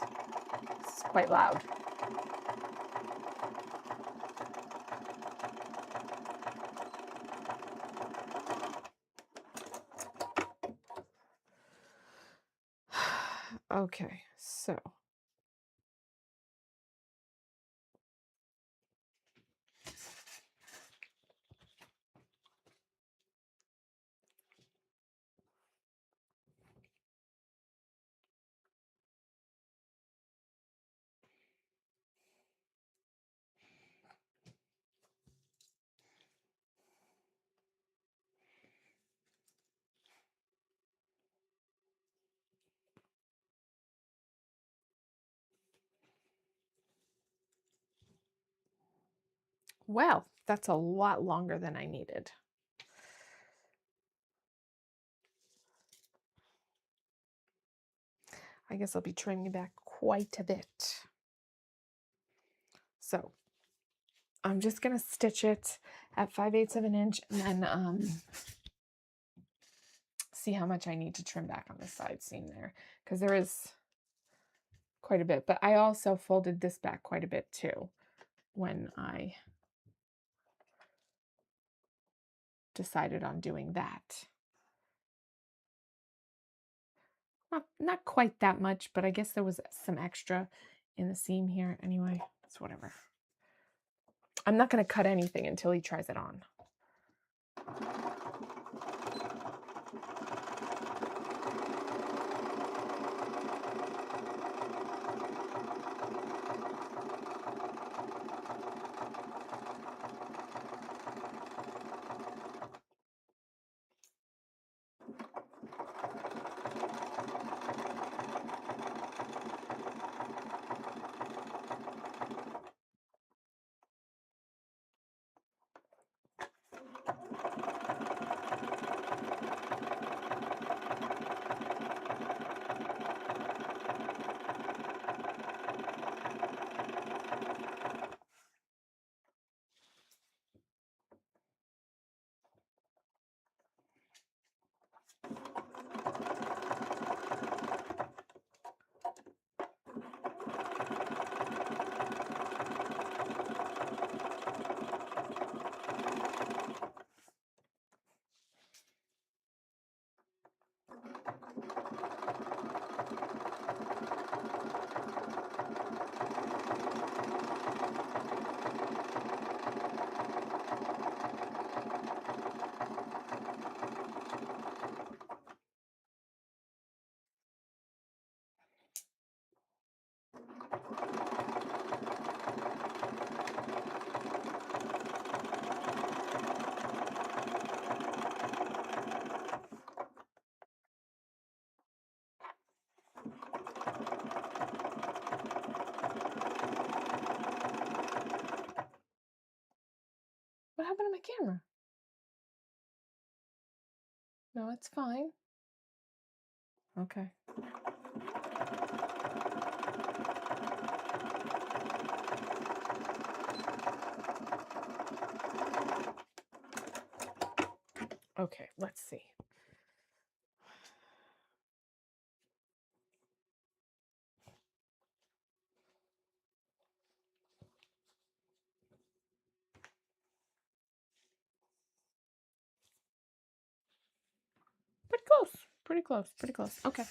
It's quite loud. Okay, so well, that's a lot longer than I needed. I guess I'll be trimming back quite a bit. So I'm just gonna stitch it at 5/8 of an inch and then see how much I need to trim back on the side seam there, because there is quite a bit. But I also folded this back quite a bit too when I decided on doing that. Not quite that much, but I guess there was some extra in the seam here anyway. It's whatever. I'm not going to cut anything until he tries it on. What happened to my camera? No, it's fine. Okay. Okay, let's see. Pretty close. Pretty close. Pretty close. Okay.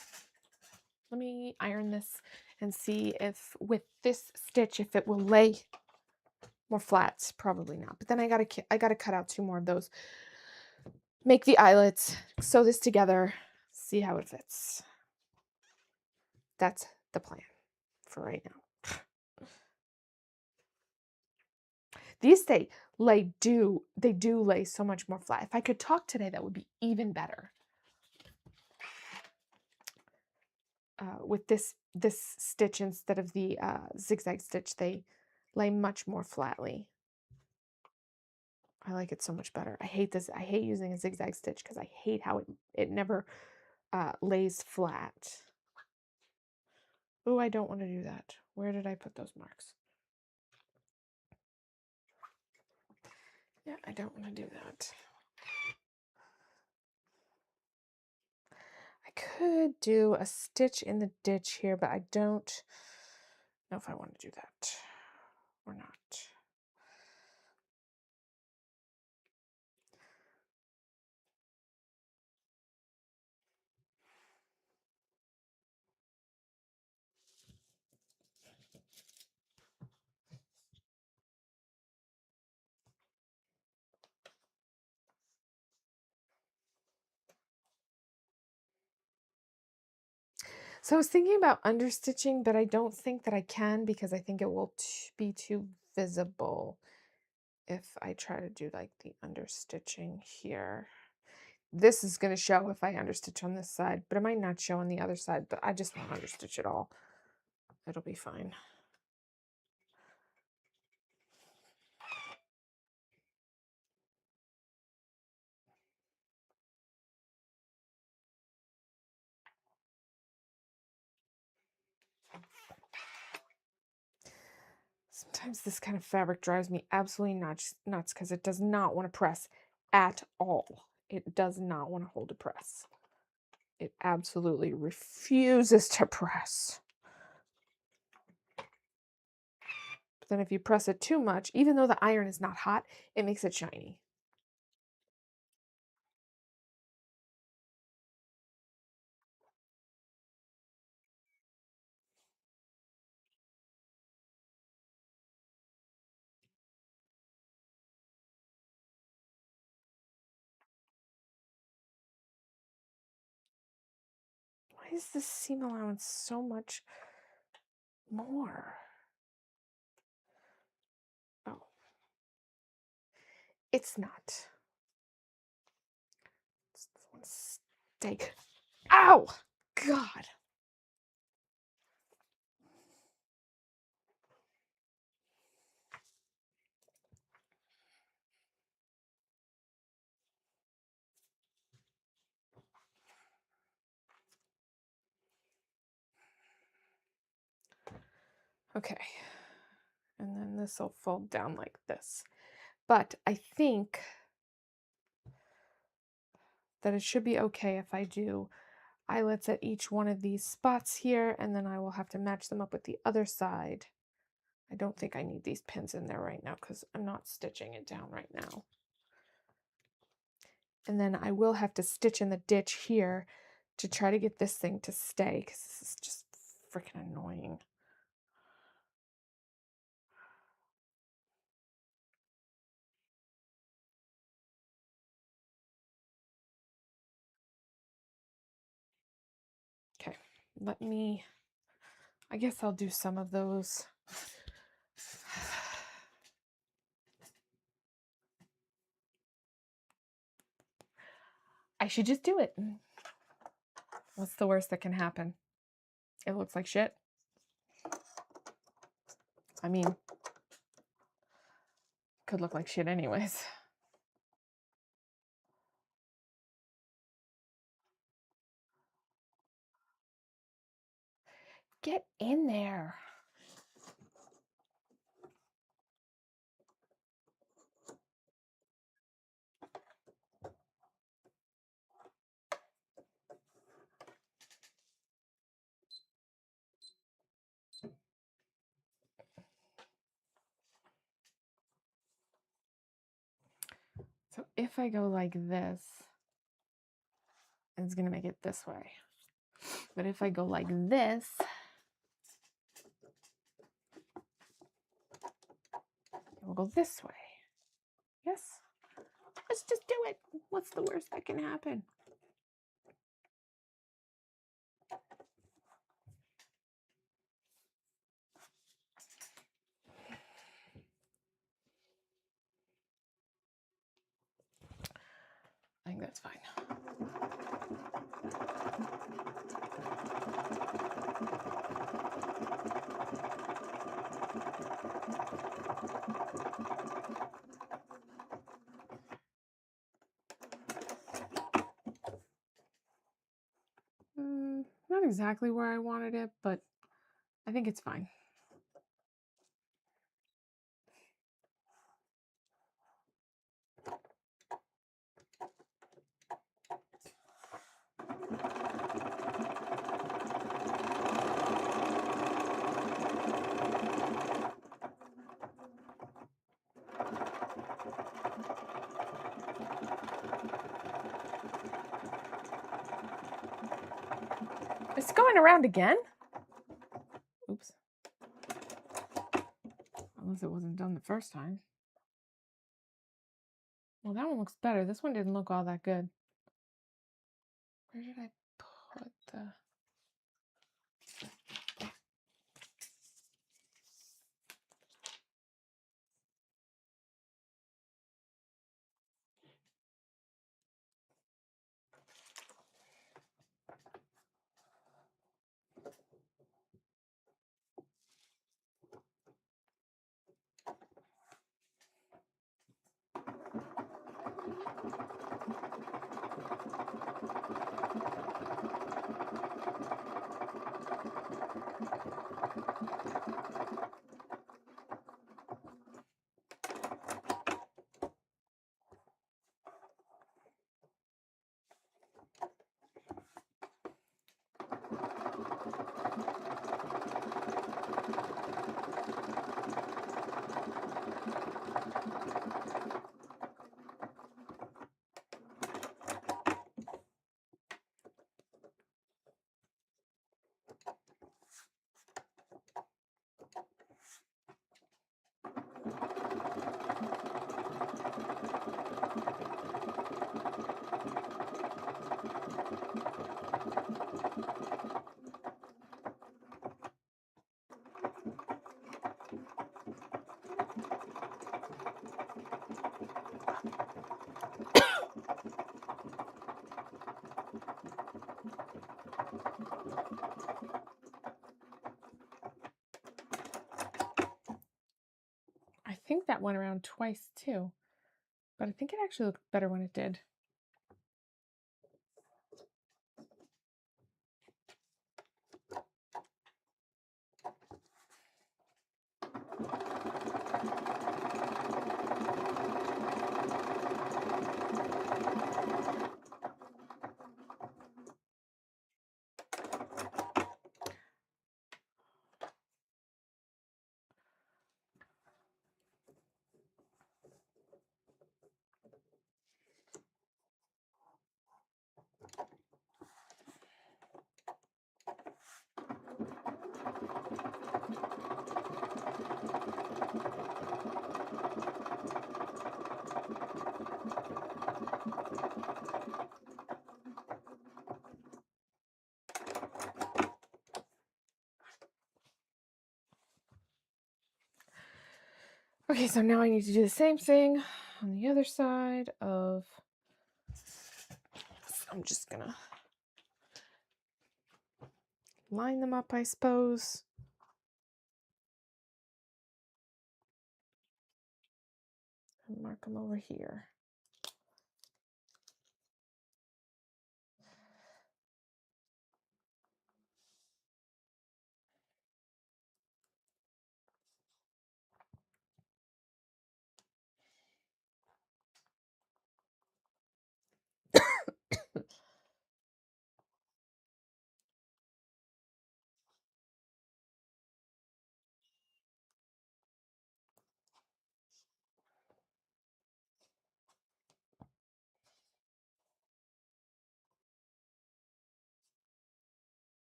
Let me iron this and see if with this stitch, if it will lay more flats. Probably not. But then I gotta cut out 2 more of those. Make the eyelets, sew this together, see how it fits. That's the plan for right now. These they do lay so much more flat. If I could talk today, that would be even better. With this stitch instead of the zigzag stitch, they lay much more flatly. I like it so much better. I hate this. I hate using a zigzag stitch because I hate how it never lays flat. Oh, I don't want to do that. Where did I put those marks? Yeah, I don't want to do that. I could do a stitch in the ditch here, but I don't know if I want to do that or not. So I was thinking about understitching, but I don't think that I can because I think it will be too visible if I try to do like the understitching here. This is going to show if I understitch on this side, but it might not show on the other side, but I just won't understitch it all. It'll be fine. Sometimes this kind of fabric drives me absolutely nuts because it does not want to press at all. It does not want to hold a press. It absolutely refuses to press. But then if you press it too much, even though the iron is not hot, it makes it shiny. Why is this seam allowance so much more? Oh, it's not. It's one steak. Ow! God. Okay. And then this will fold down like this. But I think that it should be okay if I do eyelets at each one of these spots here, and then I will have to match them up with the other side. I don't think I need these pins in there right now because I'm not stitching it down right now. And then I will have to stitch in the ditch here to try to get this thing to stay because this is just freaking annoying. Okay, I guess I'll do some of those. I should just do it. What's the worst that can happen? It looks like shit. I mean, could look like shit anyways. Get in there. So if I go like this, it's going to make it this way. But if I go like this, it will go this way. Yes? Let's just do it. What's the worst that can happen? I think that's fine. Not exactly where I wanted it, but I think it's fine. It's going around again? Oops. Unless it wasn't done the first time. Well, that one looks better. This one didn't look all that good. Where did I put the... I think that went around twice too, but I think it actually looked better when it did. Okay, so now I need to do the same thing on the other side of... I'm just gonna line them up, I suppose. And mark them over here.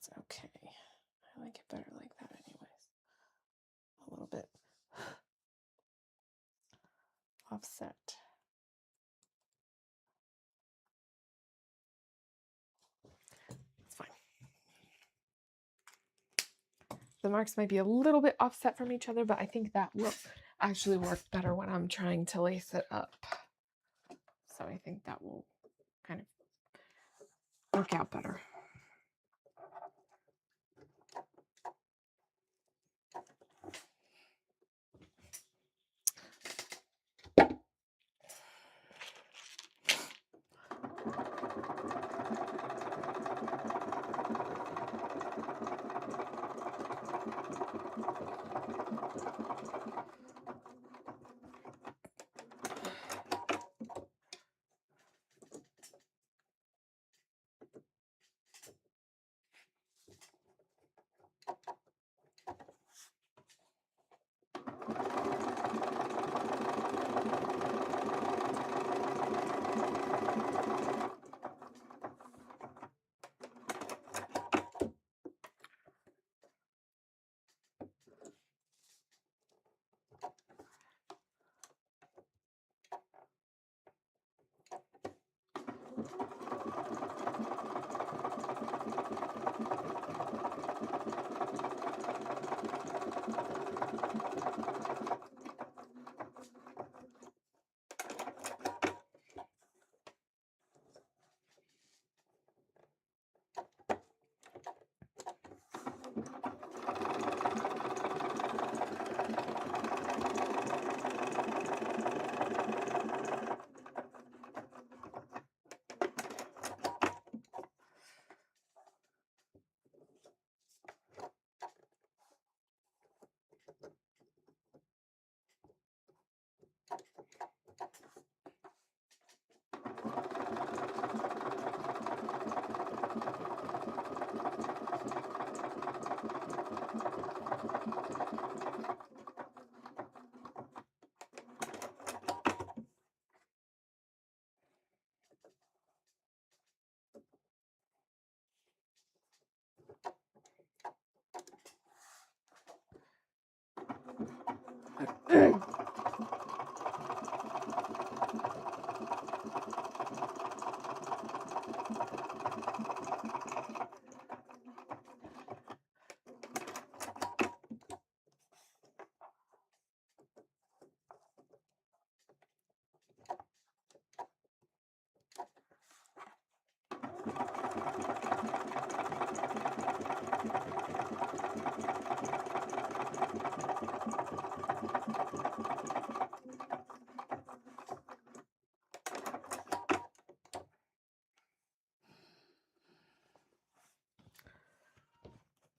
That's okay. I like it better like that anyways. A little bit offset. It's fine. The marks might be a little bit offset from each other, but I think that will actually work better when I'm trying to lace it up. So I think that will kind of work out better.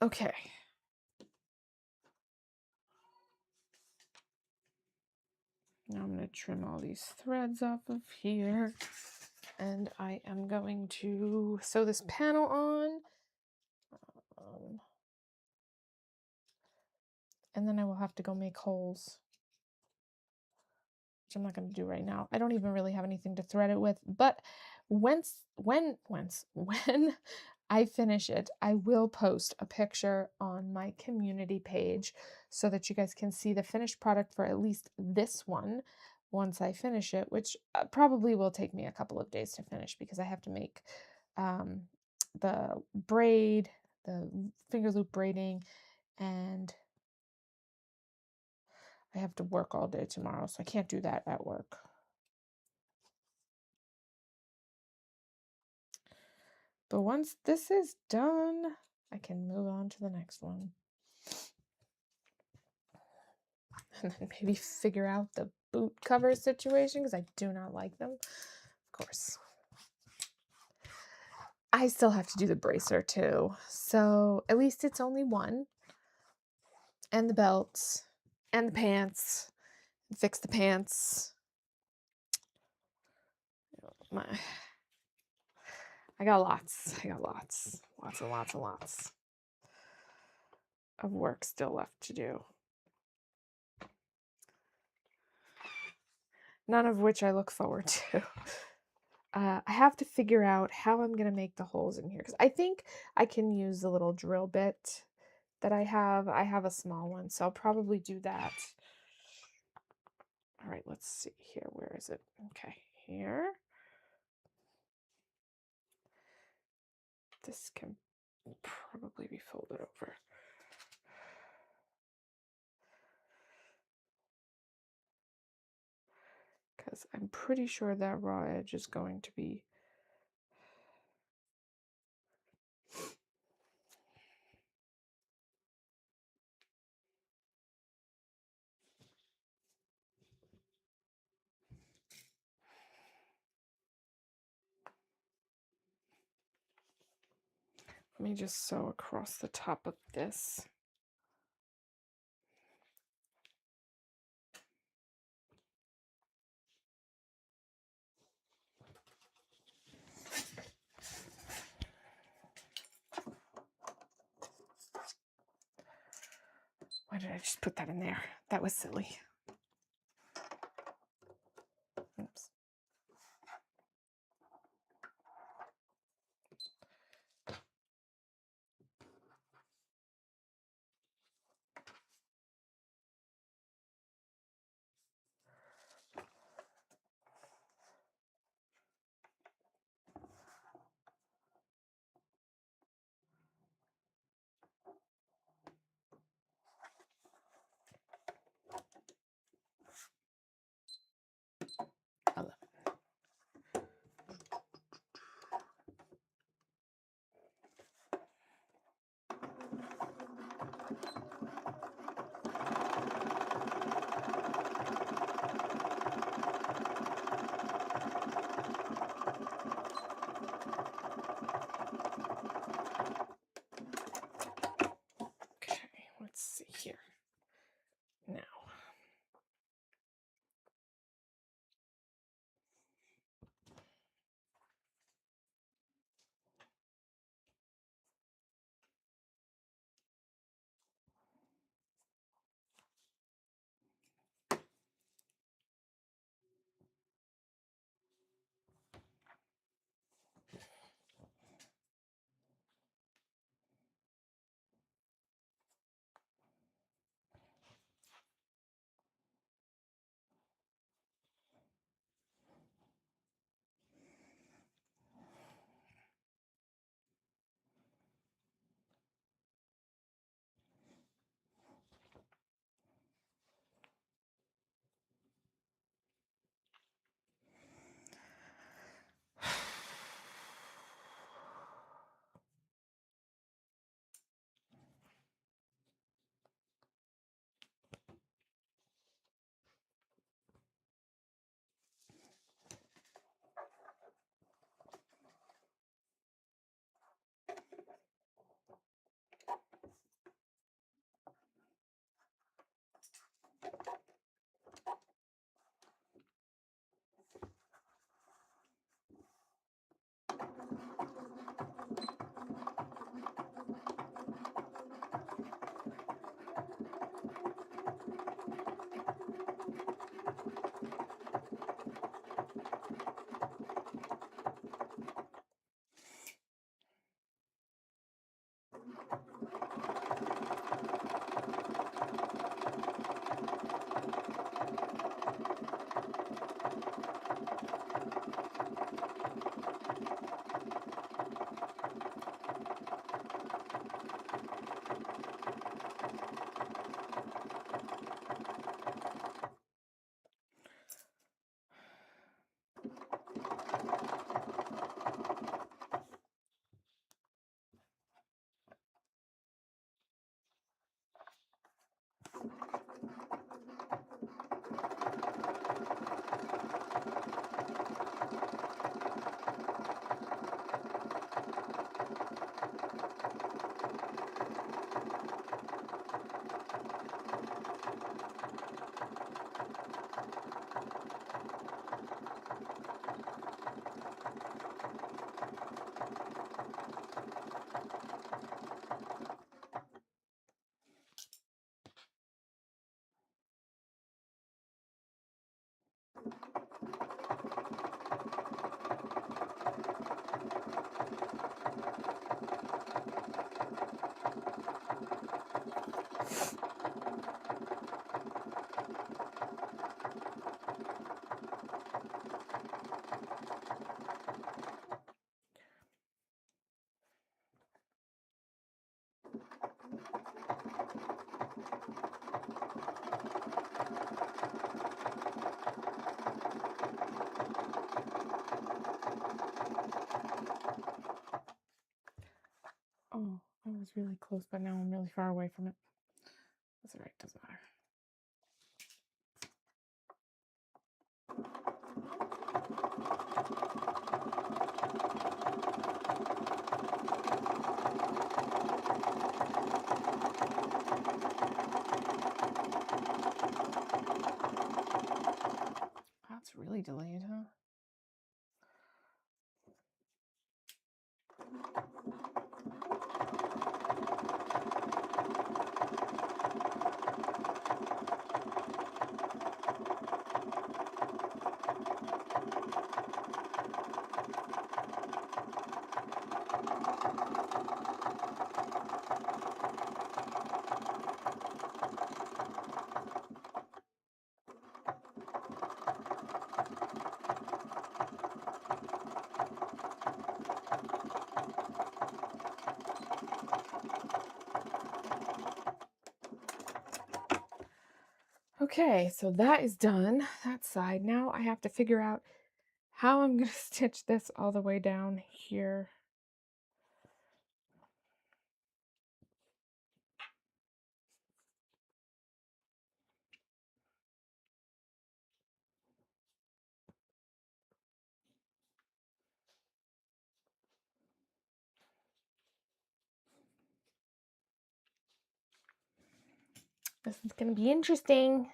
Okay. Now I'm going to trim all these threads off of here. And I am going to sew this panel on. And then I will have to go make holes, which I'm not going to do right now. I don't even really have anything to thread it with, but when I finish it, I will post a picture on my community page so that you guys can see the finished product for at least this one once I finish it, which probably will take me a couple of days to finish because I have to make the braid, the finger loop braiding, and I have to work all day tomorrow, so I can't do that at work. But once this is done, I can move on to the next one. And then maybe figure out the boot cover situation because I do not like them. Of course. I still have to do the bracer too. So at least it's only one. And the belts. And the pants. Fix the pants. I got lots. Lots and lots and lots of work still left to do. None of which I look forward to. I have to figure out how I'm gonna make the holes in here because I think I can use the little drill bit that I have. I have a small one, so I'll probably do that. All right, let's see here. Where is it? Okay, here. This can probably be folded over. Because I'm pretty sure that raw edge is going to be let me just sew across the top of this. Why did I just put that in there? That was silly. Oops. really close, but now I'm really far away from it. That's all right, doesn't matter. That's really delayed, huh? Okay, so that is done, that side. Now I have to figure out how I'm going to stitch this all the way down here. This is going to be interesting.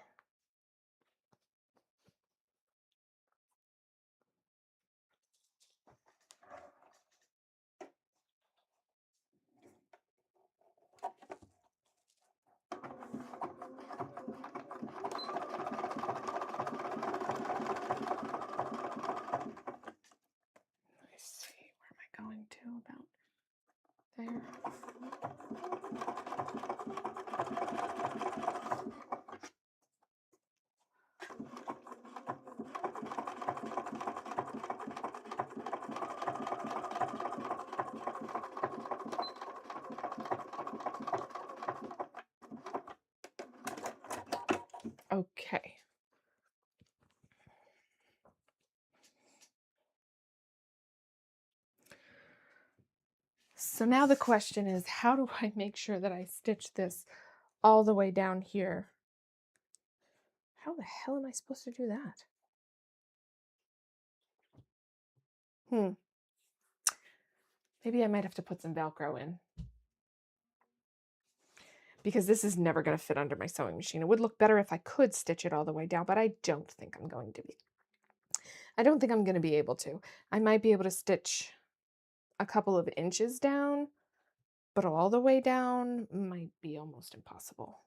Let's see, where am I going to? About there. Okay. So now the question is, how do I make sure that I stitch this all the way down here? How the hell am I supposed to do that? Maybe I might have to put some Velcro in, because this is never going to fit under my sewing machine. It would look better if I could stitch it all the way down, but I don't think I'm going to be. I don't think I'm going to be able to. I might be able to stitch a couple of inches down, but all the way down might be almost impossible.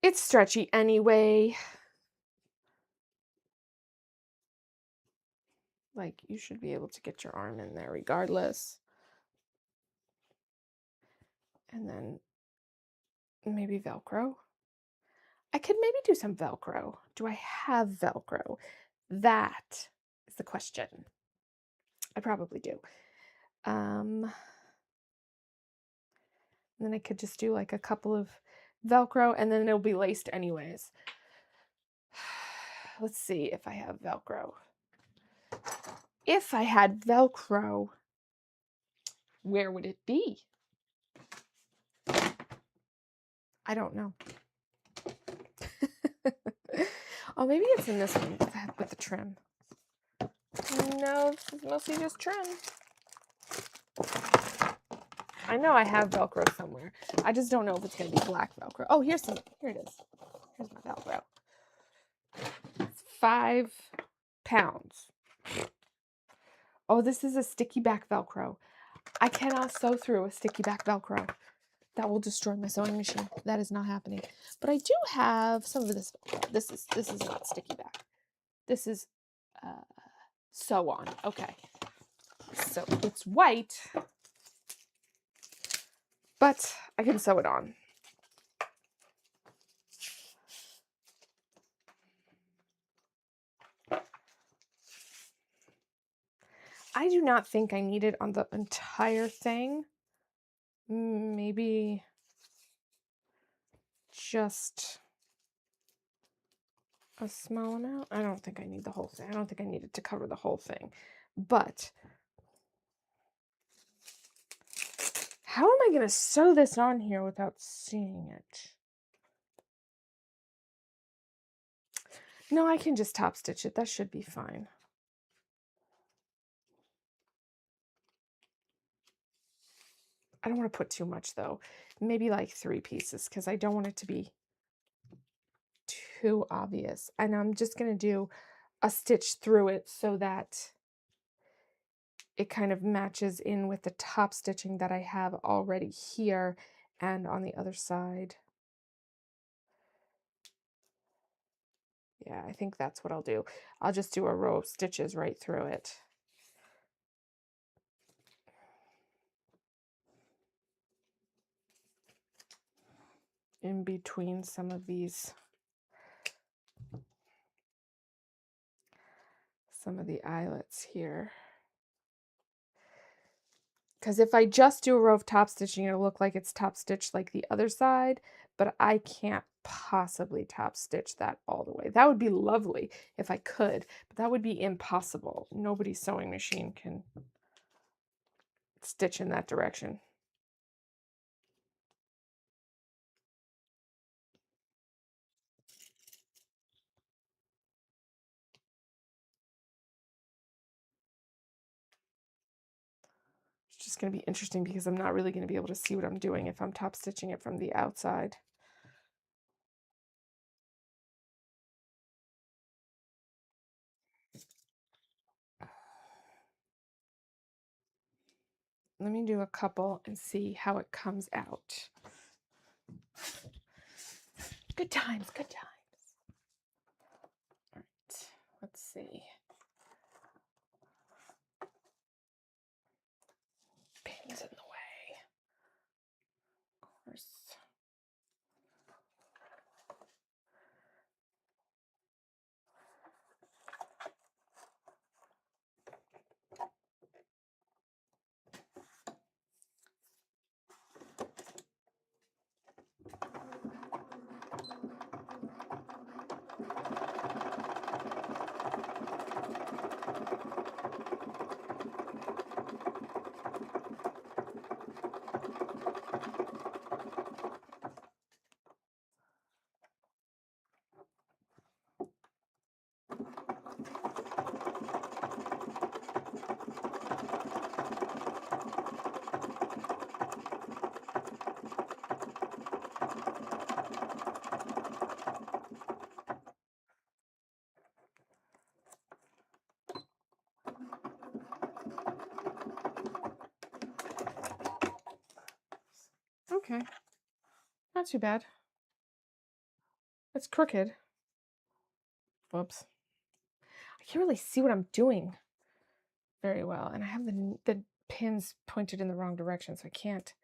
It's stretchy anyway. Like, you should be able to get your arm in there regardless. And then maybe Velcro. I could maybe do some Velcro. Do I have Velcro? That is the question. I probably do. And then I could just do like a couple of Velcro, and then it'll be laced anyways. Let's see if I have Velcro. If I had Velcro, where would it be? I don't know. Oh, maybe it's in this one with the trim. No, this is mostly just trim. I know I have Velcro somewhere. I just don't know if it's going to be black Velcro. Oh, here it is. Here's my Velcro. It's 5 pounds. Oh, this is a sticky back Velcro. I cannot sew through a sticky back Velcro. That will destroy my sewing machine. That is not happening. But I do have some of this Velcro. This is not sticky back. This is sew on. Okay. So it's white, but I can sew it on. I do not think I need it on the entire thing. Maybe just a small amount. I don't think I need the whole thing. I don't think I need it to cover the whole thing. But how am I going to sew this on here without seeing it? No, I can just top stitch it. That should be fine. I don't want to put too much though. Maybe like 3 pieces because I don't want it to be too obvious. And I'm just going to do a stitch through it so that it kind of matches in with the top stitching that I have already here and on the other side. Yeah, I think that's what I'll do. I'll just do a row of stitches right through it. In between some of the eyelets here. Because if I just do a row of top stitching, it'll look like it's top stitched like the other side, but I can't possibly top stitch that all the way. That would be lovely if I could, but that would be impossible. Nobody's sewing machine can stitch in that direction. It's just going to be interesting because I'm not really going to be able to see what I'm doing if I'm top stitching it from the outside. Let me do a couple and see how it comes out. Good times, good times. All right, let's see. Pins in the way. Of course. Okay, not too bad. It's crooked. Whoops. I can't really see what I'm doing very well, and I have the pins pointed in the wrong direction, so I can't.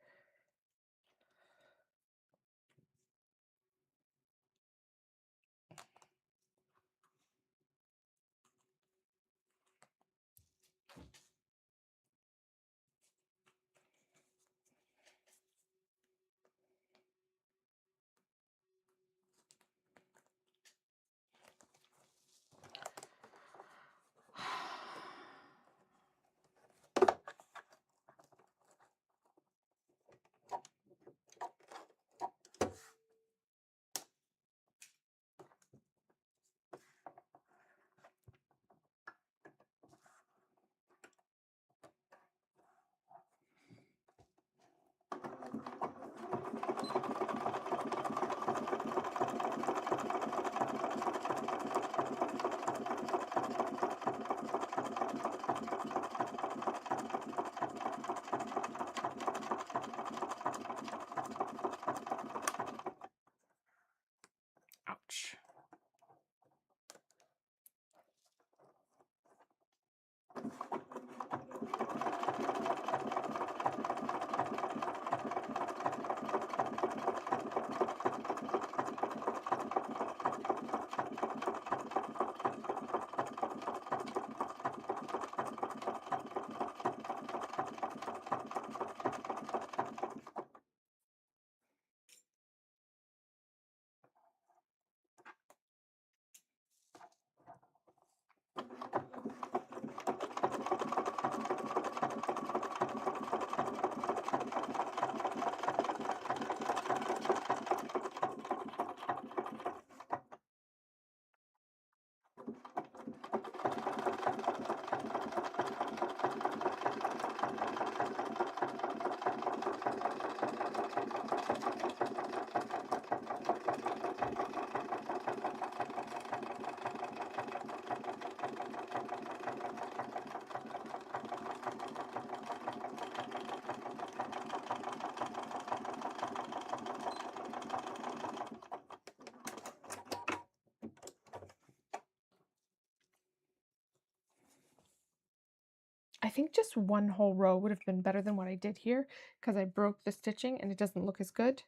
think just one whole row would have been better than what I did here because I broke the stitching and it doesn't look as good,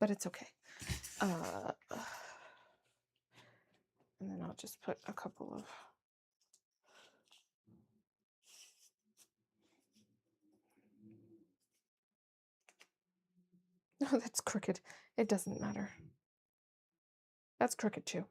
but it's okay. And then I'll just put a couple of... No, that's crooked. It doesn't matter. That's crooked too.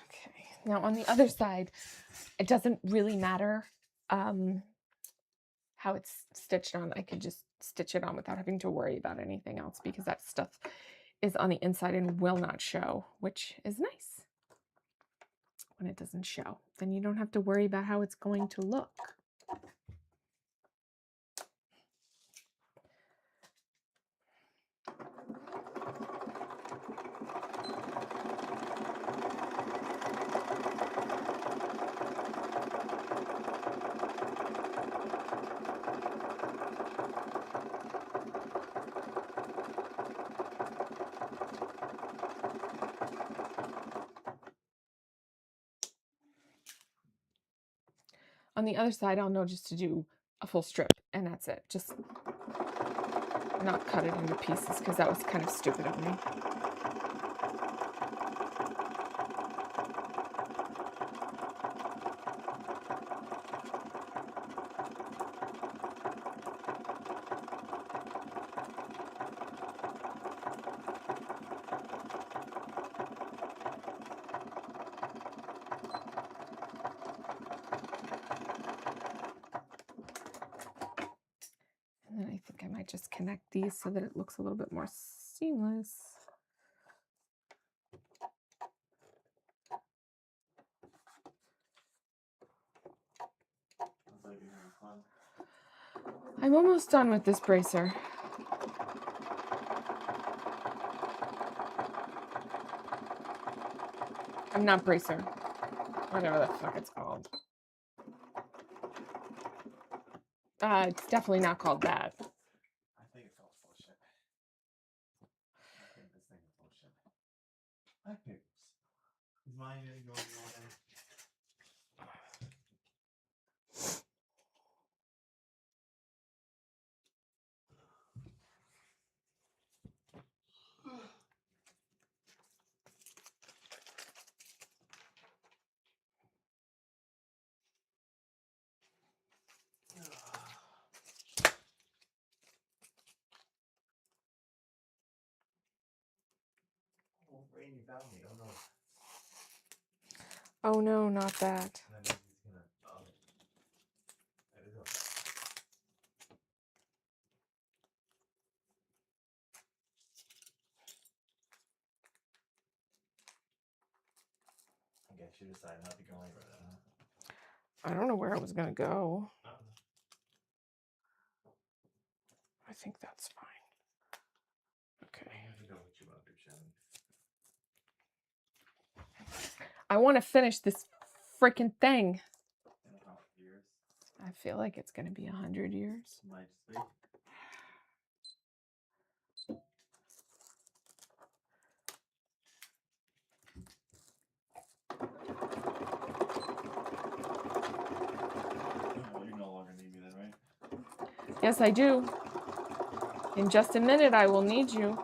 Okay, now on the other side, it doesn't really matter how it's stitched on. I could just stitch it on without having to worry about anything else because that stuff is on the inside and will not show, which is nice when it doesn't show. Then you don't have to worry about how it's going to look. On the other side, I'll know just to do a full strip, and that's it. Just not cut it into pieces because that was kind of stupid of me. And then I think I might just connect these so that it looks a little bit more seamless. I'm almost done with this bracer. I'm not bracer. Whatever the fuck it's called. It's definitely not called that. I think it's all bullshit. I think this thing is bullshit. I pick is mine going all day? Oh, Rain, you found me. Oh no. Oh no, not that. That means he's gonna. That is okay. I guess you decided not to go anywhere then, huh? I don't know where I was going to go. I think that's fine. Okay. I want to finish this freaking thing. I feel like it's going to be 100 years. Might just be. Well, you no longer need me then, right? Yes, I do. In just a minute, I will need you.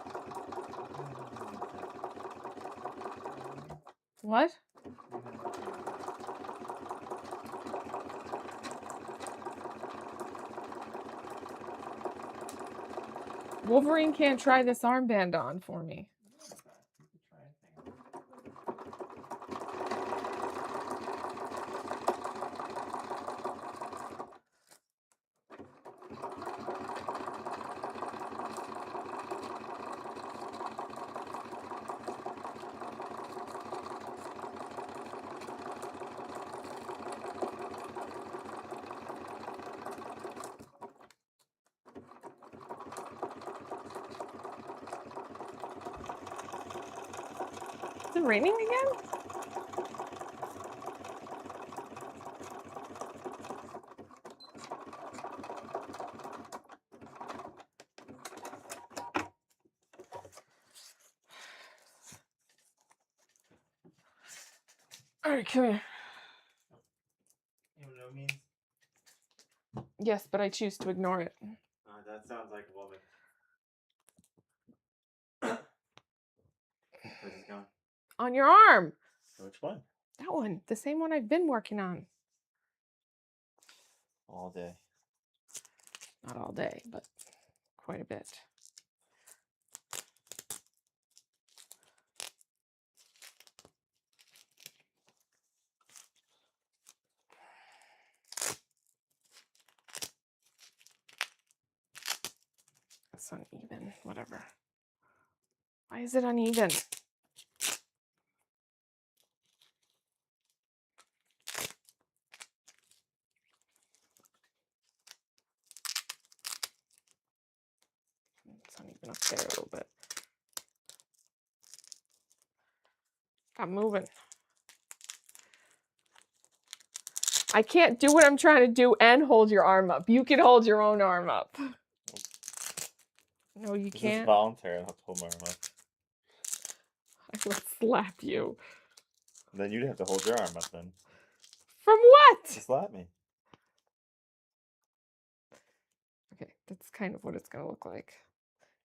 What? Wolverine can't try this armband on for me. it raining again? All right, come here. You know what it means? Yes, but I choose to ignore it. That sounds like a woman. Where's this going? On your arm. Which one? That one. The same one I've been working on. All day. Not all day, but quite a bit. It's uneven. Whatever. Why is it uneven? It's uneven up there a little bit. Stop moving. I can't do what I'm trying to do and hold your arm up. You can hold your own arm up. No, you This can't. is voluntary. I don't have to hold my arm up. I will slap you. Then you'd have to hold your arm up then. From what? To slap me. Okay, that's kind of what it's going to look like.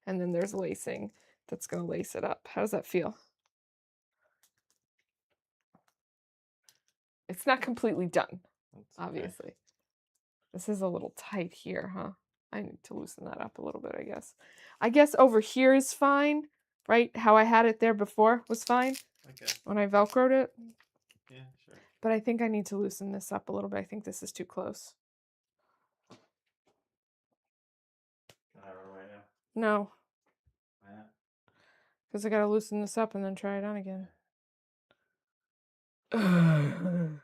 And then there's lacing that's going to lace it up. How does that feel? It's not completely done, obviously. Okay. This is a little tight here, huh? I need to loosen that up a little bit, I guess. I guess over here is fine, right? How I had it there before was fine. Okay. When I Velcroed it. Yeah, sure. But I think I need to loosen this up a little bit. I think this is too close. Can I run right now? No. Why not? Because I got to loosen this up and then try it on again. Shannon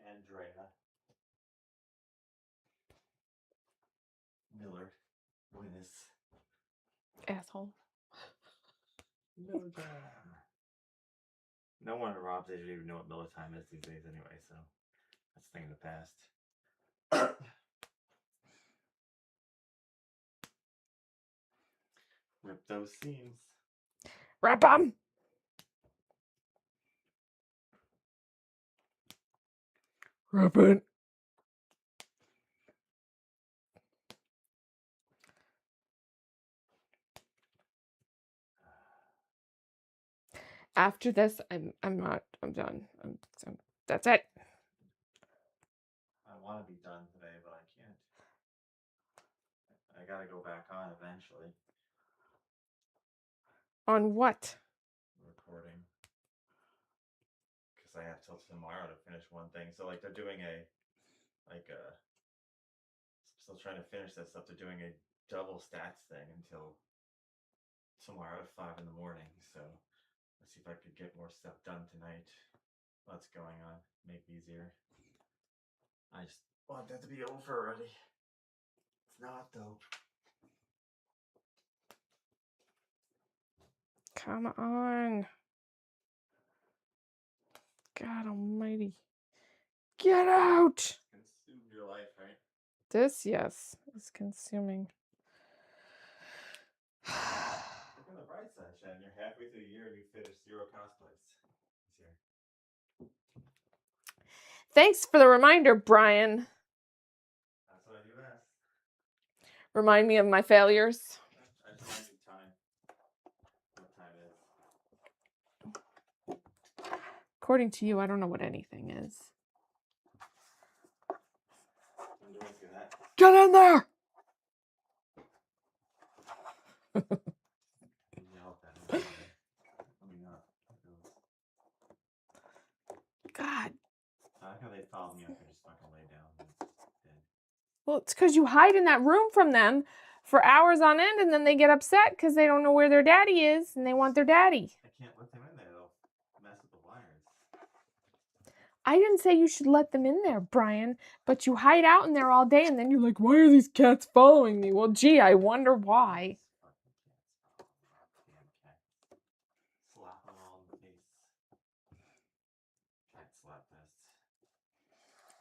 Andrea Miller Winnis. Asshole. Miller time. No one at Rob's age would even know what Miller time is these days anyway, so that's a thing in the past. Rip those seams. Rip them! Rip it. After this, I'm done. That's it. I want to be done today, but I can't. I gotta go back on eventually. On what? Recording. Because I have till tomorrow to finish one thing. So like they're doing still trying to finish that stuff. They're doing a double stats thing until tomorrow at 5 in the morning. So let's see if I could get more stuff done tonight. What's going on? Make it easier. I just want that to be over already. It's not though. Come on. God almighty. Get out! Consume your life, right? This, yes, is consuming. Look on the bright side, Shannon. You're halfway through the year and you finished 0 cosplays this year. Thanks for the reminder, Brian. That's what I do best. Remind me of my failures. I just remind you time. What time it is. According to you, I don't know what anything is. I'm doing that. Get in there! God. I like how they followed me up and just fucking lay down. Dead. Well, it's because you hide in that room from them for hours on end, and then they get upset because they don't know where their daddy is, and they want their daddy. I can't let them in there. They'll mess with the wires. I didn't say you should let them in there, Brian, but you hide out in there all day, and then you're like, why are these cats following me? Well, gee, I wonder why.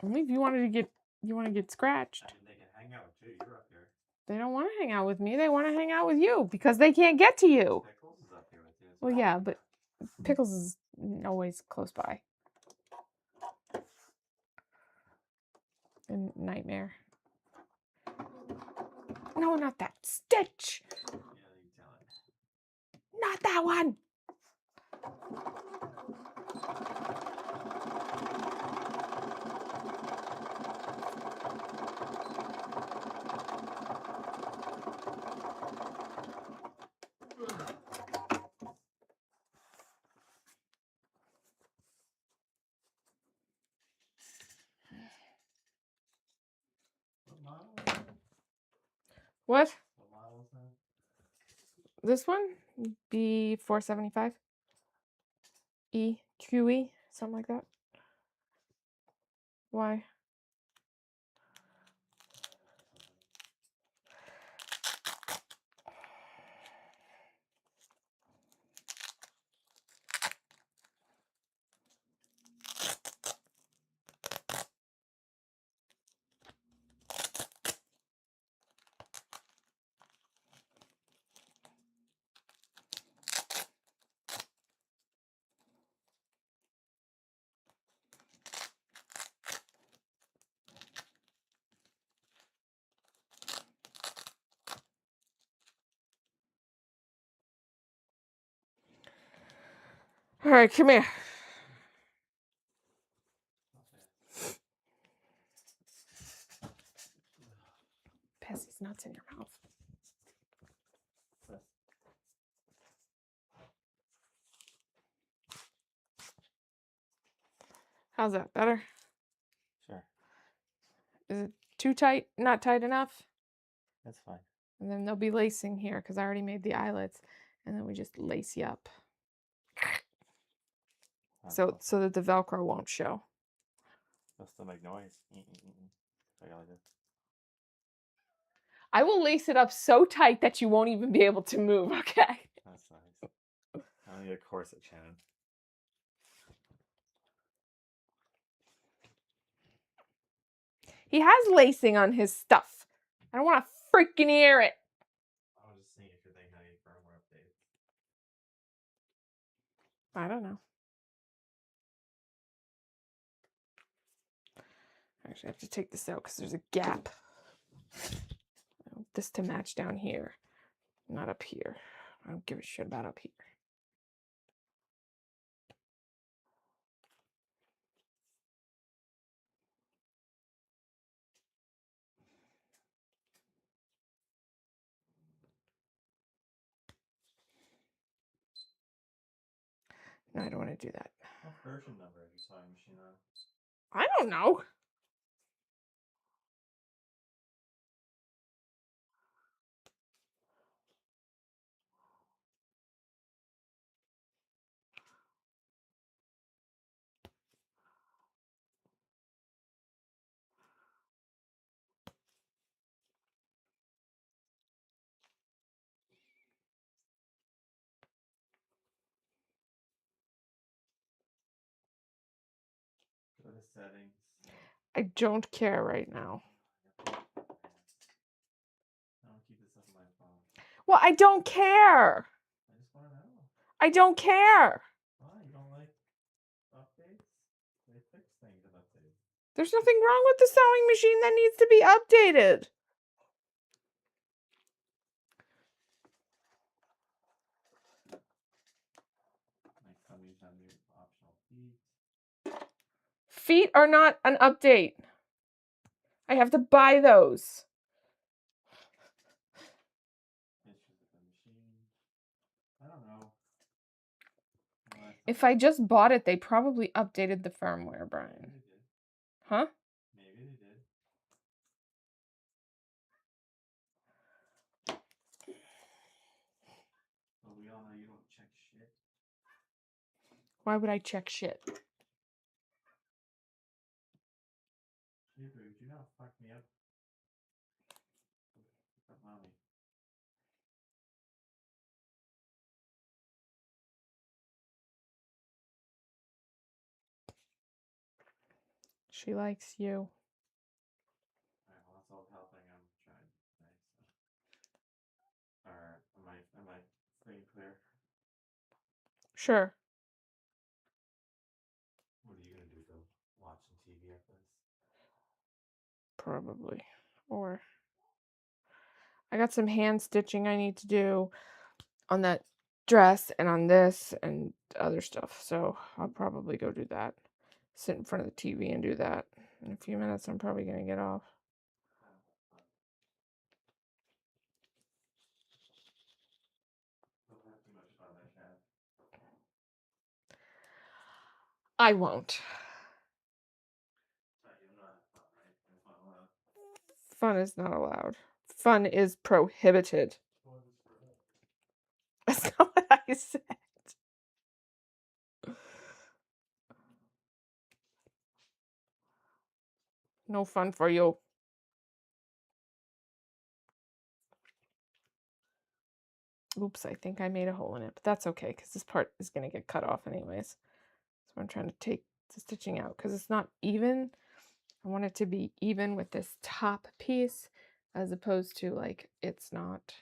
Only if you want to get scratched. I mean, they can hang out too. You're up here. They don't want to hang out with me. They want to hang out with you because they can't get to you. Pickles is up here with you as Well, yeah, but Pickles is always close by. And Nightmare. No, not that. Stitch! Yeah, you tell it. Not that one! What model is that? What? What model is that? This one? B475? EQE? Something like that. Why? All right, come here. Pass these nuts in your mouth. How's that? Better? Sure. Is it too tight? Not tight enough? That's fine. And then there'll be lacing here because I already made the eyelets. And then we just lace you up. So that the Velcro won't show. They'll still make noise. I got like this. I will lace it up so tight that you won't even be able to move, okay? That's nice. I don't need a corset, Shannon. He has lacing on his stuff. I don't want to freaking hear it. I was just seeing if you're thinking how you need firmware updates. I don't know. Actually, I have to take this out because there's a gap. I want this to match down here, not up here. I don't give a shit about up here. No, I don't want to do that. What version number is your sewing machine on? I don't know. Go to settings. I don't care right now. I don't keep this up on my phone. Well, I don't care. I just want to know. I don't care. Why? You don't like updates? They fix things in updates. There's nothing wrong with the sewing machine that needs to be updated. My tummies have new optional feet. Feet are not an update. I have to buy those. Issues with the machine. I don't know. If I just bought it, they probably updated the firmware, Brian. Maybe they did. Huh? Maybe they did. But we all know you don't check shit. Why would I check shit? Hebrew, do not fuck me up. Fuck mommy. She likes you. Alright, well, that's all the helping I'm trying today, so. Alright, am I free and clear? Sure. What are you gonna do, Phil? Watching TV after this? Probably. Or I got some hand stitching I need to do on that dress and on this and other stuff. So I'll probably go do that. Sit in front of the TV and do that. In a few minutes, I'm probably going to get off. Don't have too much fun there, Chad. I won't. But you're not fun, right? You're fun allowed. Fun is not allowed. Fun is prohibited. Fun is forever. That's not what I said. No fun for you. Oops, I think I made a hole in it, but that's okay because this part is going to get cut off anyways. So I'm trying to take the stitching out because it's not even. I want it to be even with this top piece as opposed to like it's not.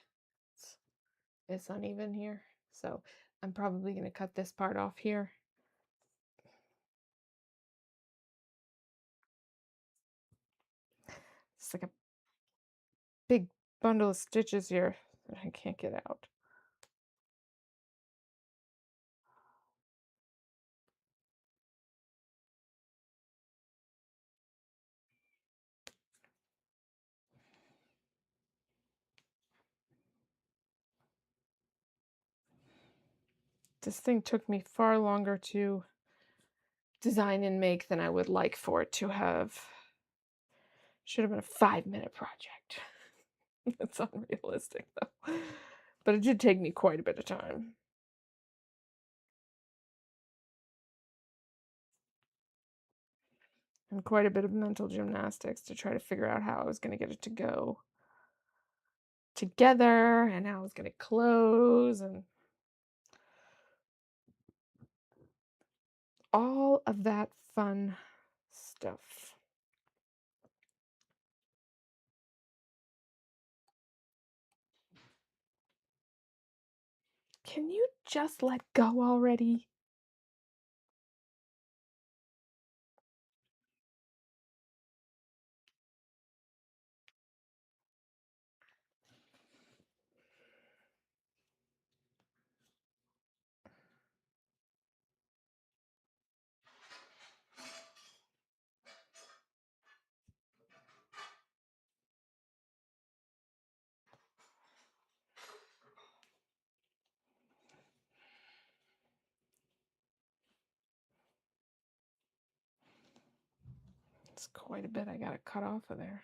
It's uneven here. So I'm probably going to cut this part off here. It's like a big bundle of stitches here that I can't get out. This thing took me far longer to design and make than I would like for it to have. Should have been a 5-minute project. That's unrealistic though. But it did take me quite a bit of time. And quite a bit of mental gymnastics to try to figure out how I was going to get it to go together and how I was going to close and all of that fun stuff. Can you just let go already? It's quite a bit I got to cut off of there.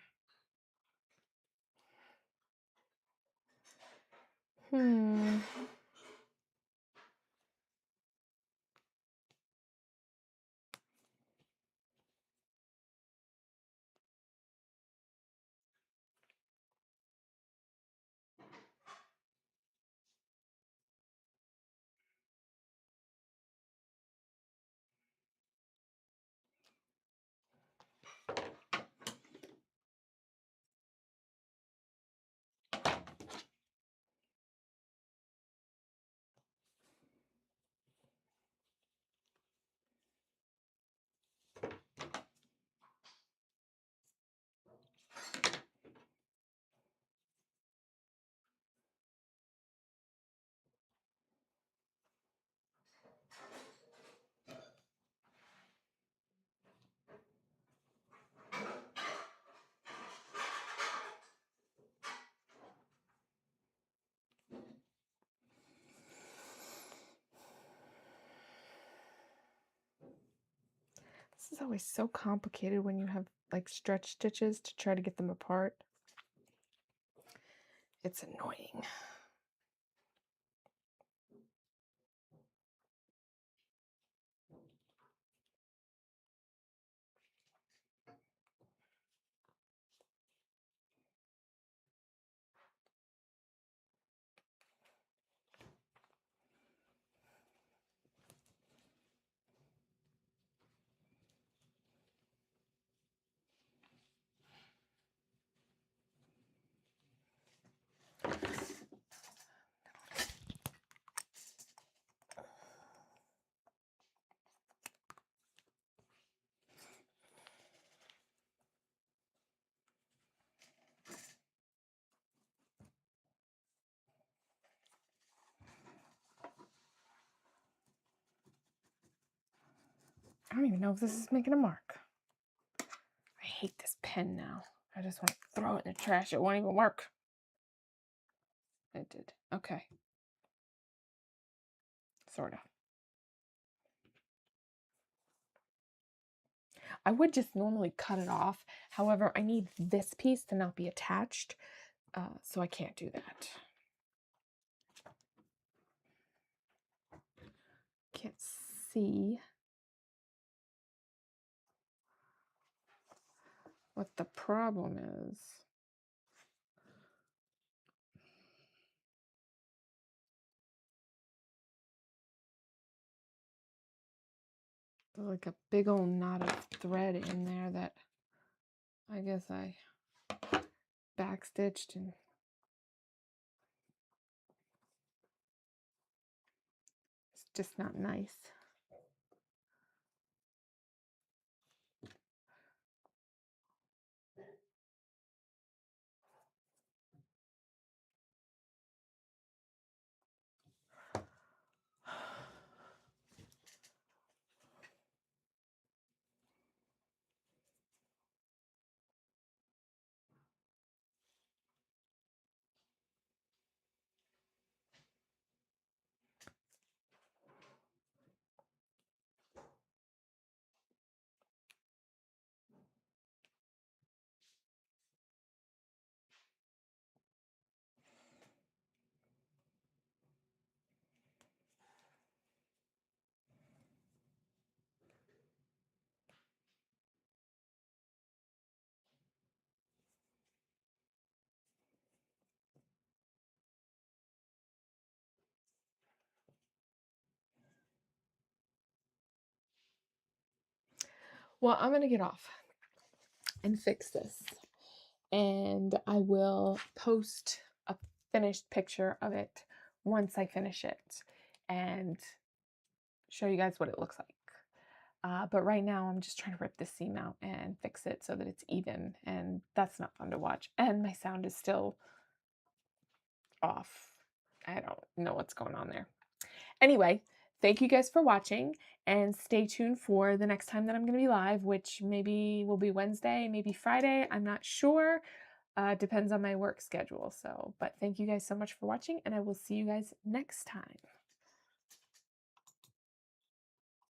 This is always so complicated when you have like stretch stitches to try to get them apart. It's annoying. I don't even know if this is making a mark. I hate this pen now. I just want to throw it in the trash. It won't even work. It did. Okay. Sort of. I would just normally cut it off. However, I need this piece to not be attached, so I can't do that. Can't see what the problem is. There's like a big old knot of thread in there that I guess I backstitched, and it's just not nice. Well, I'm gonna get off and fix this, and I will post a finished picture of it once I finish it and show you guys what it looks like. But right now I'm just trying to rip the seam out and fix it so that it's even, and that's not fun to watch. And my sound is still off. I don't know what's going on there. Anyway, thank you guys for watching, and stay tuned for the next time that I'm going to be live, which maybe will be Wednesday, maybe Friday. I'm not sure. Depends on my work schedule. But thank you guys so much for watching, and I will see you guys next time.